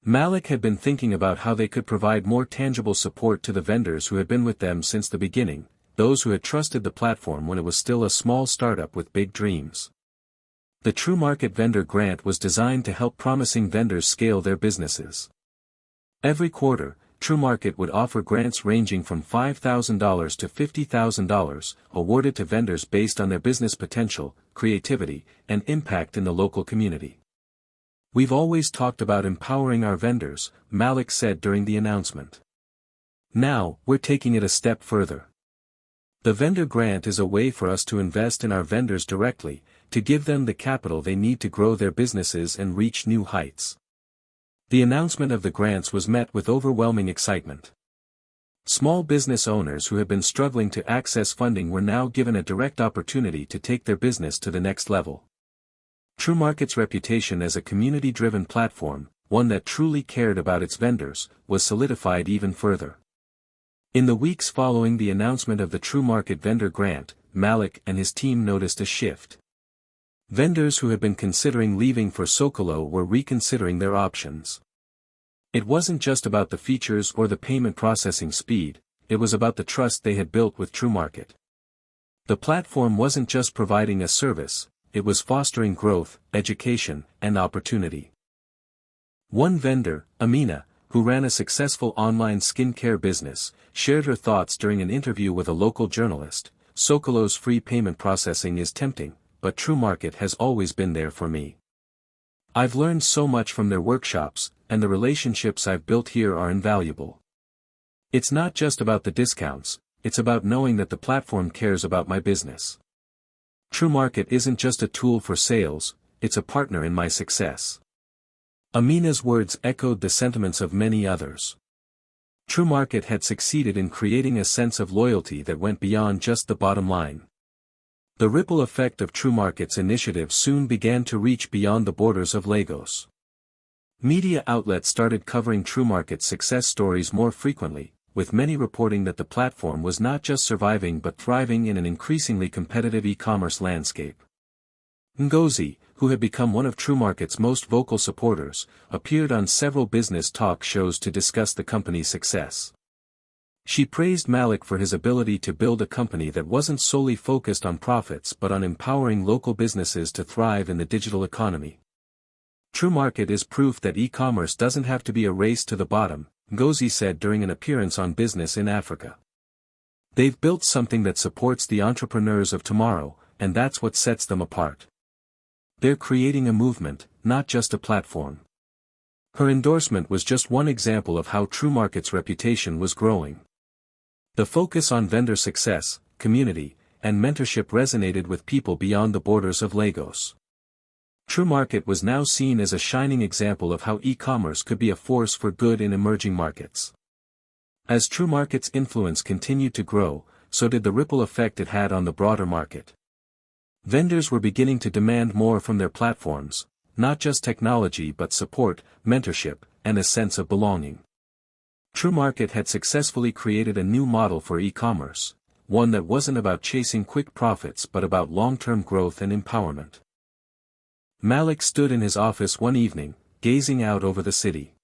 Malik had been thinking about how they could provide more tangible support to the vendors who had been with them since the beginning, those who had trusted the platform when it was still a small startup with big dreams. The True Market Vendor Grant was designed to help promising vendors scale their businesses. Every quarter, True Market would offer grants ranging from $5,000 to $50,000, awarded to vendors based on their business potential, creativity, and impact in the local community. "We've always talked about empowering our vendors," Malik said during the announcement. "Now, we're taking it a step further. The vendor grant is a way for us to invest in our vendors directly, to give them the capital they need to grow their businesses and reach new heights." The announcement of the grants was met with overwhelming excitement. Small business owners who had been struggling to access funding were now given a direct opportunity to take their business to the next level. TrueMarket's reputation as a community-driven platform, one that truly cared about its vendors, was solidified even further. In the weeks following the announcement of the TrueMarket Vendor Grant, Malik and his team noticed a shift. Vendors who had been considering leaving for Socolo were reconsidering their options. It wasn't just about the features or the payment processing speed, it was about the trust they had built with TrueMarket. The platform wasn't just providing a service, it was fostering growth, education, and opportunity. One vendor, Amina, who ran a successful online skincare business, shared her thoughts during an interview with a local journalist. "Socolo's free payment processing is tempting, but TrueMarket has always been there for me. I've learned so much from their workshops, and the relationships I've built here are invaluable. It's not just about the discounts, it's about knowing that the platform cares about my business. TrueMarket isn't just a tool for sales, it's a partner in my success." Amina's words echoed the sentiments of many others. TrueMarket had succeeded in creating a sense of loyalty that went beyond just the bottom line. The ripple effect of TrueMarket's initiative soon began to reach beyond the borders of Lagos. Media outlets started covering TrueMarket's success stories more frequently, with many reporting that the platform was not just surviving but thriving in an increasingly competitive e-commerce landscape. Ngozi, who had become one of TrueMarket's most vocal supporters, appeared on several business talk shows to discuss the company's success. She praised Malik for his ability to build a company that wasn't solely focused on profits but on empowering local businesses to thrive in the digital economy. "TrueMarket is proof that e-commerce doesn't have to be a race to the bottom," Ngozi said during an appearance on Business in Africa. "They've built something that supports the entrepreneurs of tomorrow, and that's what sets them apart. They're creating a movement, not just a platform." Her endorsement was just one example of how TrueMarket's reputation was growing. The focus on vendor success, community, and mentorship resonated with people beyond the borders of Lagos. TrueMarket was now seen as a shining example of how e-commerce could be a force for good in emerging markets. As TrueMarket's influence continued to grow, so did the ripple effect it had on the broader market. Vendors were beginning to demand more from their platforms, not just technology but support, mentorship, and a sense of belonging. TrueMarket had successfully created a new model for e-commerce, one that wasn't about chasing quick profits but about long-term growth and empowerment. Malik stood in his office one evening, gazing out over the city.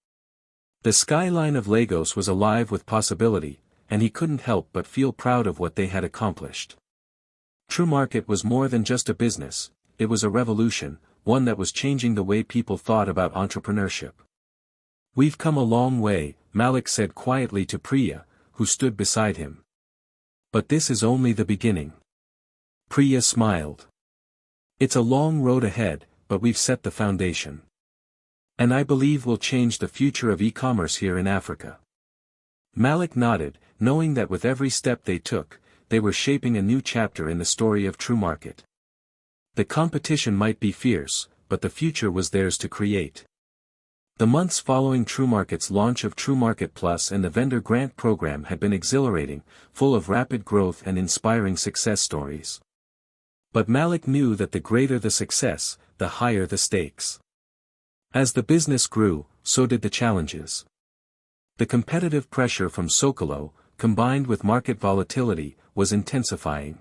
The skyline of Lagos was alive with possibility, and he couldn't help but feel proud of what they had accomplished. TrueMarket was more than just a business, it was a revolution, one that was changing the way people thought about entrepreneurship. "We've come a long way," Malik said quietly to Priya, who stood beside him. "But this is only the beginning." Priya smiled. "It's a long road ahead, but we've set the foundation. And I believe we'll change the future of e-commerce here in Africa." Malik nodded, knowing that with every step they took, they were shaping a new chapter in the story of TrueMarket. The competition might be fierce, but the future was theirs to create. The months following TrueMarket's launch of TrueMarket Plus and the vendor grant program had been exhilarating, full of rapid growth and inspiring success stories. But Malik knew that the greater the success, the higher the stakes. As the business grew, so did the challenges. The competitive pressure from Socolo, combined with market volatility, was intensifying.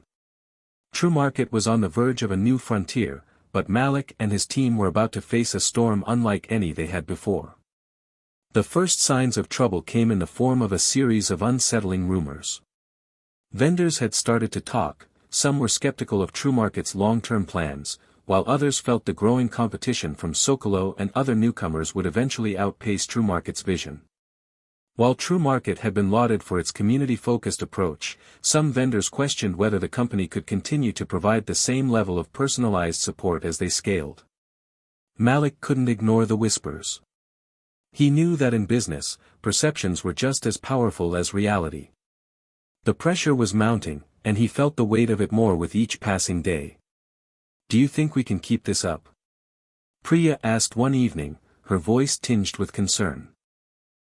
TrueMarket was on the verge of a new frontier, but Malik and his team were about to face a storm unlike any they had before. The first signs of trouble came in the form of a series of unsettling rumors. Vendors had started to talk, some were skeptical of TrueMarket's long-term plans, while others felt the growing competition from Socolo and other newcomers would eventually outpace TrueMarket's vision. While TrueMarket had been lauded for its community-focused approach, some vendors questioned whether the company could continue to provide the same level of personalized support as they scaled. Malik couldn't ignore the whispers. He knew that in business, perceptions were just as powerful as reality. The pressure was mounting, and he felt the weight of it more with each passing day. "Do you think we can keep this up?" Priya asked one evening, her voice tinged with concern.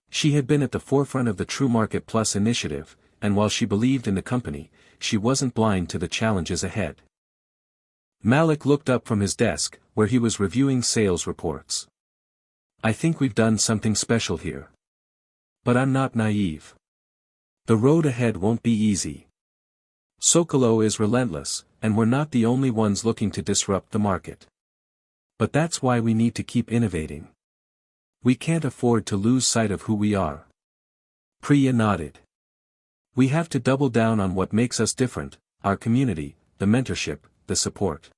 She had been at the forefront of the TrueMarket Plus initiative, and while she believed in the company, she wasn't blind to the challenges ahead. Malik looked up from his desk, where he was reviewing sales reports. "I think we've done something special here. But I'm not naive. The road ahead won't be easy. Socolo is relentless, and we're not the only ones looking to disrupt the market. But that's why we need to keep innovating. We can't afford to lose sight of who we are." Priya nodded. "We have to double down on what makes us different, our community, the mentorship, the support.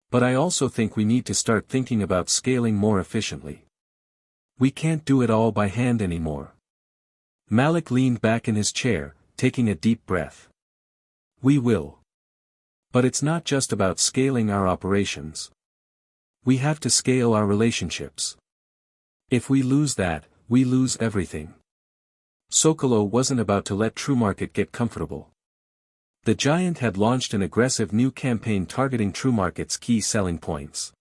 But I also think we need to start thinking about scaling more efficiently. We can't do it all by hand anymore." Malik leaned back in his chair, taking a deep breath. "We will. But it's not just about scaling our operations. We have to scale our relationships. If we lose that, we lose everything." Socolo wasn't about to let TrueMarket get comfortable. The giant had launched an aggressive new campaign targeting TrueMarket's key selling points.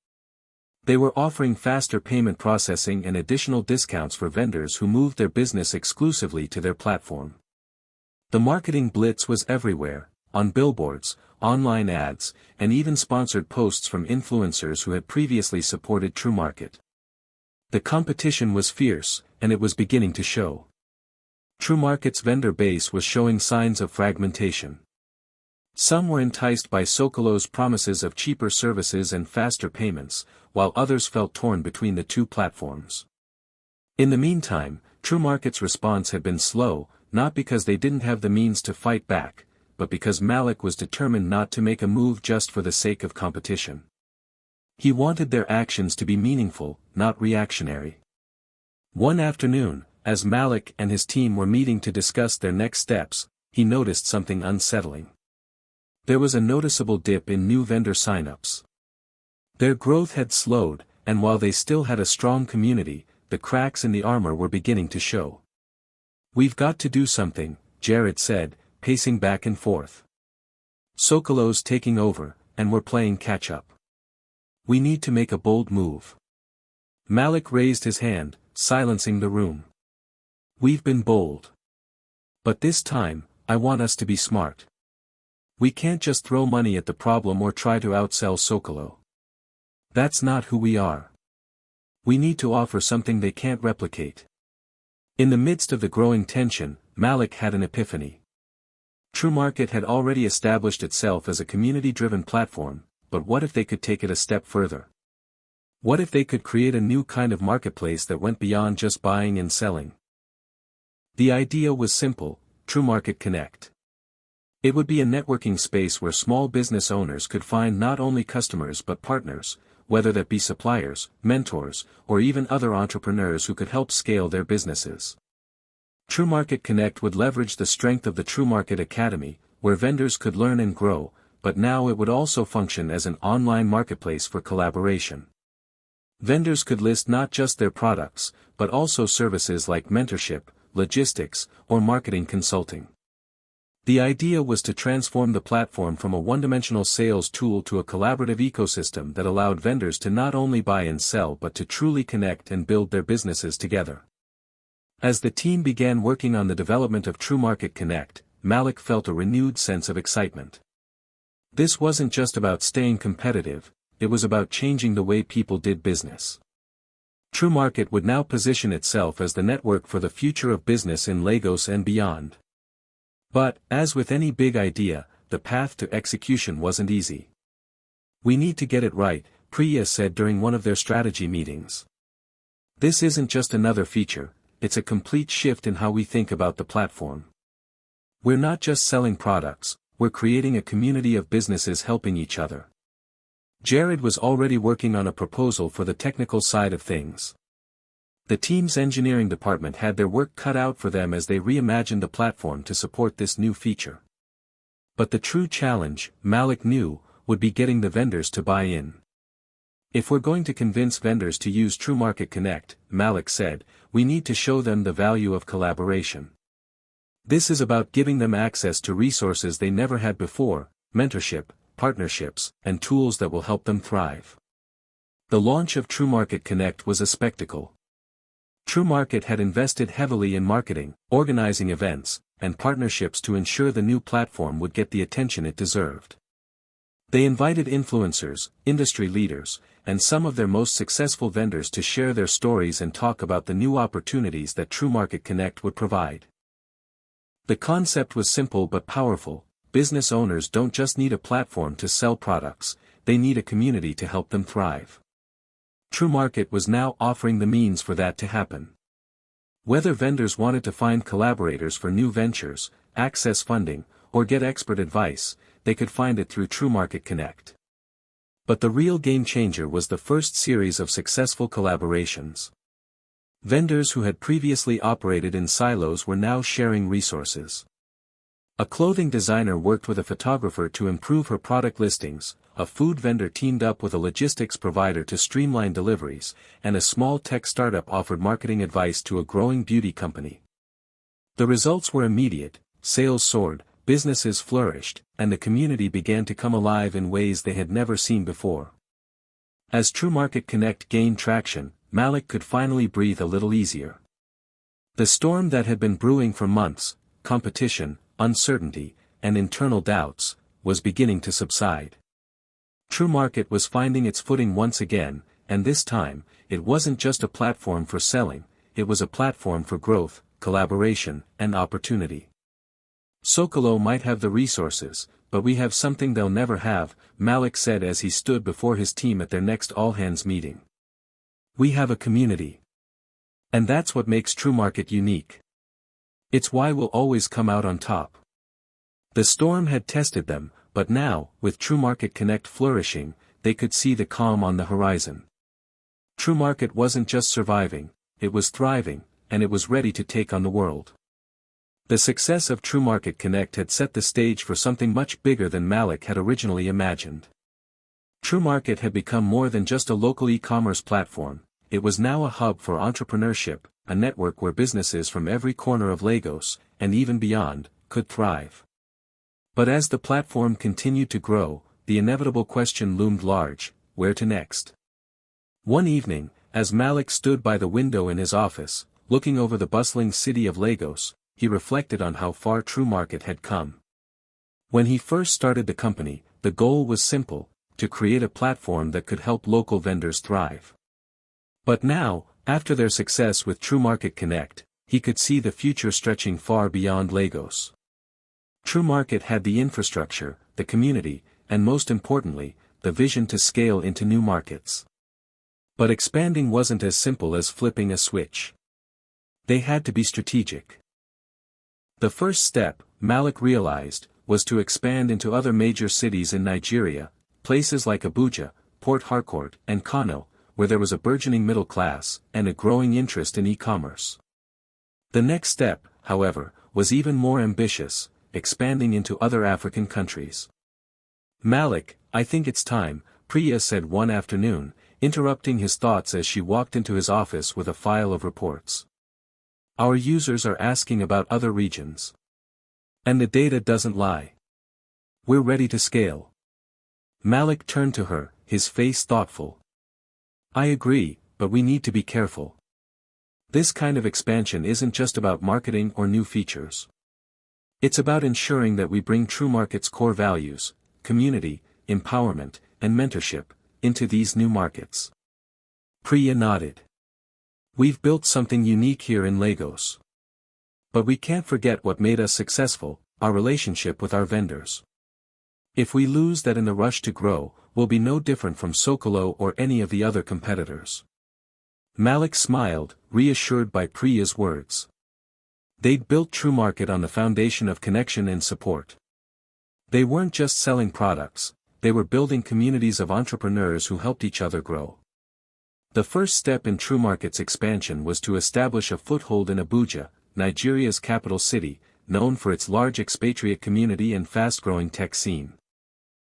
They were offering faster payment processing and additional discounts for vendors who moved their business exclusively to their platform. The marketing blitz was everywhere, on billboards, online ads, and even sponsored posts from influencers who had previously supported TrueMarket. The competition was fierce, and it was beginning to show. TrueMarket's vendor base was showing signs of fragmentation. Some were enticed by Socolo's promises of cheaper services and faster payments, while others felt torn between the two platforms. In the meantime, TrueMarket's response had been slow, not because they didn't have the means to fight back, but because Malik was determined not to make a move just for the sake of competition. He wanted their actions to be meaningful, not reactionary. One afternoon, as Malik and his team were meeting to discuss their next steps, he noticed something unsettling. There was a noticeable dip in new vendor signups. Their growth had slowed, and while they still had a strong community, the cracks in the armor were beginning to show. "We've got to do something," Jared said, pacing back and forth. "Socolo's taking over, and we're playing catch-up. We need to make a bold move." Malik raised his hand, silencing the room. "We've been bold. But this time, I want us to be smart. We can't just throw money at the problem or try to outsell Socolo. That's not who we are. We need to offer something they can't replicate." In the midst of the growing tension, Malik had an epiphany. TrueMarket had already established itself as a community-driven platform, but what if they could take it a step further? What if they could create a new kind of marketplace that went beyond just buying and selling? The idea was simple: TrueMarket Connect. It would be a networking space where small business owners could find not only customers but partners, whether that be suppliers, mentors, or even other entrepreneurs who could help scale their businesses. TrueMarket Connect would leverage the strength of the TrueMarket Academy, where vendors could learn and grow, but now it would also function as an online marketplace for collaboration. Vendors could list not just their products, but also services like mentorship, logistics, or marketing consulting. The idea was to transform the platform from a one-dimensional sales tool to a collaborative ecosystem that allowed vendors to not only buy and sell but to truly connect and build their businesses together. As the team began working on the development of TrueMarket Connect, Malik felt a renewed sense of excitement. This wasn't just about staying competitive, it was about changing the way people did business. TrueMarket would now position itself as the network for the future of business in Lagos and beyond. But, as with any big idea, the path to execution wasn't easy. "We need to get it right," Priya said during one of their strategy meetings. "This isn't just another feature, it's a complete shift in how we think about the platform. We're not just selling products, we're creating a community of businesses helping each other. Jared was already working on a proposal for the technical side of things. The team's engineering department had their work cut out for them as they reimagined the platform to support this new feature. But the true challenge, Malik knew, would be getting the vendors to buy in. If we're going to convince vendors to use TrueMarket Connect, Malik said, we need to show them the value of collaboration. This is about giving them access to resources they never had before, mentorship, partnerships, and tools that will help them thrive. The launch of TrueMarket Connect was a spectacle. TrueMarket had invested heavily in marketing, organizing events, and partnerships to ensure the new platform would get the attention it deserved. They invited influencers, industry leaders, and some of their most successful vendors to share their stories and talk about the new opportunities that TrueMarket Connect would provide. The concept was simple but powerful. Business owners don't just need a platform to sell products, they need a community to help them thrive. TrueMarket was now offering the means for that to happen. Whether vendors wanted to find collaborators for new ventures, access funding, or get expert advice, they could find it through TrueMarket Connect. But the real game changer was the first series of successful collaborations. Vendors who had previously operated in silos were now sharing resources. A clothing designer worked with a photographer to improve her product listings, a food vendor teamed up with a logistics provider to streamline deliveries, and a small tech startup offered marketing advice to a growing beauty company. The results were immediate, sales soared, businesses flourished, and the community began to come alive in ways they had never seen before. As TrueMarket Connect gained traction, Malik could finally breathe a little easier. The storm that had been brewing for months, competition, uncertainty, and internal doubts, was beginning to subside. TrueMarket was finding its footing once again, and this time, it wasn't just a platform for selling, it was a platform for growth, collaboration, and opportunity. Socolo might have the resources, but we have something they'll never have, Malik said as he stood before his team at their next all-hands meeting. We have a community. And that's what makes TrueMarket unique. It's why we'll always come out on top. The storm had tested them, but now, with TrueMarket Connect flourishing, they could see the calm on the horizon. TrueMarket wasn't just surviving, it was thriving, and it was ready to take on the world. The success of TrueMarket Connect had set the stage for something much bigger than Malik had originally imagined. TrueMarket had become more than just a local e-commerce platform, it was now a hub for entrepreneurship, a network where businesses from every corner of Lagos, and even beyond, could thrive. But as the platform continued to grow, the inevitable question loomed large: where to next? One evening, as Malik stood by the window in his office, looking over the bustling city of Lagos, he reflected on how far TrueMarket had come. When he first started the company, the goal was simple: to create a platform that could help local vendors thrive. But now, after their success with TrueMarket Connect, he could see the future stretching far beyond Lagos. TrueMarket had the infrastructure, the community, and most importantly, the vision to scale into new markets. But expanding wasn't as simple as flipping a switch. They had to be strategic. The first step, Malik realized, was to expand into other major cities in Nigeria, places like Abuja, Port Harcourt, and Kano, where there was a burgeoning middle class, and a growing interest in e-commerce. The next step, however, was even more ambitious, expanding into other African countries. Malik, I think it's time, Priya said one afternoon, interrupting his thoughts as she walked into his office with a file of reports. Our users are asking about other regions. And the data doesn't lie. We're ready to scale. Malik turned to her, his face thoughtful. I agree, but we need to be careful. This kind of expansion isn't just about marketing or new features. It's about ensuring that we bring TrueMarket's core values, community, empowerment, and mentorship, into these new markets. Priya nodded. We've built something unique here in Lagos. But we can't forget what made us successful, our relationship with our vendors. If we lose that in the rush to grow, we'll be no different from Socolo or any of the other competitors. Malik smiled, reassured by Priya's words. They'd built TrueMarket on the foundation of connection and support. They weren't just selling products, they were building communities of entrepreneurs who helped each other grow. The first step in TrueMarket's expansion was to establish a foothold in Abuja, Nigeria's capital city, known for its large expatriate community and fast-growing tech scene.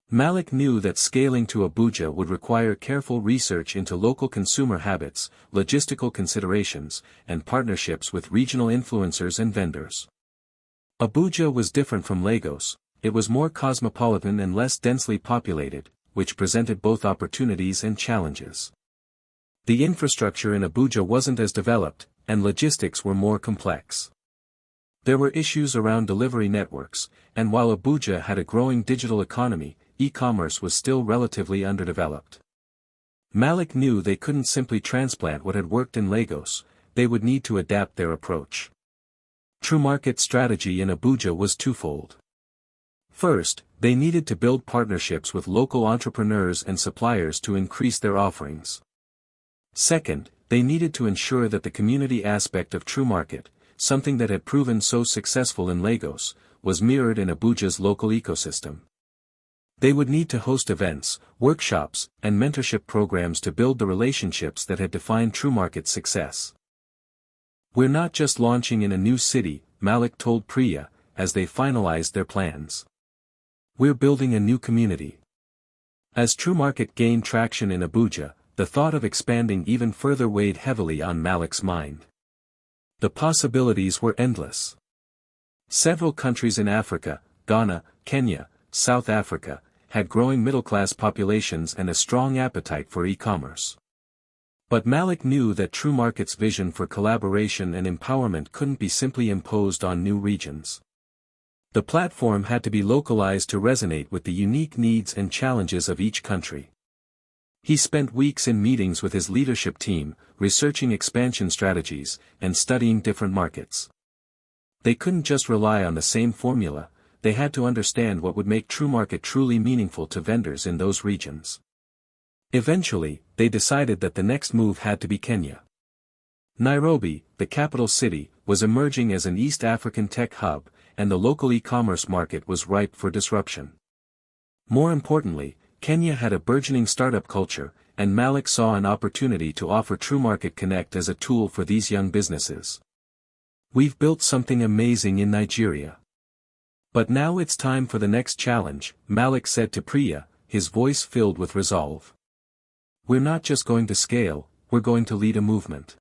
Malik knew that scaling to Abuja would require careful research into local consumer habits, logistical considerations, and partnerships with regional influencers and vendors. Abuja was different from Lagos. It was more cosmopolitan and less densely populated, which presented both opportunities and challenges. The infrastructure in Abuja wasn't as developed, and logistics were more complex. There were issues around delivery networks, and while Abuja had a growing digital economy, e-commerce was still relatively underdeveloped. Malik knew they couldn't simply transplant what had worked in Lagos, they would need to adapt their approach. TrueMarket's strategy in Abuja was twofold. First, they needed to build partnerships with local entrepreneurs and suppliers to increase their offerings. Second, they needed to ensure that the community aspect of TrueMarket, something that had proven so successful in Lagos, was mirrored in Abuja's local ecosystem. They would need to host events, workshops, and mentorship programs to build the relationships that had defined TrueMarket's success. We're not just launching in a new city, Malik told Priya, as they finalized their plans. We're building a new community. As TrueMarket gained traction in Abuja, the thought of expanding even further weighed heavily on Malik's mind. The possibilities were endless. Several countries in Africa, Ghana, Kenya, South Africa, had growing middle-class populations and a strong appetite for e-commerce. But Malik knew that TrueMarket's vision for collaboration and empowerment couldn't be simply imposed on new regions. The platform had to be localized to resonate with the unique needs and challenges of each country. He spent weeks in meetings with his leadership team, researching expansion strategies, and studying different markets. They couldn't just rely on the same formula, they had to understand what would make TrueMarket truly meaningful to vendors in those regions. Eventually, they decided that the next move had to be Kenya. Nairobi, the capital city, was emerging as an East African tech hub, and the local e-commerce market was ripe for disruption. More importantly, Kenya had a burgeoning startup culture, and Malik saw an opportunity to offer TrueMarket Connect as a tool for these young businesses. We've built something amazing in Nigeria. But now it's time for the next challenge, Malik said to Priya, his voice filled with resolve. We're not just going to scale, we're going to lead a movement.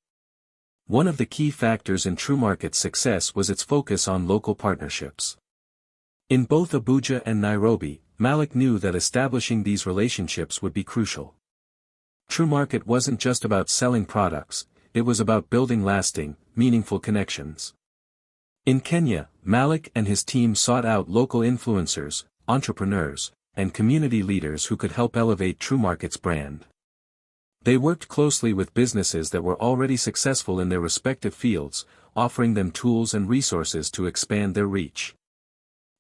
One of the key factors in TrueMarket's success was its focus on local partnerships. In both Abuja and Nairobi, Malik knew that establishing these relationships would be crucial. TrueMarket wasn't just about selling products, it was about building lasting, meaningful connections. In Kenya, Malik and his team sought out local influencers, entrepreneurs, and community leaders who could help elevate TrueMarket's brand. They worked closely with businesses that were already successful in their respective fields, offering them tools and resources to expand their reach.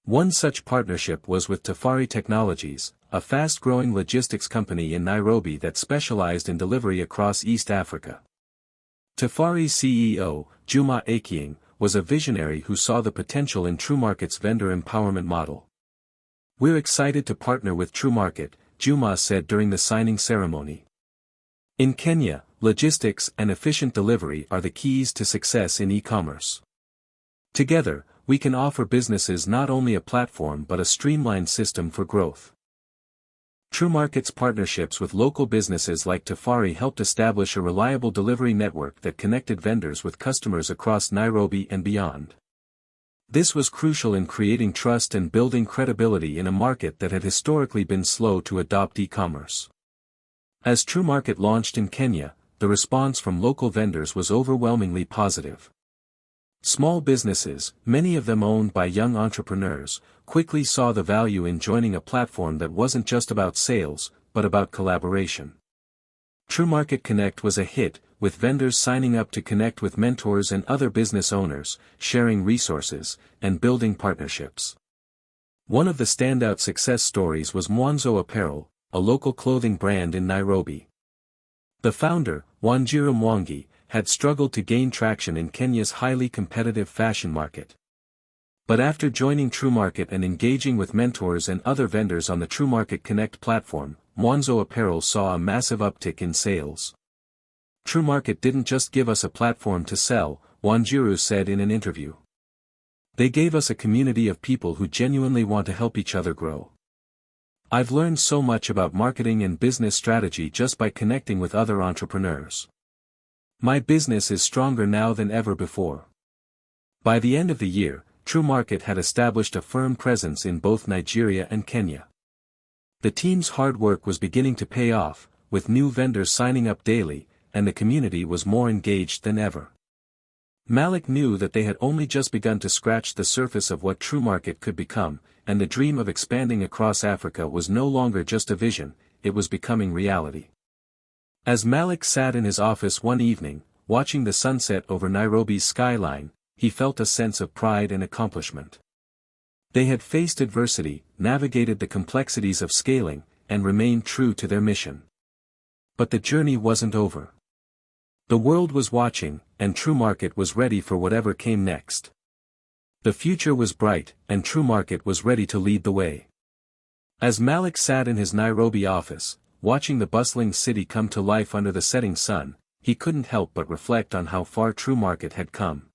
One such partnership was with Tafari Technologies, a fast-growing logistics company in Nairobi that specialized in delivery across East Africa. Tafari's CEO, Juma Aking, was a visionary who saw the potential in TrueMarket's vendor empowerment model. We're excited to partner with TrueMarket, Juma said during the signing ceremony. In Kenya, logistics and efficient delivery are the keys to success in e-commerce. Together, we can offer businesses not only a platform but a streamlined system for growth. TrueMarket's partnerships with local businesses like Tafari helped establish a reliable delivery network that connected vendors with customers across Nairobi and beyond. This was crucial in creating trust and building credibility in a market that had historically been slow to adopt e-commerce. As TrueMarket launched in Kenya, the response from local vendors was overwhelmingly positive. Small businesses, many of them owned by young entrepreneurs, quickly saw the value in joining a platform that wasn't just about sales, but about collaboration. TrueMarket Connect was a hit, with vendors signing up to connect with mentors and other business owners, sharing resources, and building partnerships. One of the standout success stories was Mwanzo Apparel, a local clothing brand in Nairobi. The founder, Wanjiru Mwangi, had struggled to gain traction in Kenya's highly competitive fashion market. But after joining TrueMarket and engaging with mentors and other vendors on the TrueMarket Connect platform, Mwanzo Apparel saw a massive uptick in sales. TrueMarket didn't just give us a platform to sell, Wanjiru said in an interview. They gave us a community of people who genuinely want to help each other grow. I've learned so much about marketing and business strategy just by connecting with other entrepreneurs. My business is stronger now than ever before. By the end of the year, TrueMarket had established a firm presence in both Nigeria and Kenya. The team's hard work was beginning to pay off, with new vendors signing up daily, and the community was more engaged than ever. Malik knew that they had only just begun to scratch the surface of what TrueMarket could become, and the dream of expanding across Africa was no longer just a vision, it was becoming reality. As Malik sat in his office one evening, watching the sunset over Nairobi's skyline, he felt a sense of pride and accomplishment. They had faced adversity, navigated the complexities of scaling, and remained true to their mission. But the journey wasn't over. The world was watching, and TrueMarket was ready for whatever came next. The future was bright, and TrueMarket was ready to lead the way. As Malik sat in his Nairobi office, watching the bustling city come to life under the setting sun, he couldn't help but reflect on how far TrueMarket had come.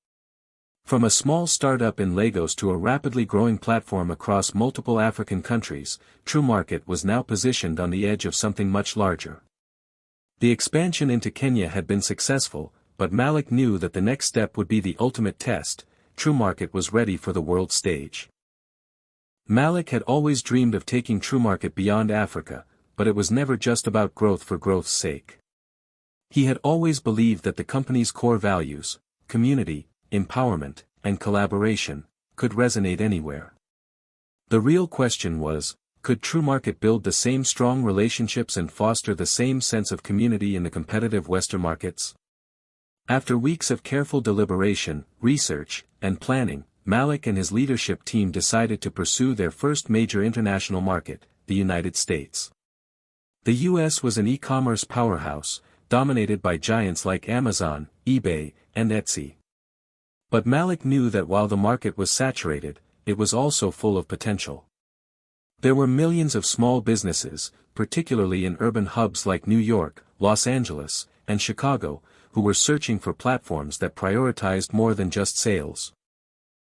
From a small startup in Lagos to a rapidly growing platform across multiple African countries, TrueMarket was now positioned on the edge of something much larger. The expansion into Kenya had been successful, but Malik knew that the next step would be the ultimate test. TrueMarket was ready for the world stage. Malik had always dreamed of taking TrueMarket beyond Africa, but it was never just about growth for growth's sake. He had always believed that the company's core values, community, empowerment, and collaboration, could resonate anywhere. The real question was, could TrueMarket build the same strong relationships and foster the same sense of community in the competitive Western markets? After weeks of careful deliberation, research, and planning, Malik and his leadership team decided to pursue their first major international market, the United States. The US was an e-commerce powerhouse, dominated by giants like Amazon, eBay, and Etsy. But Malik knew that while the market was saturated, it was also full of potential. There were millions of small businesses, particularly in urban hubs like New York, Los Angeles, and Chicago, who were searching for platforms that prioritized more than just sales.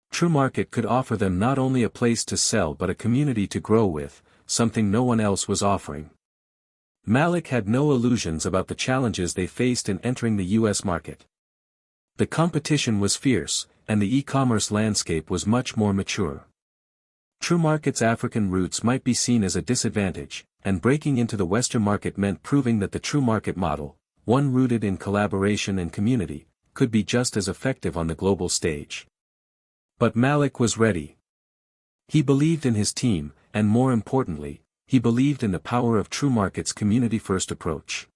TrueMarket could offer them not only a place to sell but a community to grow with, something no one else was offering. Malik had no illusions about the challenges they faced in entering the US market. The competition was fierce, and the e-commerce landscape was much more mature. TrueMarket's African roots might be seen as a disadvantage, and breaking into the Western market meant proving that the TrueMarket model, one rooted in collaboration and community, could be just as effective on the global stage. But Malik was ready. He believed in his team, and more importantly, he believed in the power of TrueMarket's community-first approach.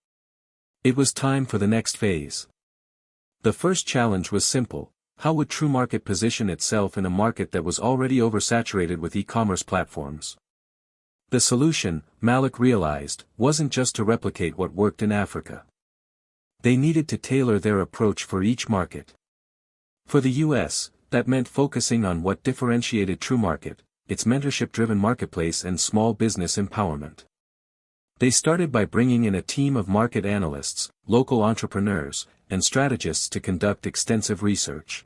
It was time for the next phase. The first challenge was simple: how would TrueMarket position itself in a market that was already oversaturated with e-commerce platforms? The solution, Malik realized, wasn't just to replicate what worked in Africa. They needed to tailor their approach for each market. For the US, that meant focusing on what differentiated TrueMarket, its mentorship-driven marketplace and small business empowerment. They started by bringing in a team of market analysts, local entrepreneurs, and strategists to conduct extensive research.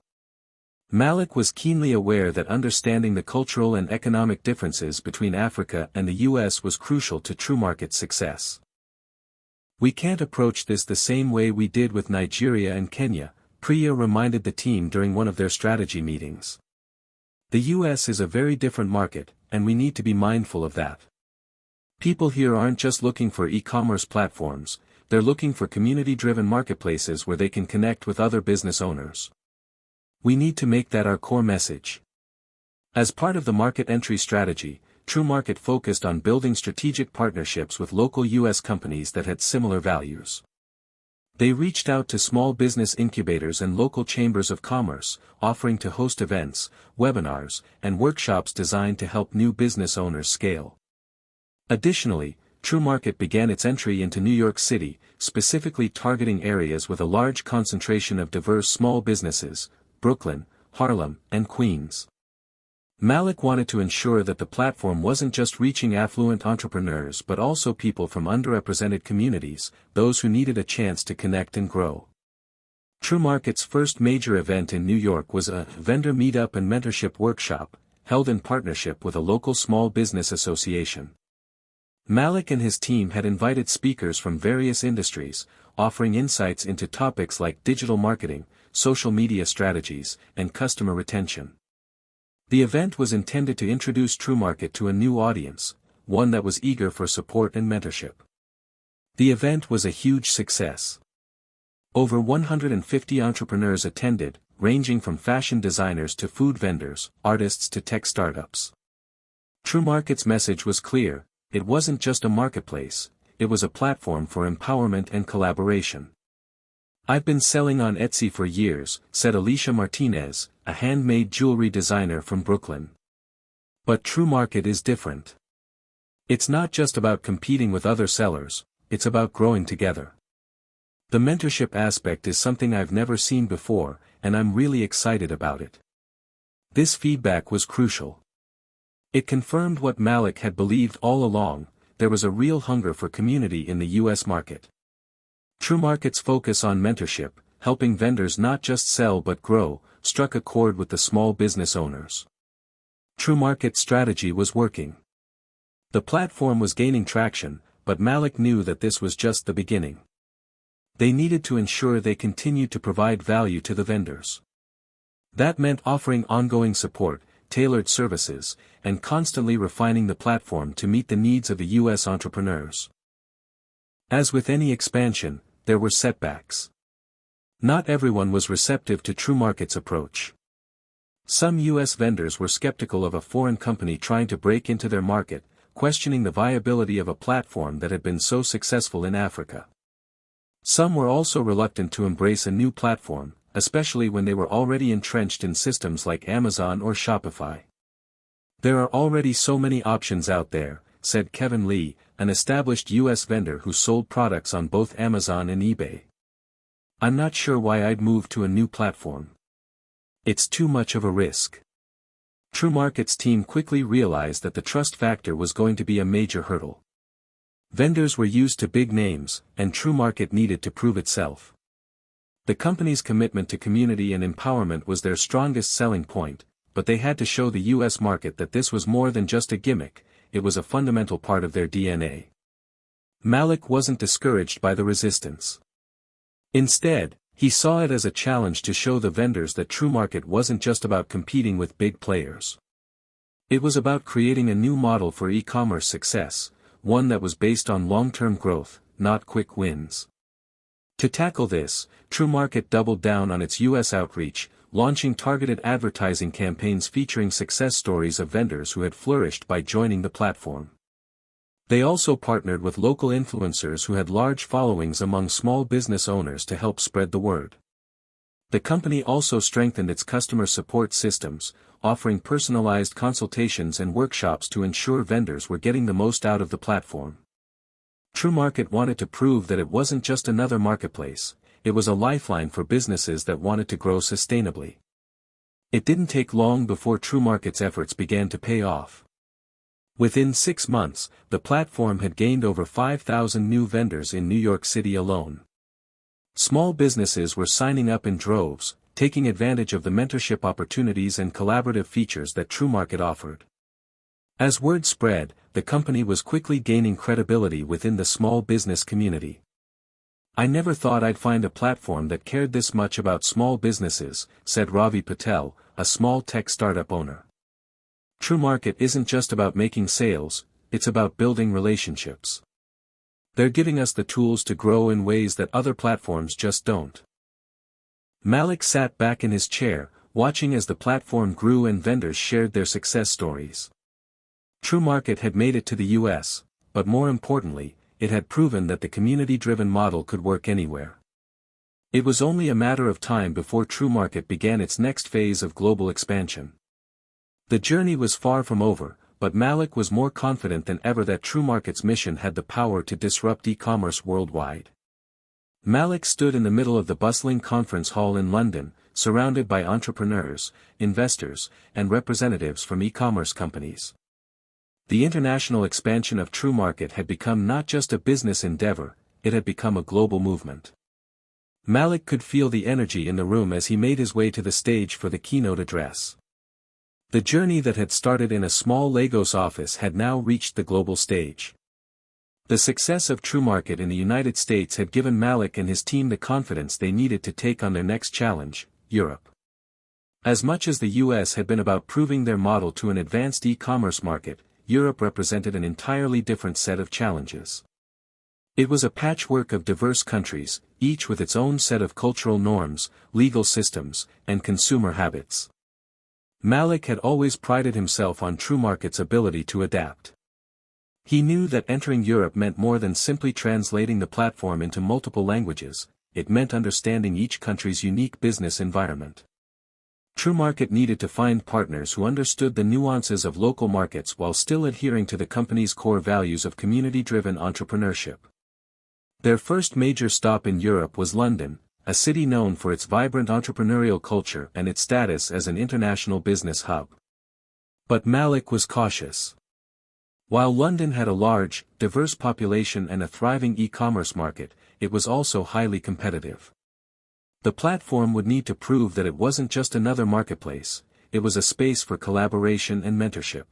Malik was keenly aware that understanding the cultural and economic differences between Africa and the US was crucial to TrueMarket's success. "We can't approach this the same way we did with Nigeria and Kenya," Priya reminded the team during one of their strategy meetings. "The US is a very different market, and we need to be mindful of that. People here aren't just looking for e-commerce platforms, they're looking for community-driven marketplaces where they can connect with other business owners. We need to make that our core message." As part of the market entry strategy, TrueMarket focused on building strategic partnerships with local US companies that had similar values. They reached out to small business incubators and local chambers of commerce, offering to host events, webinars, and workshops designed to help new business owners scale. Additionally, TrueMarket began its entry into New York City, specifically targeting areas with a large concentration of diverse small businesses: Brooklyn, Harlem, and Queens. Malik wanted to ensure that the platform wasn't just reaching affluent entrepreneurs but also people from underrepresented communities, those who needed a chance to connect and grow. TrueMarket's first major event in New York was a vendor meetup and mentorship workshop, held in partnership with a local small business association. Malik and his team had invited speakers from various industries, offering insights into topics like digital marketing, social media strategies, and customer retention. The event was intended to introduce TrueMarket to a new audience, one that was eager for support and mentorship. The event was a huge success. Over 150 entrepreneurs attended, ranging from fashion designers to food vendors, artists to tech startups. TrueMarket's message was clear: it wasn't just a marketplace, it was a platform for empowerment and collaboration. "I've been selling on Etsy for years," said Alicia Martinez, a handmade jewelry designer from Brooklyn. "But TrueMarket is different. It's not just about competing with other sellers, it's about growing together. The mentorship aspect is something I've never seen before, and I'm really excited about it." This feedback was crucial. It confirmed what Malik had believed all along: there was a real hunger for community in the U.S. market. TrueMarket's focus on mentorship, helping vendors not just sell but grow, struck a chord with the small business owners. TrueMarket's strategy was working. The platform was gaining traction, but Malik knew that this was just the beginning. They needed to ensure they continued to provide value to the vendors. That meant offering ongoing support, tailored services, and constantly refining the platform to meet the needs of the U.S. entrepreneurs. As with any expansion, there were setbacks. Not everyone was receptive to TrueMarket's approach. Some U.S. vendors were skeptical of a foreign company trying to break into their market, questioning the viability of a platform that had been so successful in Africa. Some were also reluctant to embrace a new platform, especially when they were already entrenched in systems like Amazon or Shopify. "There are already so many options out there," said Kevin Lee, an established U.S. vendor who sold products on both Amazon and eBay. "I'm not sure why I'd move to a new platform. It's too much of a risk." TrueMarket's team quickly realized that the trust factor was going to be a major hurdle. Vendors were used to big names, and TrueMarket needed to prove itself. The company's commitment to community and empowerment was their strongest selling point, but they had to show the U.S. market that this was more than just a gimmick, it was a fundamental part of their DNA. Malik wasn't discouraged by the resistance. Instead, he saw it as a challenge to show the vendors that TrueMarket wasn't just about competing with big players. It was about creating a new model for e-commerce success, one that was based on long-term growth, not quick wins. To tackle this, TrueMarket doubled down on its U.S. outreach, launching targeted advertising campaigns featuring success stories of vendors who had flourished by joining the platform. They also partnered with local influencers who had large followings among small business owners to help spread the word. The company also strengthened its customer support systems, offering personalized consultations and workshops to ensure vendors were getting the most out of the platform. TrueMarket wanted to prove that it wasn't just another marketplace, it was a lifeline for businesses that wanted to grow sustainably. It didn't take long before TrueMarket's efforts began to pay off. Within 6 months, the platform had gained over 5,000 new vendors in New York City alone. Small businesses were signing up in droves, taking advantage of the mentorship opportunities and collaborative features that TrueMarket offered. As word spread, the company was quickly gaining credibility within the small business community. "I never thought I'd find a platform that cared this much about small businesses," said Ravi Patel, a small tech startup owner. "TrueMarket isn't just about making sales, it's about building relationships. They're giving us the tools to grow in ways that other platforms just don't." Malik sat back in his chair, watching as the platform grew and vendors shared their success stories. TrueMarket had made it to the U.S., but more importantly, it had proven that the community-driven model could work anywhere. It was only a matter of time before TrueMarket began its next phase of global expansion. The journey was far from over, but Malik was more confident than ever that TrueMarket's mission had the power to disrupt e-commerce worldwide. Malik stood in the middle of the bustling conference hall in London, surrounded by entrepreneurs, investors, and representatives from e-commerce companies. The international expansion of TrueMarket had become not just a business endeavor, it had become a global movement. Malik could feel the energy in the room as he made his way to the stage for the keynote address. The journey that had started in a small Lagos office had now reached the global stage. The success of TrueMarket in the United States had given Malik and his team the confidence they needed to take on their next challenge, Europe. As much as the US had been about proving their model to an advanced e-commerce market, Europe represented an entirely different set of challenges. It was a patchwork of diverse countries, each with its own set of cultural norms, legal systems, and consumer habits. Malik had always prided himself on TrueMarket's ability to adapt. He knew that entering Europe meant more than simply translating the platform into multiple languages, it meant understanding each country's unique business environment. TrueMarket needed to find partners who understood the nuances of local markets while still adhering to the company's core values of community-driven entrepreneurship. Their first major stop in Europe was London, a city known for its vibrant entrepreneurial culture and its status as an international business hub. But Malik was cautious. While London had a large, diverse population and a thriving e-commerce market, it was also highly competitive. The platform would need to prove that it wasn't just another marketplace, it was a space for collaboration and mentorship.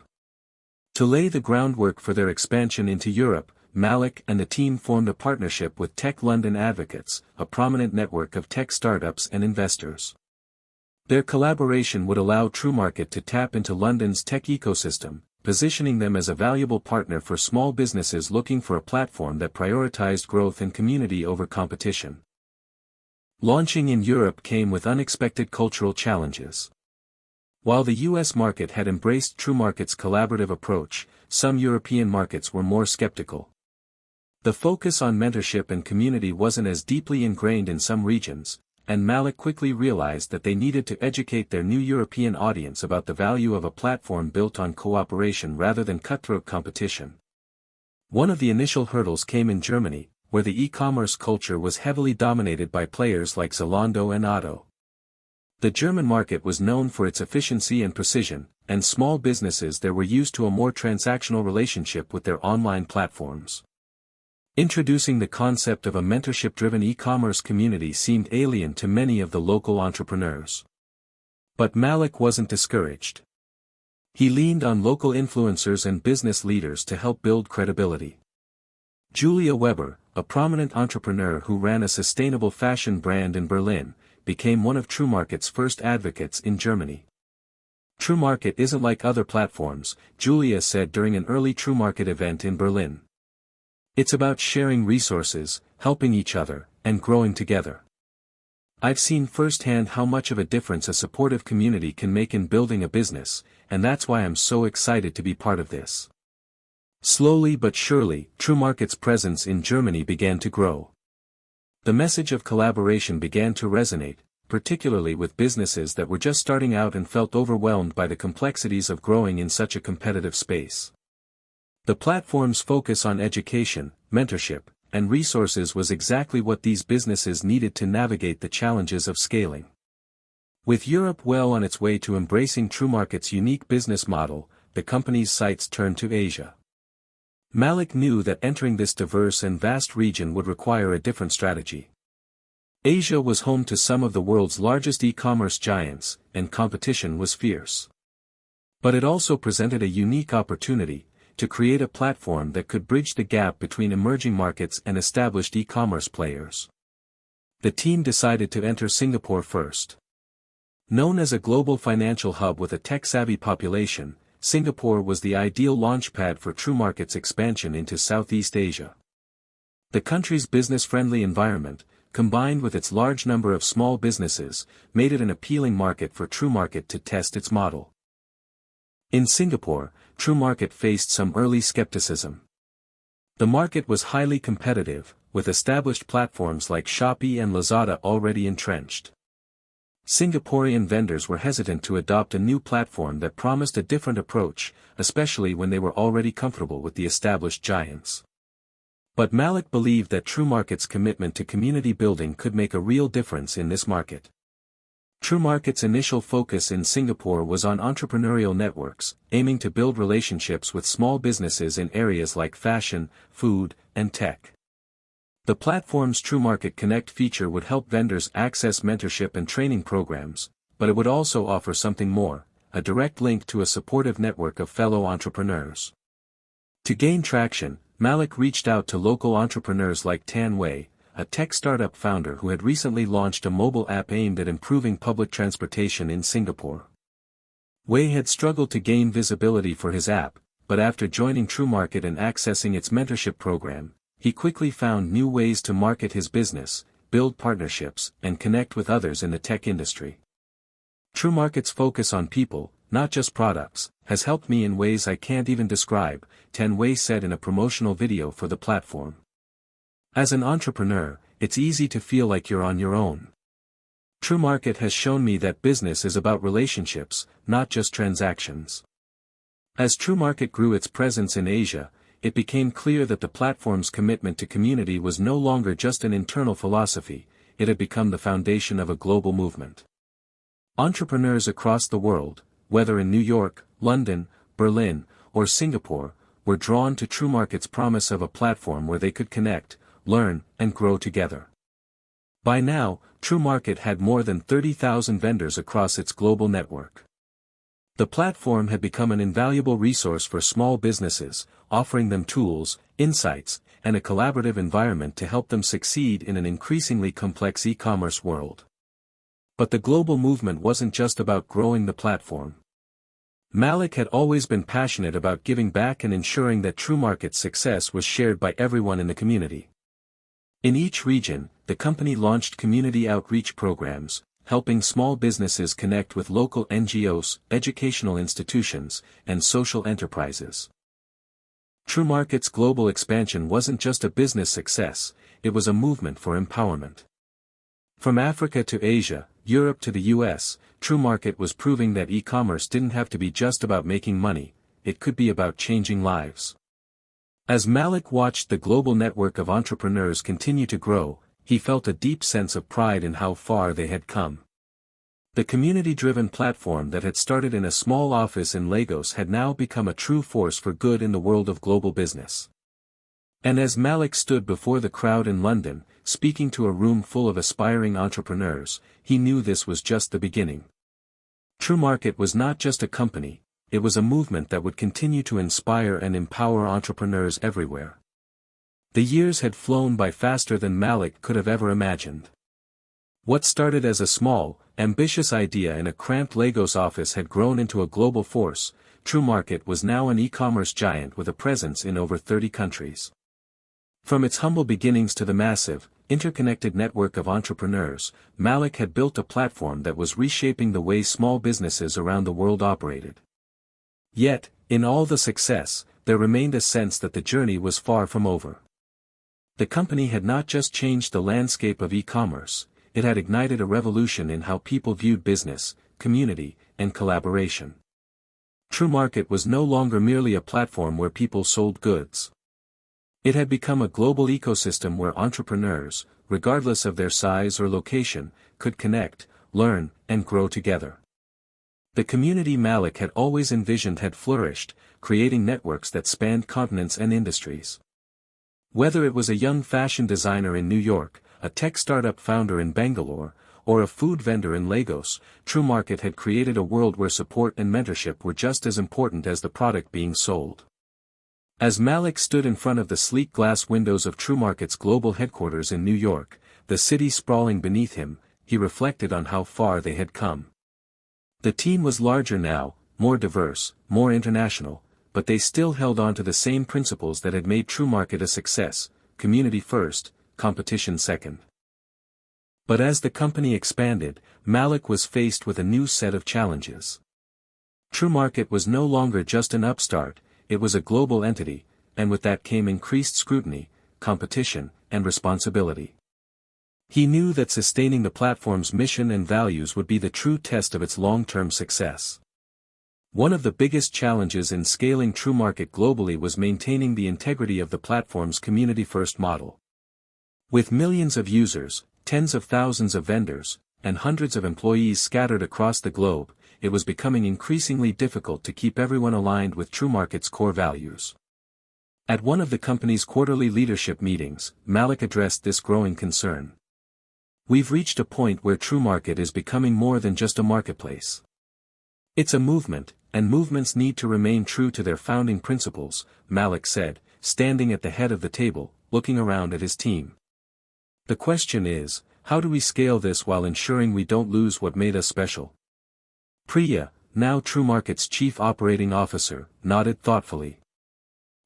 To lay the groundwork for their expansion into Europe, Malik and the team formed a partnership with Tech London Advocates, a prominent network of tech startups and investors. Their collaboration would allow TrueMarket to tap into London's tech ecosystem, positioning them as a valuable partner for small businesses looking for a platform that prioritized growth and community over competition. Launching in Europe came with unexpected cultural challenges. While the US market had embraced TrueMarket's collaborative approach, some European markets were more skeptical. The focus on mentorship and community wasn't as deeply ingrained in some regions, and Malik quickly realized that they needed to educate their new European audience about the value of a platform built on cooperation rather than cutthroat competition. One of the initial hurdles came in Germany, where the e-commerce culture was heavily dominated by players like Zalando and Otto. The German market was known for its efficiency and precision, and small businesses there were used to a more transactional relationship with their online platforms. Introducing the concept of a mentorship-driven e-commerce community seemed alien to many of the local entrepreneurs. But Malik wasn't discouraged. He leaned on local influencers and business leaders to help build credibility. Julia Weber, a prominent entrepreneur who ran a sustainable fashion brand in Berlin, became one of TrueMarket's first advocates in Germany. TrueMarket isn't like other platforms, Julia said during an early TrueMarket event in Berlin. It's about sharing resources, helping each other, and growing together. I've seen firsthand how much of a difference a supportive community can make in building a business, and that's why I'm so excited to be part of this. Slowly but surely, TrueMarket's presence in Germany began to grow. The message of collaboration began to resonate, particularly with businesses that were just starting out and felt overwhelmed by the complexities of growing in such a competitive space. The platform's focus on education, mentorship, and resources was exactly what these businesses needed to navigate the challenges of scaling. With Europe well on its way to embracing TrueMarket's unique business model, the company's sights turned to Asia. Malik knew that entering this diverse and vast region would require a different strategy. Asia was home to some of the world's largest e-commerce giants, and competition was fierce. But it also presented a unique opportunity to create a platform that could bridge the gap between emerging markets and established e-commerce players. The team decided to enter Singapore first. Known as a global financial hub with a tech-savvy population, Singapore was the ideal launchpad for TrueMarket's expansion into Southeast Asia. The country's business-friendly environment, combined with its large number of small businesses, made it an appealing market for TrueMarket to test its model. In Singapore, TrueMarket faced some early skepticism. The market was highly competitive, with established platforms like Shopee and Lazada already entrenched. Singaporean vendors were hesitant to adopt a new platform that promised a different approach, especially when they were already comfortable with the established giants. But Malik believed that TrueMarket's commitment to community building could make a real difference in this market. TrueMarket's initial focus in Singapore was on entrepreneurial networks, aiming to build relationships with small businesses in areas like fashion, food, and tech. The platform's TrueMarket Connect feature would help vendors access mentorship and training programs, but it would also offer something more, a direct link to a supportive network of fellow entrepreneurs. To gain traction, Malik reached out to local entrepreneurs like Tan Wei, a tech startup founder who had recently launched a mobile app aimed at improving public transportation in Singapore. Wei had struggled to gain visibility for his app, but after joining TrueMarket and accessing its mentorship program, he quickly found new ways to market his business, build partnerships, and connect with others in the tech industry. TrueMarket's focus on people, not just products, has helped me in ways I can't even describe, Tan Wei said in a promotional video for the platform. As an entrepreneur, it's easy to feel like you're on your own. TrueMarket has shown me that business is about relationships, not just transactions. As TrueMarket grew its presence in Asia, it became clear that the platform's commitment to community was no longer just an internal philosophy, it had become the foundation of a global movement. Entrepreneurs across the world, whether in New York, London, Berlin, or Singapore, were drawn to TrueMarket's promise of a platform where they could connect, learn, and grow together. By now, TrueMarket had more than 30,000 vendors across its global network. The platform had become an invaluable resource for small businesses, offering them tools, insights, and a collaborative environment to help them succeed in an increasingly complex e-commerce world. But the global movement wasn't just about growing the platform. Malik had always been passionate about giving back and ensuring that TrueMarket's success was shared by everyone in the community. In each region, the company launched community outreach programs, helping small businesses connect with local NGOs, educational institutions, and social enterprises. TrueMarket's global expansion wasn't just a business success, it was a movement for empowerment. From Africa to Asia, Europe to the US, TrueMarket was proving that e-commerce didn't have to be just about making money, it could be about changing lives. As Malik watched the global network of entrepreneurs continue to grow, he felt a deep sense of pride in how far they had come. The community-driven platform that had started in a small office in Lagos had now become a true force for good in the world of global business. And as Malik stood before the crowd in London, speaking to a room full of aspiring entrepreneurs, he knew this was just the beginning. TrueMarket was not just a company, it was a movement that would continue to inspire and empower entrepreneurs everywhere. The years had flown by faster than Malik could have ever imagined. What started as a small, ambitious idea in a cramped Lagos office had grown into a global force. TrueMarket was now an e-commerce giant with a presence in over 30 countries. From its humble beginnings to the massive, interconnected network of entrepreneurs, Malik had built a platform that was reshaping the way small businesses around the world operated. Yet, in all the success, there remained a sense that the journey was far from over. The company had not just changed the landscape of e-commerce, it had ignited a revolution in how people viewed business, community, and collaboration. TrueMarket was no longer merely a platform where people sold goods. It had become a global ecosystem where entrepreneurs, regardless of their size or location, could connect, learn, and grow together. The community Malik had always envisioned had flourished, creating networks that spanned continents and industries. Whether it was a young fashion designer in New York, a tech startup founder in Bangalore, or a food vendor in Lagos, TrueMarket had created a world where support and mentorship were just as important as the product being sold. As Malik stood in front of the sleek glass windows of TrueMarket's global headquarters in New York, the city sprawling beneath him, he reflected on how far they had come. The team was larger now, more diverse, more international, but they still held on to the same principles that had made TrueMarket a success: community first, competition second. But as the company expanded, Malik was faced with a new set of challenges. TrueMarket was no longer just an upstart, it was a global entity, and with that came increased scrutiny, competition, and responsibility. He knew that sustaining the platform's mission and values would be the true test of its long-term success. One of the biggest challenges in scaling TrueMarket globally was maintaining the integrity of the platform's community-first model. With millions of users, tens of thousands of vendors, and hundreds of employees scattered across the globe, it was becoming increasingly difficult to keep everyone aligned with TrueMarket's core values. At one of the company's quarterly leadership meetings, Malik addressed this growing concern. "We've reached a point where TrueMarket is becoming more than just a marketplace. It's a movement, and movements need to remain true to their founding principles," Malik said, standing at the head of the table, looking around at his team. "The question is, how do we scale this while ensuring we don't lose what made us special?" Priya, now TrueMarket's chief operating officer, nodded thoughtfully.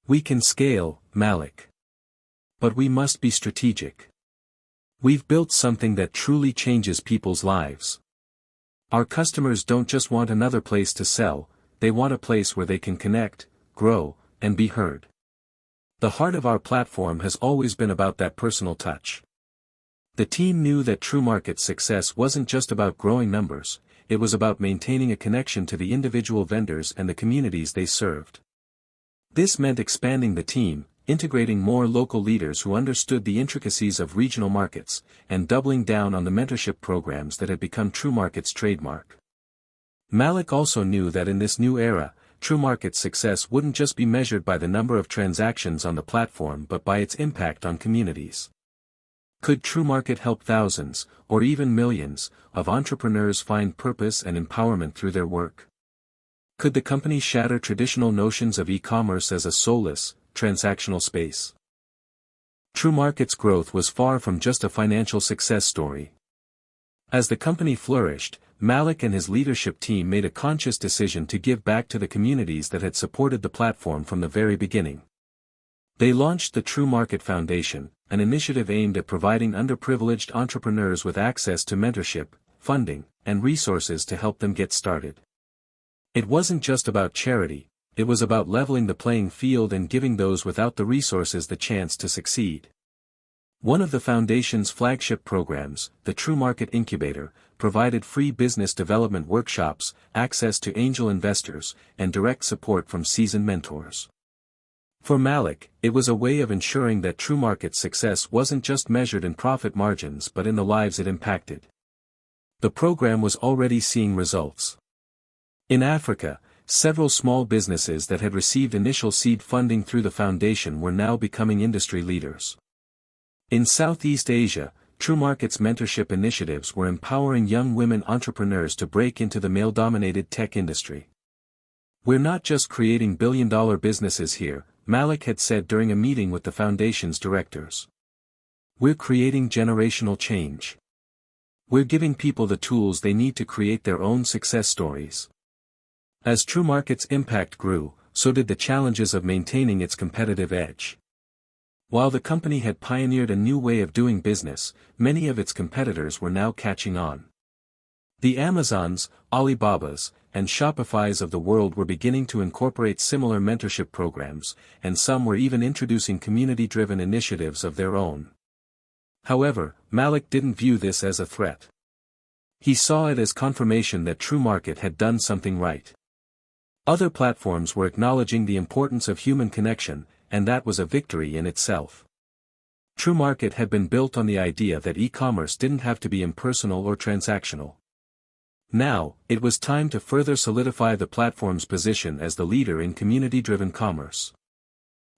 "We can scale, Malik. But we must be strategic. We've built something that truly changes people's lives. Our customers don't just want another place to sell, they want a place where they can connect, grow, and be heard. The heart of our platform has always been about that personal touch." The team knew that TrueMarket's success wasn't just about growing numbers, it was about maintaining a connection to the individual vendors and the communities they served. This meant expanding the team, integrating more local leaders who understood the intricacies of regional markets, and doubling down on the mentorship programs that had become TrueMarket's trademark. Malik also knew that in this new era, TrueMarket's success wouldn't just be measured by the number of transactions on the platform but by its impact on communities. Could TrueMarket help thousands, or even millions, of entrepreneurs find purpose and empowerment through their work? Could the company shatter traditional notions of e-commerce as a soulless, transactional space? TrueMarket's growth was far from just a financial success story. As the company flourished, Malik and his leadership team made a conscious decision to give back to the communities that had supported the platform from the very beginning. They launched the TrueMarket Foundation, an initiative aimed at providing underprivileged entrepreneurs with access to mentorship, funding, and resources to help them get started. It wasn't just about charity, it was about leveling the playing field and giving those without the resources the chance to succeed. One of the foundation's flagship programs, the TrueMarket Incubator, provided free business development workshops, access to angel investors, and direct support from seasoned mentors. For Malik, it was a way of ensuring that TrueMarket's success wasn't just measured in profit margins but in the lives it impacted. The program was already seeing results. In Africa, several small businesses that had received initial seed funding through the foundation were now becoming industry leaders. In Southeast Asia, TrueMarket's mentorship initiatives were empowering young women entrepreneurs to break into the male-dominated tech industry. "We're not just creating billion-dollar businesses here," Malik had said during a meeting with the foundation's directors. "We're creating generational change. We're giving people the tools they need to create their own success stories." As TrueMarket's impact grew, so did the challenges of maintaining its competitive edge. While the company had pioneered a new way of doing business, many of its competitors were now catching on. The Amazons, Alibabas, and Shopifys of the world were beginning to incorporate similar mentorship programs, and some were even introducing community-driven initiatives of their own. However, Malik didn't view this as a threat. He saw it as confirmation that TrueMarket had done something right. Other platforms were acknowledging the importance of human connection, and that was a victory in itself. TrueMarket had been built on the idea that e-commerce didn't have to be impersonal or transactional. Now, it was time to further solidify the platform's position as the leader in community-driven commerce.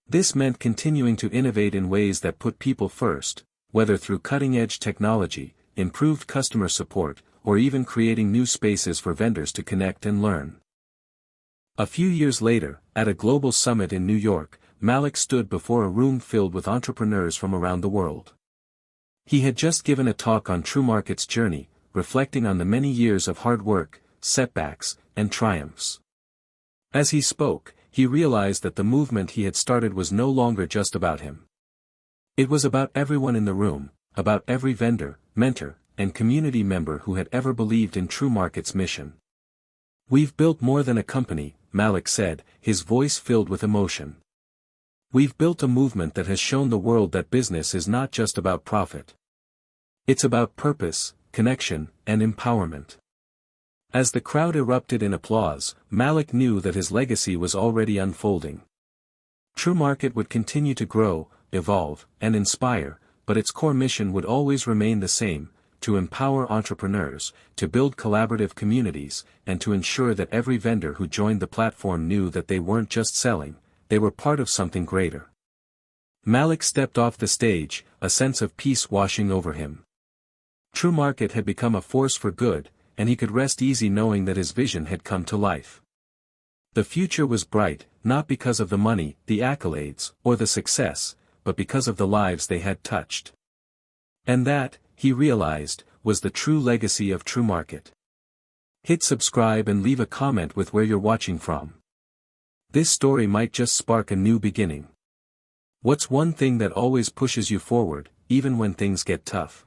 This meant continuing to innovate in ways that put people first, whether through cutting-edge technology, improved customer support, or even creating new spaces for vendors to connect and learn. A few years later, at a global summit in New York, Malik stood before a room filled with entrepreneurs from around the world. He had just given a talk on TrueMarket's journey, reflecting on the many years of hard work, setbacks, and triumphs. As he spoke, he realized that the movement he had started was no longer just about him. It was about everyone in the room, about every vendor, mentor, and community member who had ever believed in TrueMarket's mission. "We've built more than a company," Malik said, his voice filled with emotion. "We've built a movement that has shown the world that business is not just about profit. It's about purpose, connection, and empowerment. As the crowd erupted in applause, Malik knew that his legacy was already unfolding. True Market would continue to grow, evolve, and inspire, but its core mission would always remain the same: to empower entrepreneurs, to build collaborative communities, and to ensure that every vendor who joined the platform knew that they weren't just selling, they were part of something greater. Malik stepped off the stage, a sense of peace washing over him. True Market had become a force for good, and he could rest easy knowing that his vision had come to life. The future was bright, not because of the money, the accolades, or the success, but because of the lives they had touched. And that, he realized, was the true legacy of True Market. Hit subscribe and leave a comment with where you're watching from. This story might just spark a new beginning. What's one thing that always pushes you forward, even when things get tough?